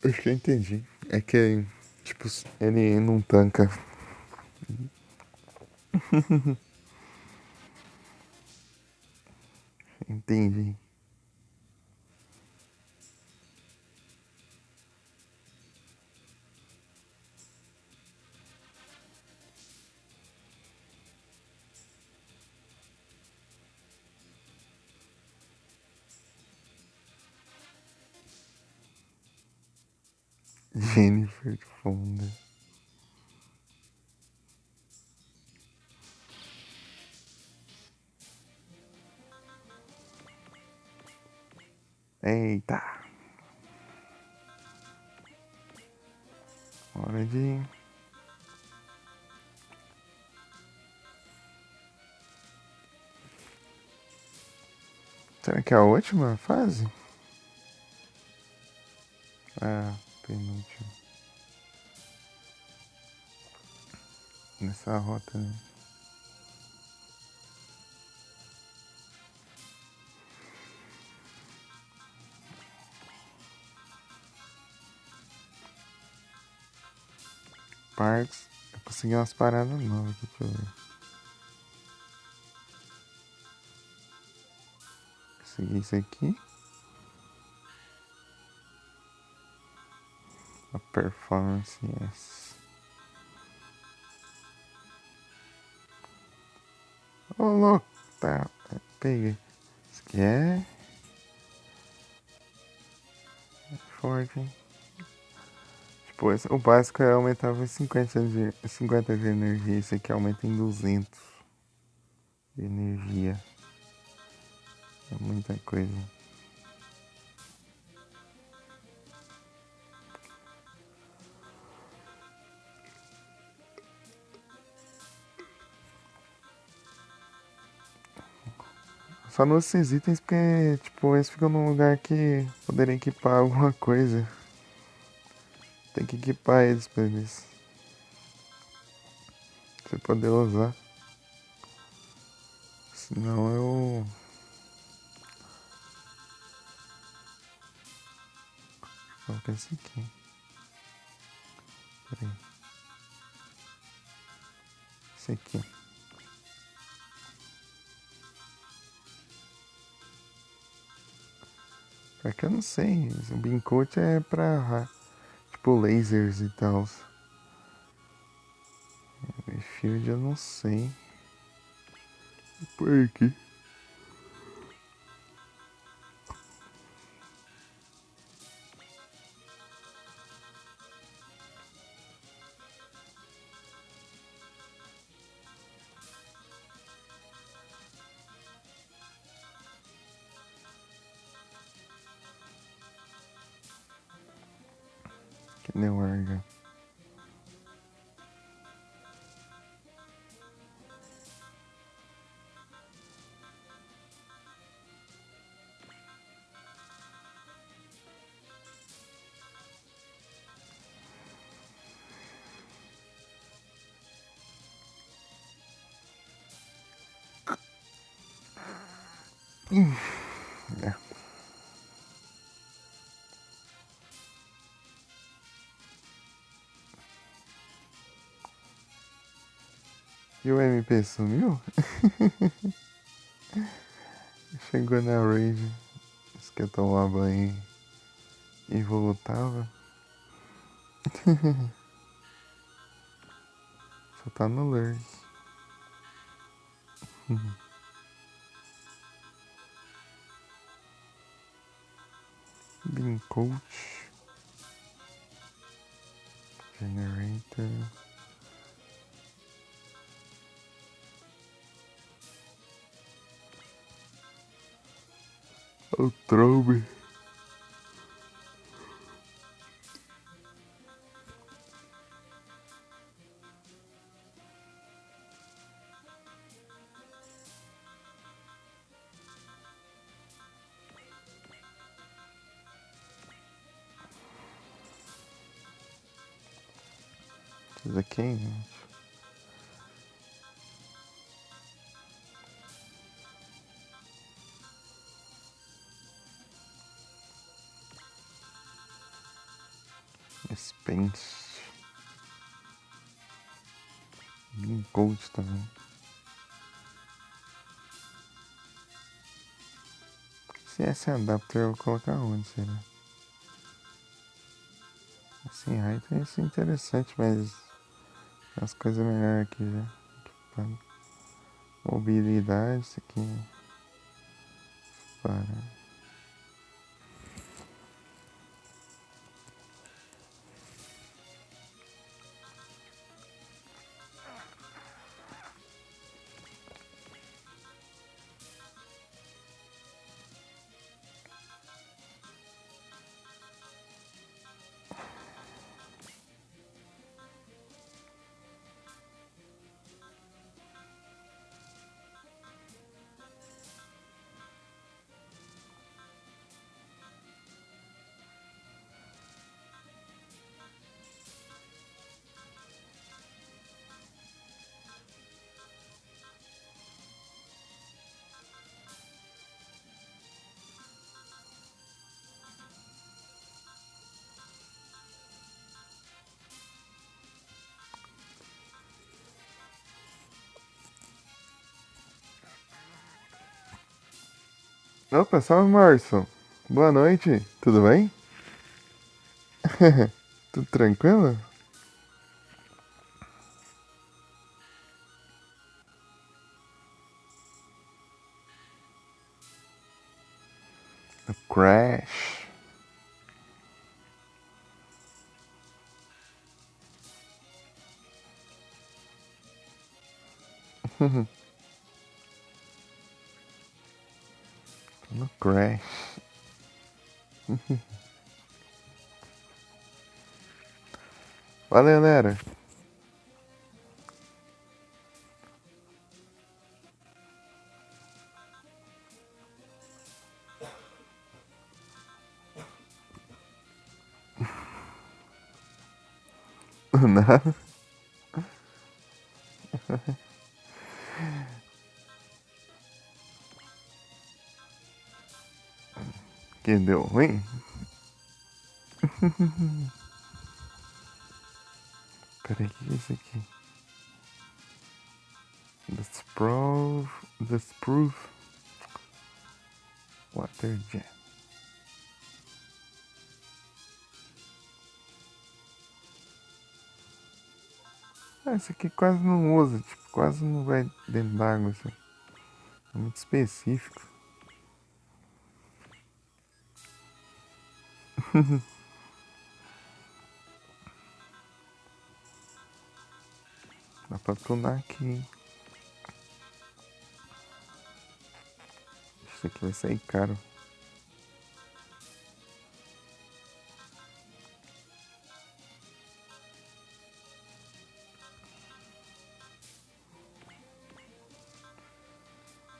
Acho que eu entendi. É que, tipo, ele não tanca. Entendi. Jennifer Fonda. Eita. Hora de. Será que é a última fase? Ah, penúltima. Nessa rota, né? Parks. Eu consegui umas paradas novas aqui, deixa eu ver. Consegui isso aqui. A performance, yes. Ô, louco. Tá, peguei. Isso aqui é forte, hein? Tipo, o básico aumentava em 50 de energia. Esse aqui aumenta em 200 de energia. É muita coisa. Só não esses itens porque, tipo, eles ficam num lugar que poderia equipar alguma coisa. Tem que equipar eles pra eles. Você poder usar. Senão eu. Vou colocar esse aqui. Peraí. Esse aqui. Pior que eu não sei. O Beancoat é pra. Tipo, lasers e tal. Field eu não sei. Por aqui. Cadê o Arga? É. E o MP sumiu? Chegou na raid. Disse que ia tomar banho e voltava. Só tá no lurk. Bean coach. Generator. O Trobe. Isso aqui, gente. Spence. Bean coach também. Se esse adapter eu vou colocar onde, será? Assim, height é interessante, mas as coisas melhores aqui já. Equipando. Mobilidade, isso aqui. Para. Opa, salve Marson. Boa noite, tudo bem? Tudo tranquilo? Crash. No Crash. Valeu, galera. Nada. Que deu ruim? Peraí, o que é isso aqui? Disprove Water Jet. Esse aqui quase não usa, tipo, quase não vai dentro d'água, assim. É muito específico. Dá pra tunar aqui, hein? Isso aqui vai sair caro.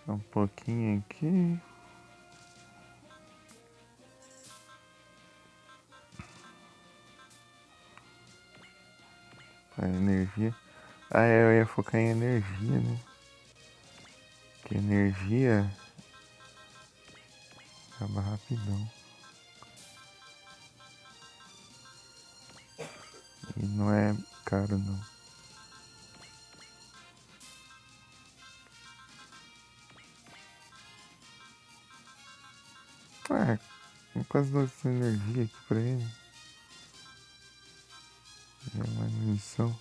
Um pouquinho aqui. A energia. Ah, eu ia focar em energia, né? Que energia acaba rapidão. E não é caro, não. Ah, eu quase dou essa energia aqui pra ele. É uma missão.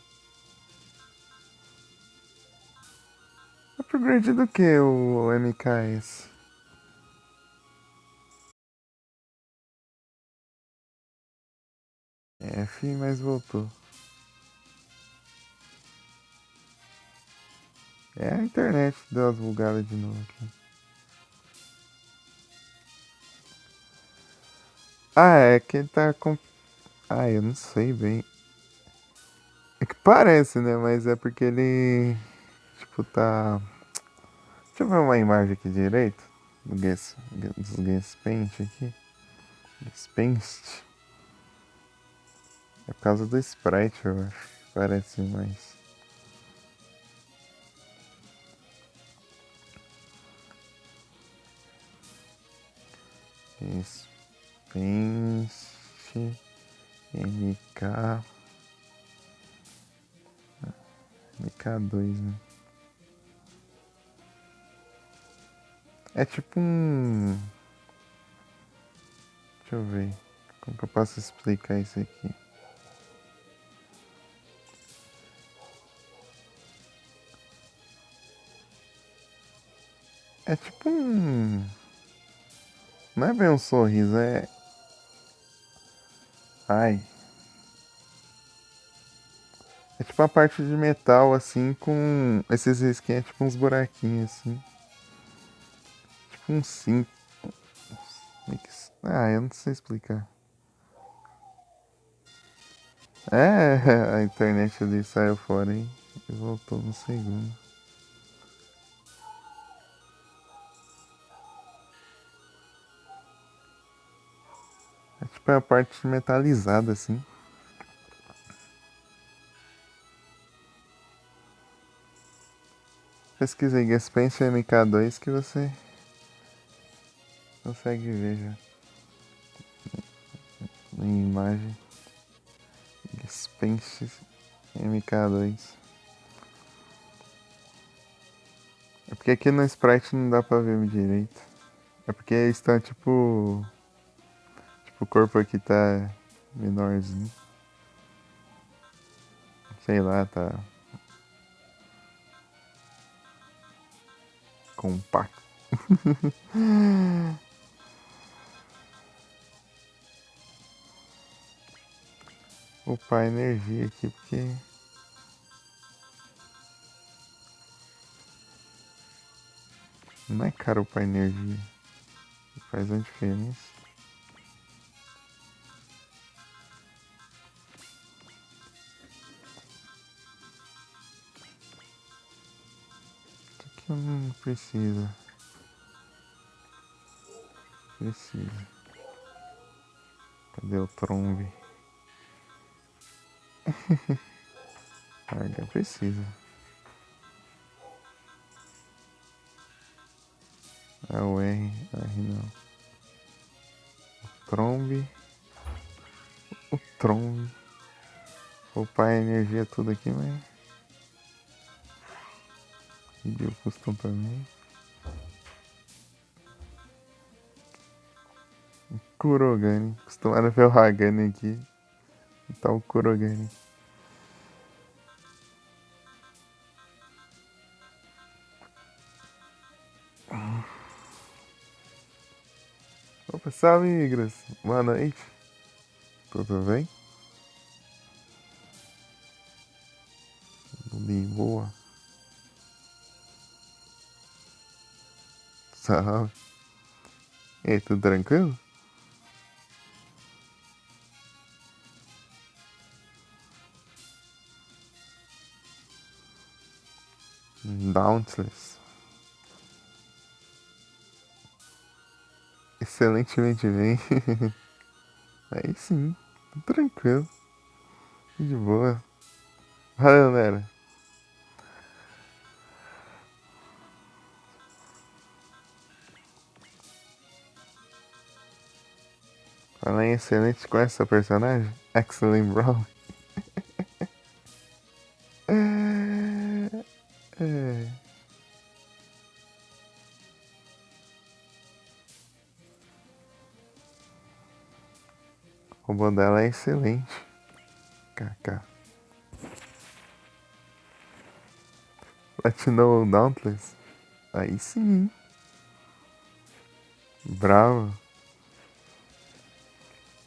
Upgrade do que o MKS? F, mas voltou. É a internet que deu as bugadas de novo aqui. Ah, é que ele tá com. Ah, eu não sei bem. É que parece, né? Mas é porque ele. Tipo, tá. Deixa eu ver uma imagem aqui direito. Dos Paint aqui. Paint. É por causa do sprite, eu acho. Parece mais. Paint. MK. MK2, né? É tipo um. Deixa eu ver. Como que eu posso explicar isso aqui? É tipo um. Não é bem um sorriso, é. Ai. É tipo a parte de metal assim com. Esses risquinhos, é tipo uns buraquinhos assim. Tipo um sim. Ah, eu não sei explicar. É, a internet ali saiu fora, hein? E voltou no segundo. É tipo a parte metalizada assim. Pesquisa aí Gaspense MK2 que você consegue ver já. Na imagem. Gaspense MK2. É porque aqui no Sprite não dá pra ver direito. É porque está tipo. Tipo, o corpo aqui tá menorzinho. Sei lá, tá compacto. upar energia aqui, porque não é caro upar energia. Faz uma diferença. Isso aqui eu não precisa. Precisa. Cadê o trombe? Carga precisa. É o R. R não. Trombe. O trombe. Vou upar a energia tudo aqui, mas. Deu custom também. Kurogane. Acostumaram ver o Hagane aqui. Tá o Kurogane. Opa, salve, Igras. Boa noite. Tudo bem? Tudo de boa. Salve. E aí, tudo tranquilo? Dauntless. Excelentemente bem. Aí sim, tudo tranquilo. De boa. Valeu, galera. Falar em excelente com essa personagem? Excellent Brown. É. O robô dela é excelente. KK. Platinou Dauntless. Aí sim. Bravo.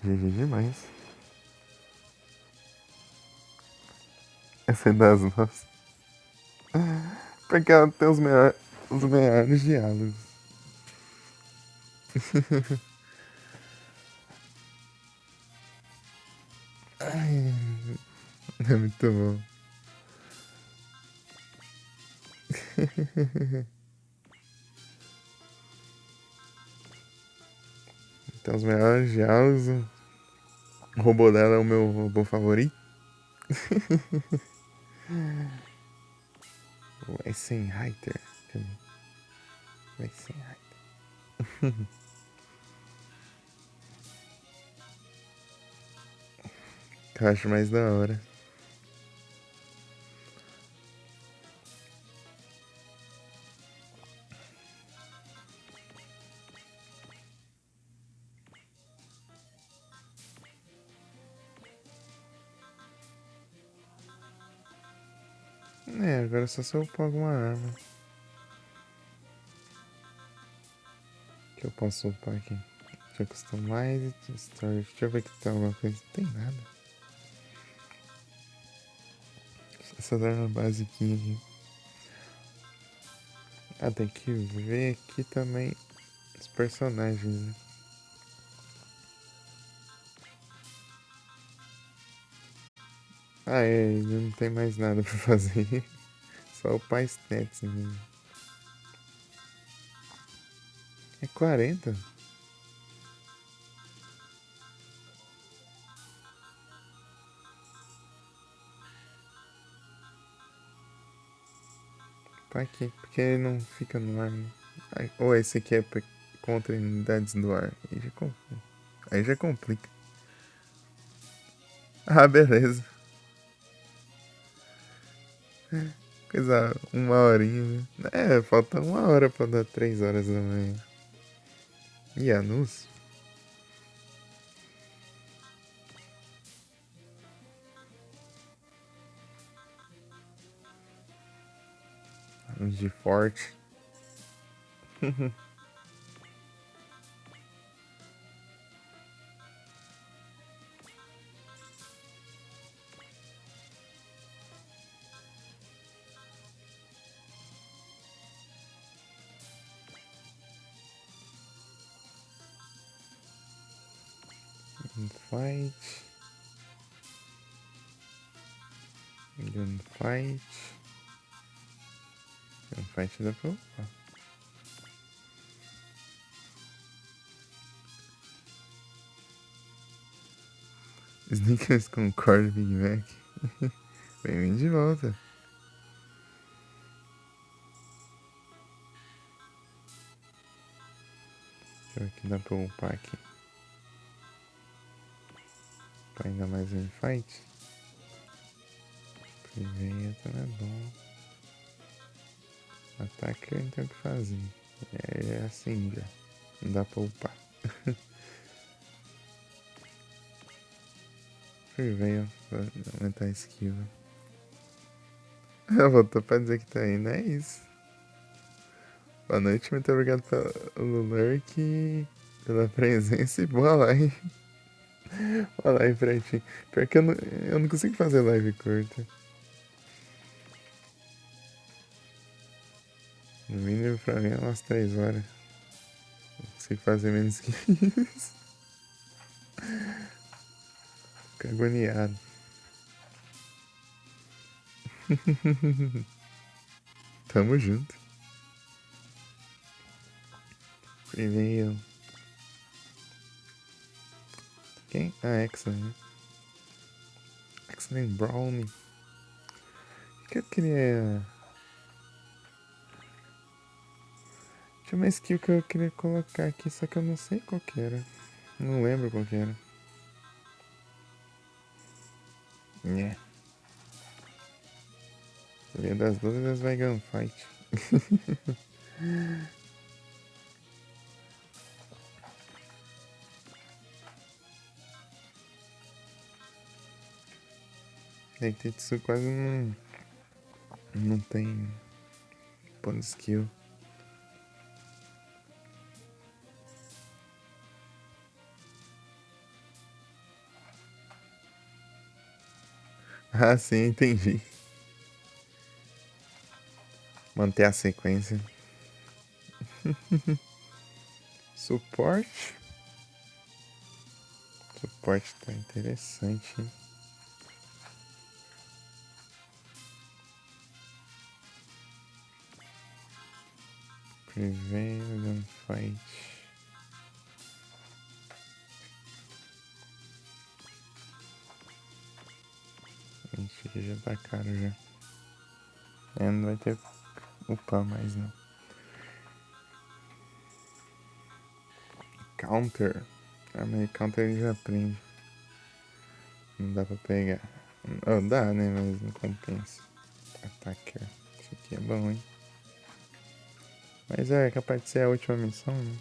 GG demais. Essa é das nossas. Porque ela tem os melhores diálogos. Ai, é muito bom. Tem os melhores diálogos. O robô dela é o meu robô favorito. O Eisenreiter. O Eisenreiter. Que eu acho mais da hora. É, agora só se eu upar alguma arma. Que eu posso upar aqui. Deixa eu customize, storage. Deixa eu ver que tem alguma coisa. Não tem nada. Essa arma basiquinha aqui. Ah, tem que ver aqui também os personagens, né? Ah, é, não tem mais nada pra fazer. Só upar stats mesmo. É 40? Pra quê? Porque ele não fica no ar, né? Ou esse aqui é contra unidades do ar. Aí já complica. Ah, beleza. Coisa, uma horinha, né? É, falta uma hora pra dar 3 horas da manhã. E anúncio? Anúncio de forte. Gunfight. Gunfight. Gunfight dá pra upar. Snickers com Core Big Mac. Bem-vindo de volta. Deixa eu ver o que dá pra upar aqui. Pra ainda mais um fight. Primeiro também é bom. Ataque não tem o que fazer. É assim já. Não dá pra upar. Prevail pra aumentar a esquiva. Voltou pra dizer que tá indo, é isso. Boa noite, muito obrigado pelo lurk, pela presença e boa live. Boa live pra ti. Pior que eu não consigo fazer live curta. No mínimo pra mim é umas 3 horas. Não consigo fazer menos que isso. Fico agoniado. Tamo junto. Prevail. Quem? Ah, Excellent. Excellent Brownie. O que eu queria... Tinha uma skill que eu queria colocar aqui, só que eu não sei qual que era. Não lembro qual que era. Yeah. Via das dúvidas vai Gunfight. Dentetsu quase não tem ponto de skill. Ah, sim, entendi. Manter a sequência. Suporte. Suporte tá interessante, hein? Prevail, Gunfight. Isso aqui já tá caro já. Não vai ter upar mais não. Counter. Ah, mas counter ele já aprende. Não dá pra pegar. Oh, dá, né? Mas não compensa. Ataque. Isso aqui é bom, hein? Mas é capaz de ser a última missão, né?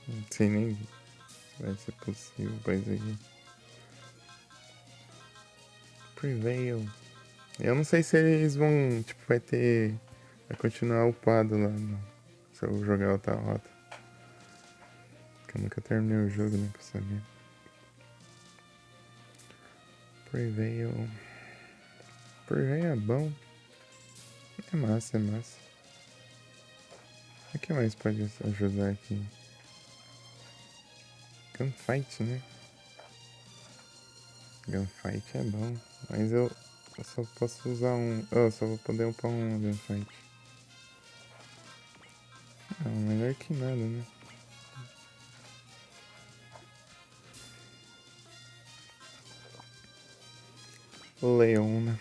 Não sei nem se vai ser possível pra isso aqui. Prevail. Eu não sei se eles vão, tipo, vai continuar upado lá se eu jogar outra rota. Porque eu nunca terminei o jogo, né, pra saber. Prevail. Prevail é bom. É massa, é massa. O que mais pode ajudar aqui? Gunfight, né? Gunfight é bom. Mas eu só posso usar um... Eu só vou poder upar um Gunfight. É melhor que nada, né? Leona.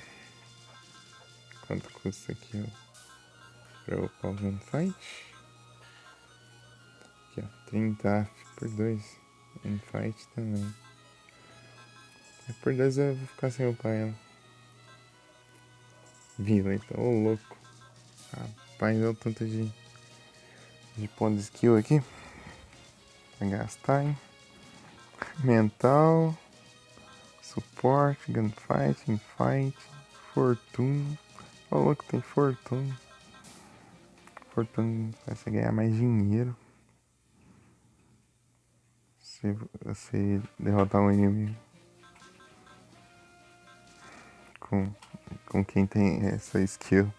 Quanto custa aqui, ó? Pra upar o Gunfight? Aqui, ó. 30 AF por 2. Gunfight também. Por 2 eu vou ficar sem upar ela. Vila, então. Ô, louco. Rapaz, olha o tanto de ponto de skill aqui. Pra gastar, hein? Mental. Suporte, Gunfight, Infight. Fortuna. Ô, louco, tem Fortuna. Fortuna vai você ganhar mais dinheiro. Se você derrotar um inimigo com quem tem essa skill.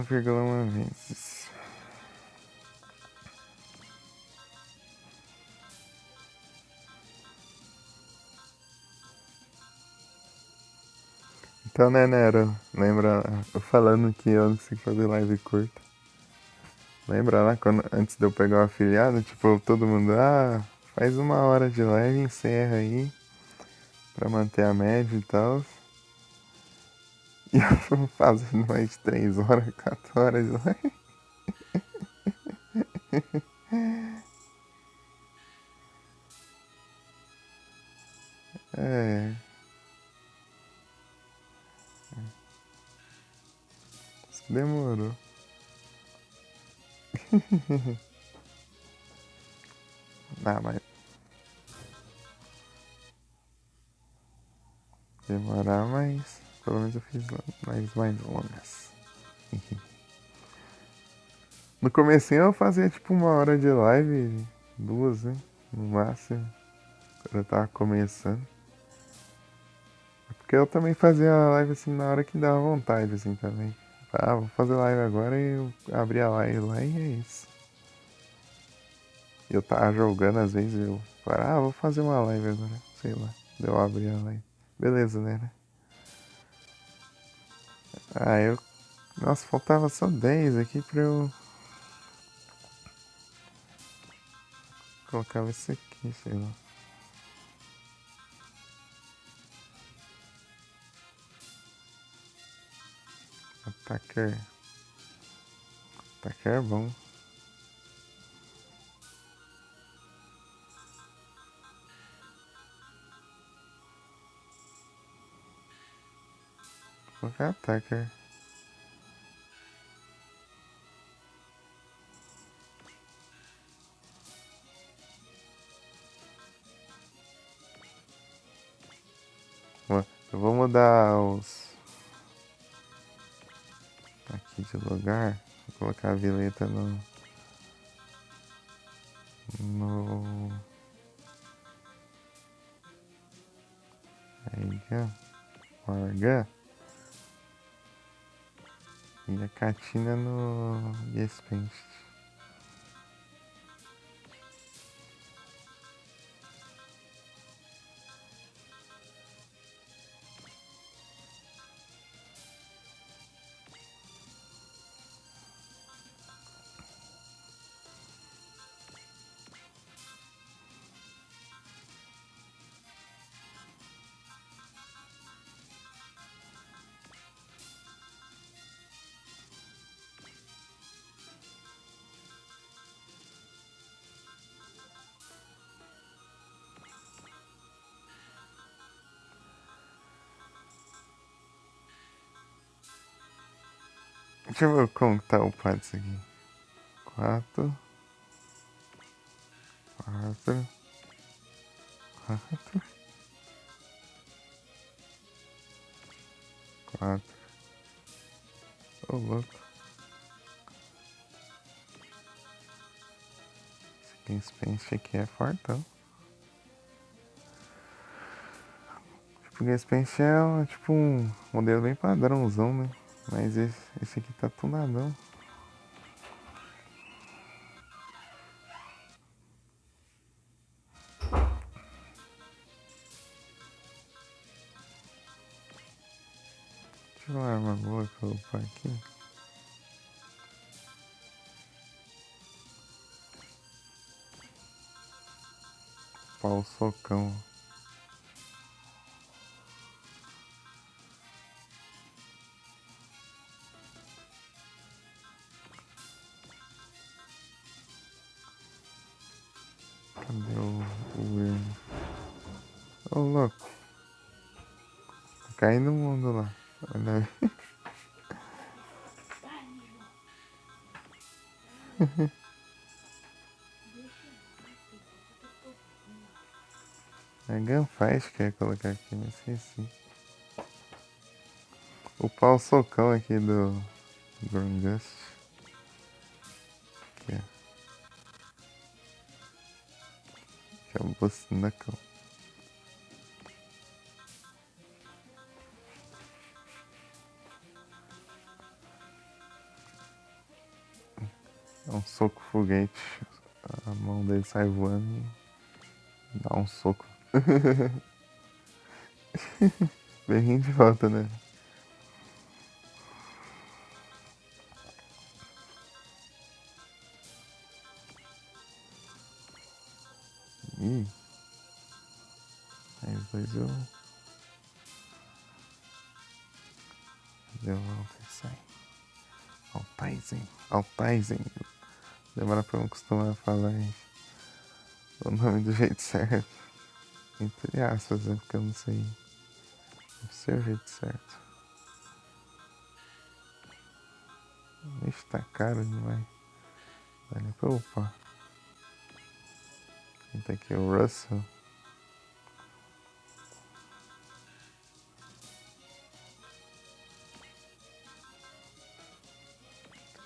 1,1 vezes. Então, né, Nero? Lembra eu falando que eu não sei fazer live curta? Lembra lá quando, antes de eu pegar o afiliado, tipo, todo mundo, faz 1 hora de live e encerra aí, pra manter a média e tal. E eu fui fazendo mais de 3 horas, 4 horas de live. É, isso demorou. Mas demorar, mas pelo menos eu fiz mais longas. No comecinho eu fazia tipo 1 hora de live, 2, né? No máximo. Quando eu tava começando. Porque eu também fazia live assim na hora que dava vontade, assim também. Vou fazer live agora e eu abri a live lá e é isso. Eu tava jogando às vezes eu falava, vou fazer uma live agora, sei lá. Daí eu abri a live. Beleza, né? Eu. Nossa, faltava só 10 aqui pra eu. Colocava isso aqui, sei lá. Attacker. Attacker é bom. Vou colocar attacker. Eu vou mudar os. Aqui de lugar. Vou colocar a vileta no. No. Aí, ó. Organ. E a Catina no Yes Paint. Deixa eu ver como tá o upado isso aqui. 4, 4, 4, 4. Ô, louco. Esse Space aqui é fortão. Tipo, o Space é tipo um modelo bem padrãozão, né? Mas esse aqui tá tunadão. Deixa eu ver uma arma boa pra eu upar aqui. Pau socão. Cadê o ermo? Ô, louco. Tá caindo o mundo lá. Olha aí. É Gunfight que eu ia colocar aqui, mas esqueci. O pau socão aqui do Grungust. Aqui, ó. Que é o Bucinacão. É um soco foguete. A mão dele sai voando e dá um soco. Bem de volta, né? Ih. Aí os dois eu. Deu volta e sai. Altaizen. Altaizen. Demora pra eu me acostumar a falar o nome do jeito certo. Entre aspas, né? Porque eu não sei o seu jeito certo. Ixi, tá caro demais. Dá nem pra upar. Quem tá aqui é o Russell.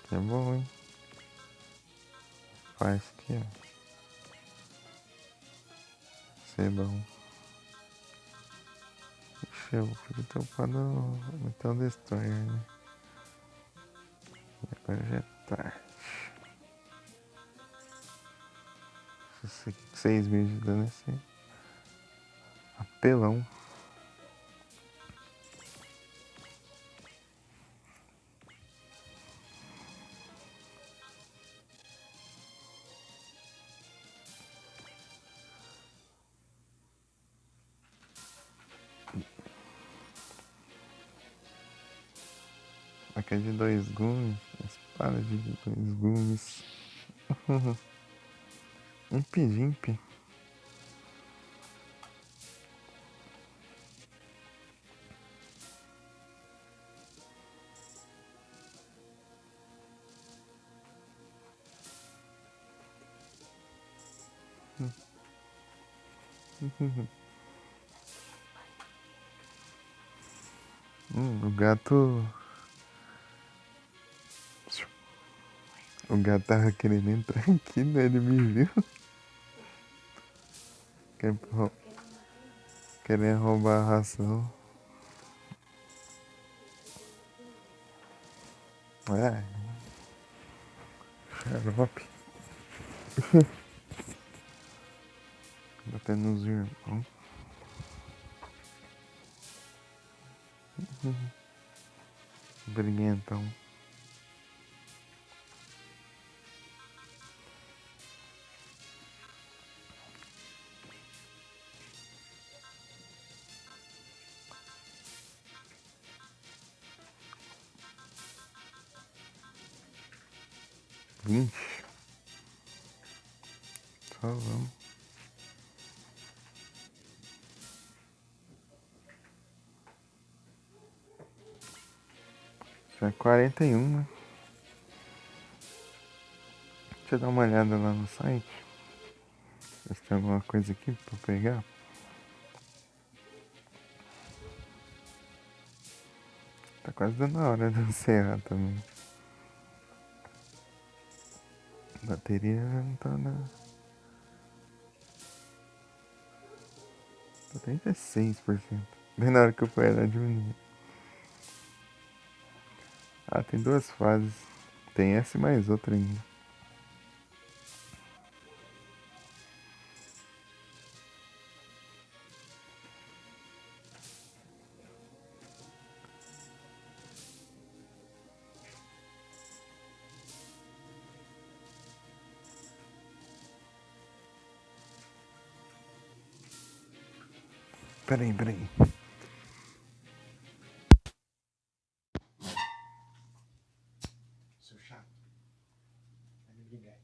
Que é bom, hein? Faz aqui, ó. Isso é bom. Ixi, eu podia ter upado o Metal Destroyer, né? Agora já é tarde. 6.000 de dano esse apelão. Faca de 2 gumes. Espada de 2 gumes. Imp. O gato. O gato tava querendo entrar aqui, né? Ele me viu. Querendo roubar a ração. É. Xarope. Batendo nos irmãos. Briguentão. Vixe. Só vamos. Já é 41, né? Deixa eu dar uma olhada lá no site. Ver se tem alguma coisa aqui pra pegar. Tá quase dando a hora de eu encerrar também. A bateria não tá na... Tá 36%. Bem na hora que eu fui ela diminuir. Ah, tem 2 fases. Tem essa e mais outra ainda. Peraí. Seu chato. Vai me brigar.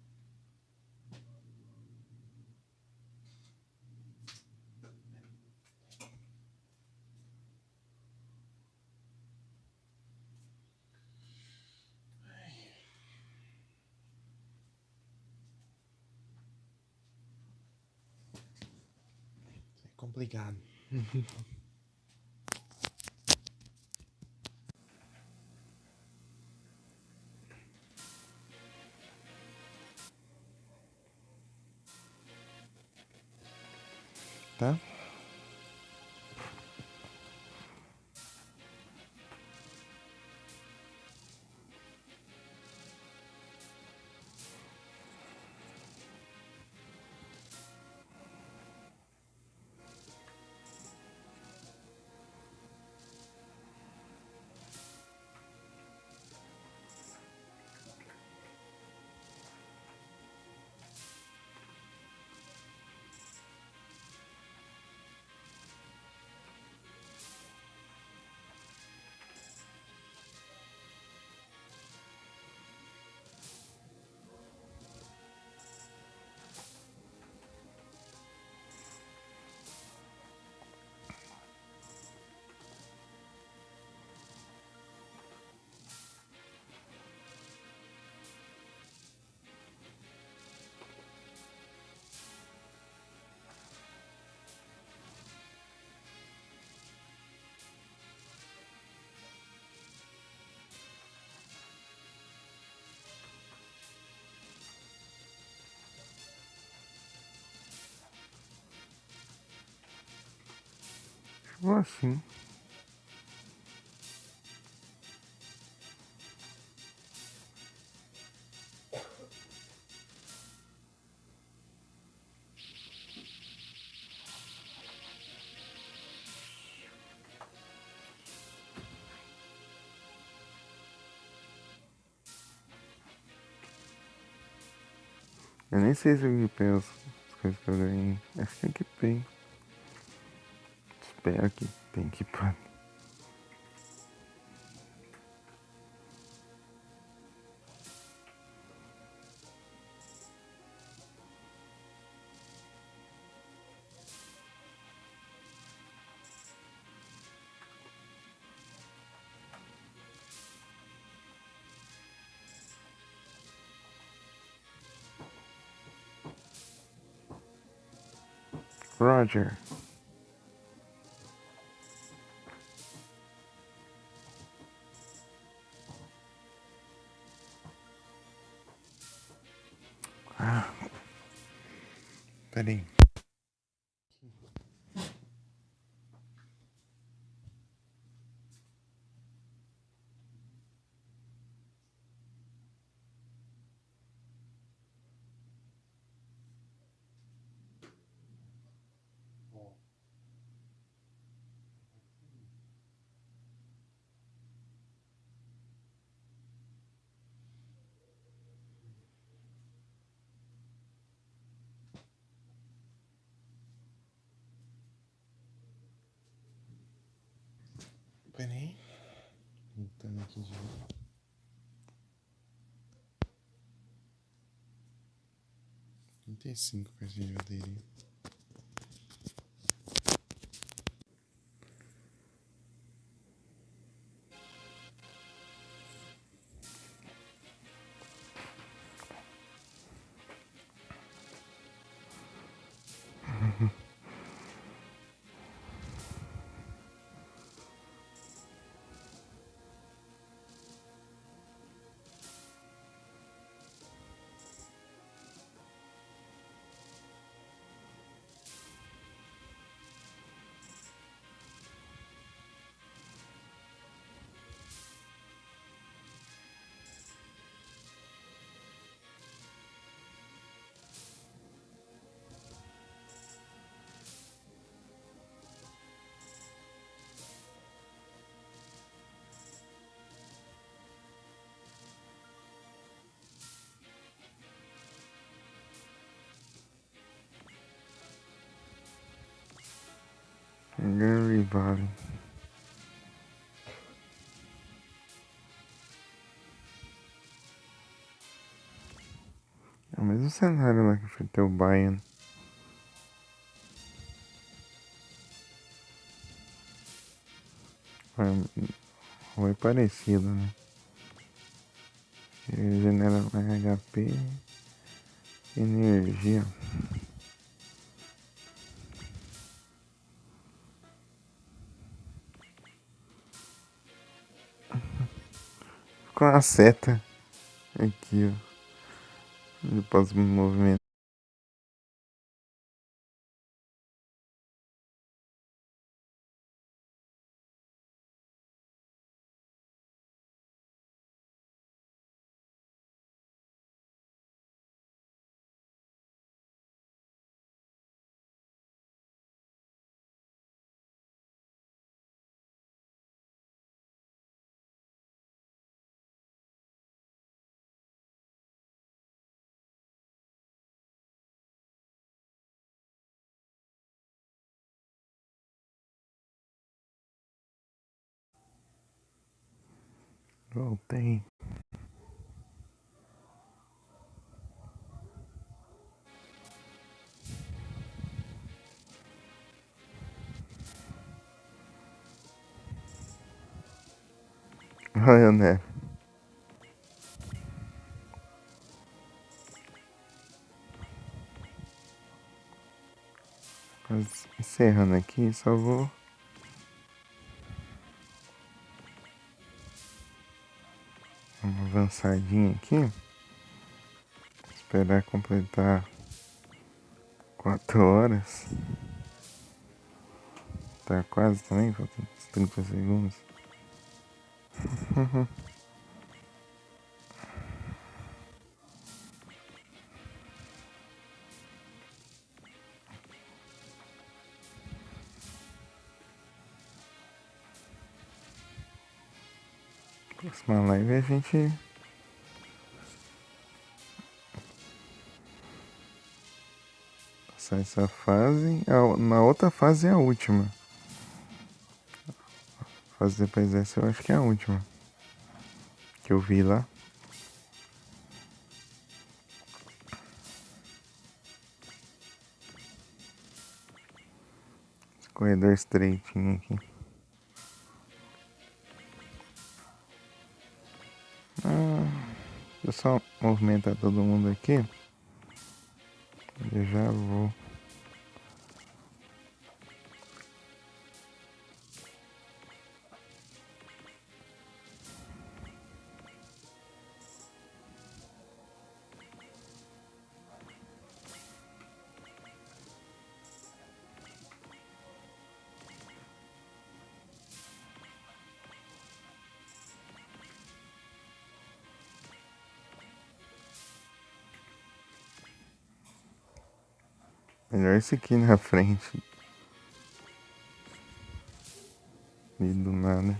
É complicado. Tá? Vou assim. Eu nem sei se eu penso as coisas que eu ganhei. Acho que tem que bem. Espero que tem que pode. Roger. Ah, peraí. Peraí. Voltando aqui de novo. 35% de bateria. Gary Valley. É o mesmo cenário lá que foi teu Bayern. Foi parecido, né? Ele genera mais HP e energia. Com a seta aqui, ó. Depois do movimento. Voltei. Olha, né? Mas encerrando aqui, só vou dar uma avançadinha aqui. Esperar completar 4 horas. Tá quase também, faltam uns 30 segundos. Próxima live a gente passar essa fase. Na outra fase é a última. A fase depois dessa eu acho que é a última. Que eu vi lá. Esse corredor estreitinho aqui. Eu só movimentar todo mundo aqui. Eu já vou. Melhor esse aqui na frente. E do nada.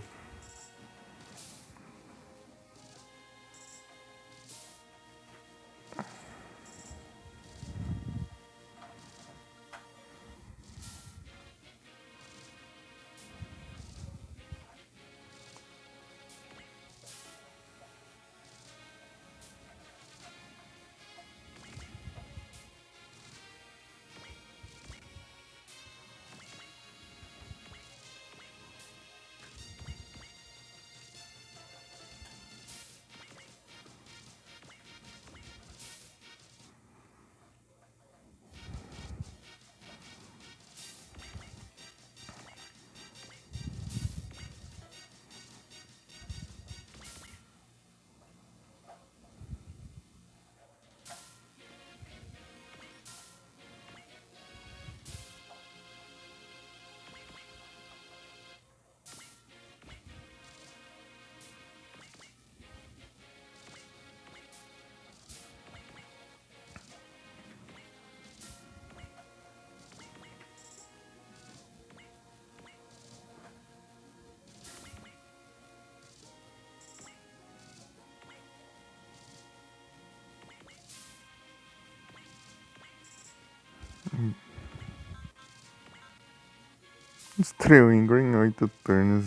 Estreou em Green 8 turnos.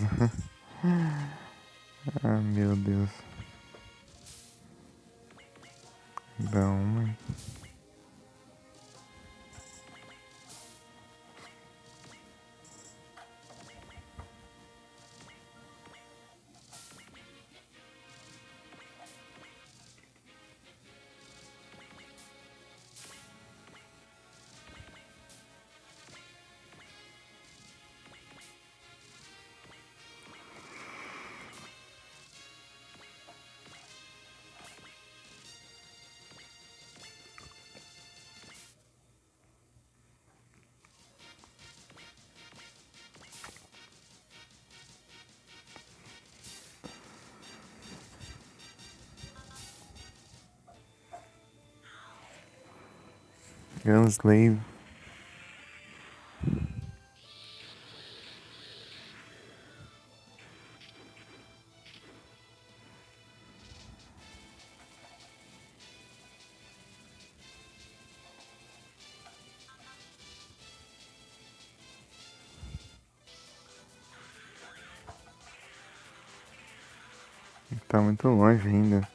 Ah, meu Deus. Dá uma. Gunslave. Tá muito longe ainda.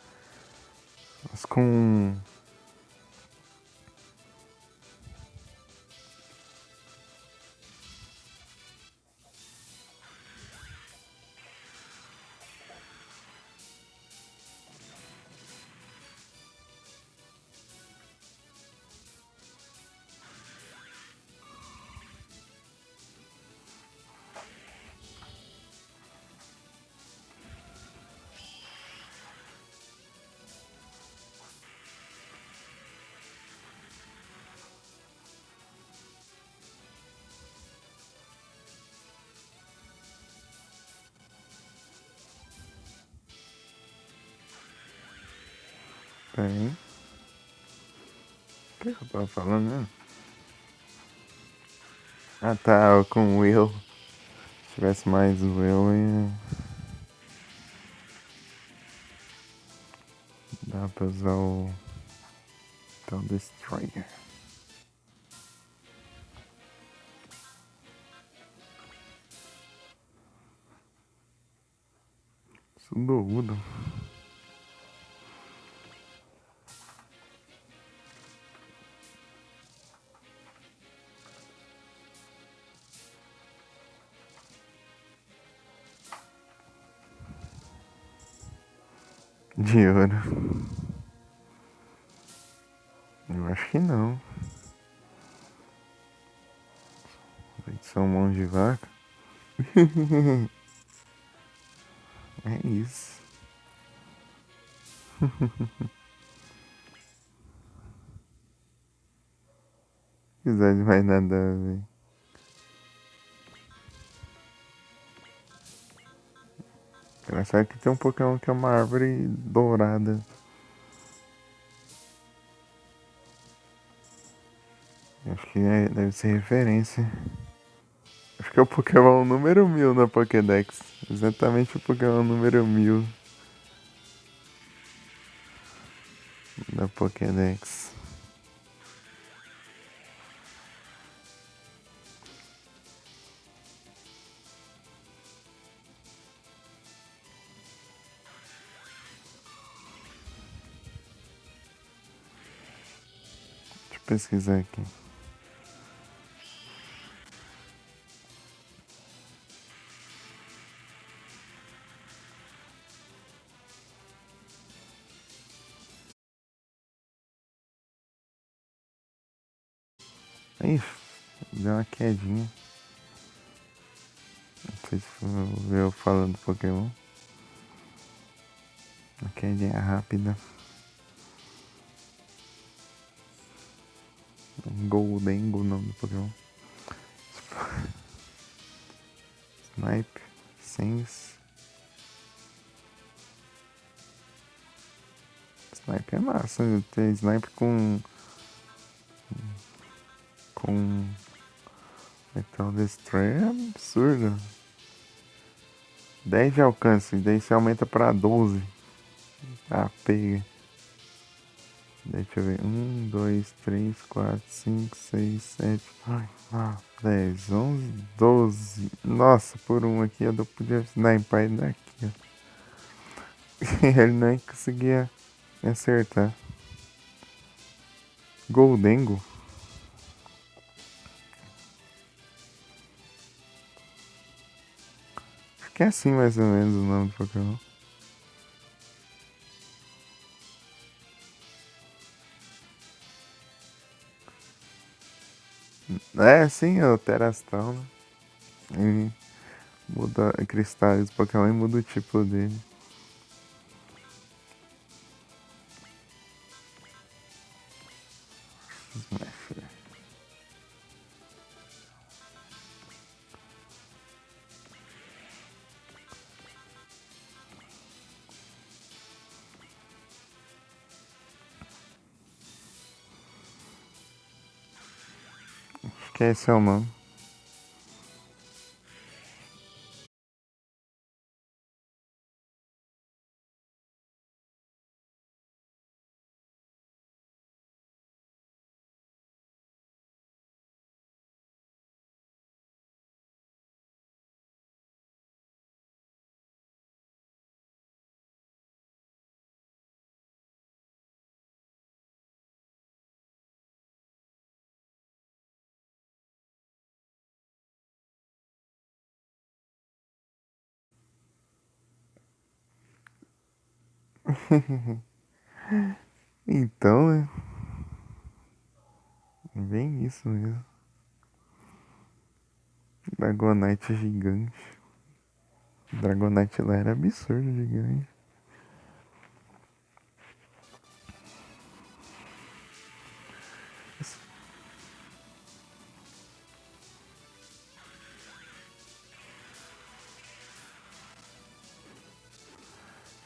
Mas com. Pera aí. O que eu tava falando mesmo? Ah tá, com o Will. Se tivesse mais o Will, dá pra usar o tal Destroyer. Sudoudo. De ouro. Eu acho que não. São mãos de vaca. É isso. Episódio mais nada a ver. Engraçado que tem um Pokémon que é uma árvore dourada. Acho que deve ser referência. Acho que é o Pokémon número 1000 na Pokédex. Exatamente o Pokémon número 1000 da Pokédex. Deixa eu pesquisar aqui. Ih, deu uma quedinha. Não sei se foi eu falando do Pokémon. Uma quedinha rápida. Goldengo, o nome do Pokémon. Snipe, Sense. Snipe é massa, tem Snipe com Metal Destroyer é absurdo. 10 de alcance, daí você aumenta pra 12. Ah, pega. Deixa eu ver. 1, 2, 3, 4, 5, 6, 7, 8, 9, 10, 11, 12. Nossa, por um aqui eu podia sniper ele daqui, ó. Ele nem conseguia acertar. Goldengo? Acho que é assim mais ou menos o nome do Pokémon. É, sim, é o Terastal, né? Ele muda cristais do Pokémon e muda o tipo dele. Acho que esse é o nome. Então, né? Bem isso mesmo. Dragonite gigante. Dragonite lá era absurdo gigante.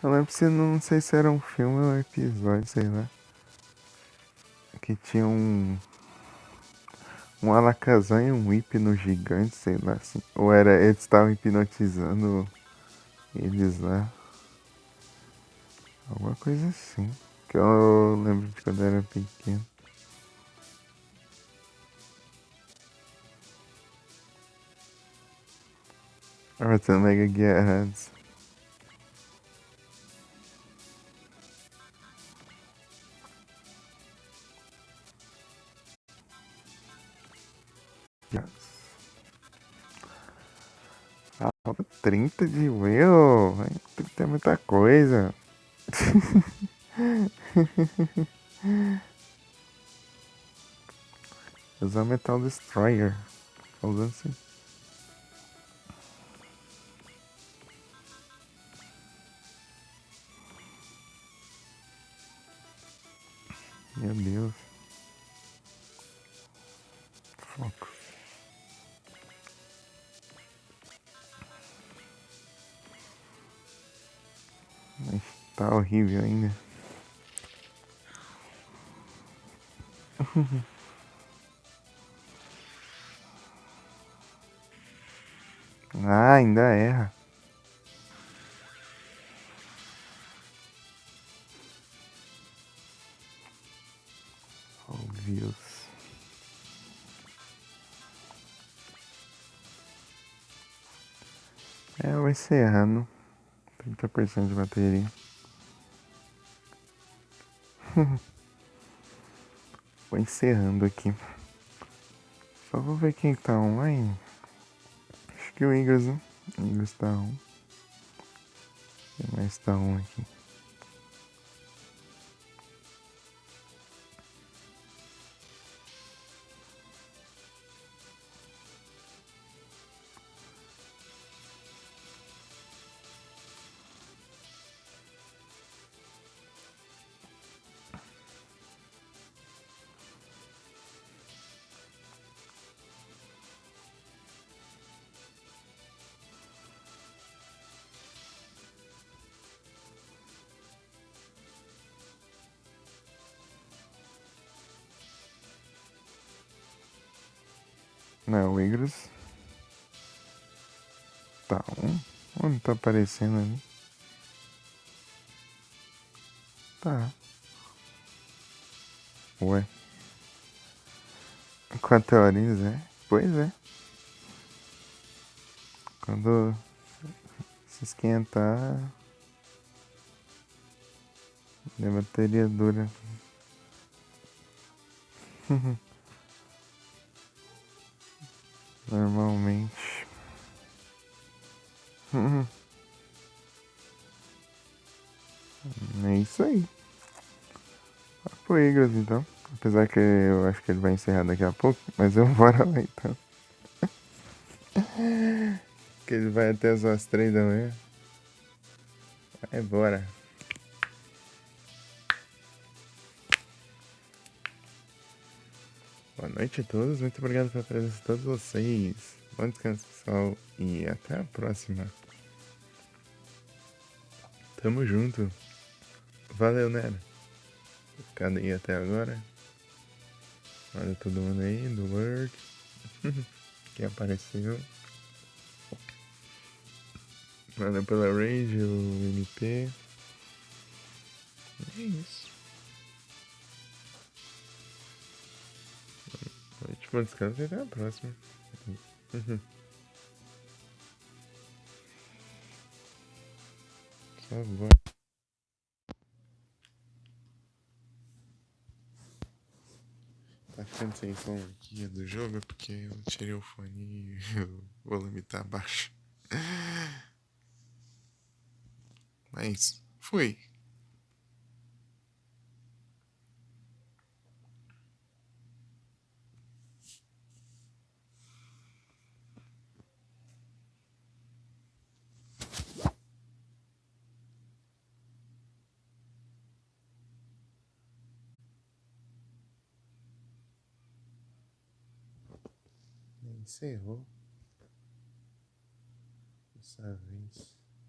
Eu lembro se não sei se era um filme ou um episódio, sei lá. Que tinha um alakazam e um hipno gigante, sei lá assim. Ou era eles estavam hipnotizando eles lá. Alguma coisa assim. Que eu lembro de quando eu era pequeno. Arthur Mega Gearheads. Yes. Ah, falta 30 de Will. Tem que ter muita coisa. Usar Metal Destroyer. Usando assim. Meu Deus. Foco. Mas tá horrível ainda. Ah, ainda erra. Obvious. É, vai encerrando. 30% de bateria. Vou encerrando aqui. Só vou ver quem tá online. Acho que o Igor, né? O Igor tá on. Quem mais tá on aqui? Não, o Igor tá on. Onde tá aparecendo ali? Tá. Ué. 4 horinhas, é? Pois é. Quando se esquentar, a bateria dura. Normalmente. É isso aí. Pro Igras então. Apesar que eu acho que ele vai encerrar daqui a pouco, mas eu bora lá então. Que ele vai até as 3 da manhã. Vai embora. Boa noite a todos, muito obrigado pela presença de todos vocês. Bom descanso, pessoal, e até a próxima. Tamo junto. Valeu, Nera. Ficando aí até agora. Olha todo mundo aí do Word. Que apareceu. Valeu pela Rage, o MP. É isso. Noite, bom descanso e até a próxima. Só agora. Tá ficando sem som aqui do jogo porque eu tirei o fone e o volume tá baixo. Mas fui. Encerrou dessa vez.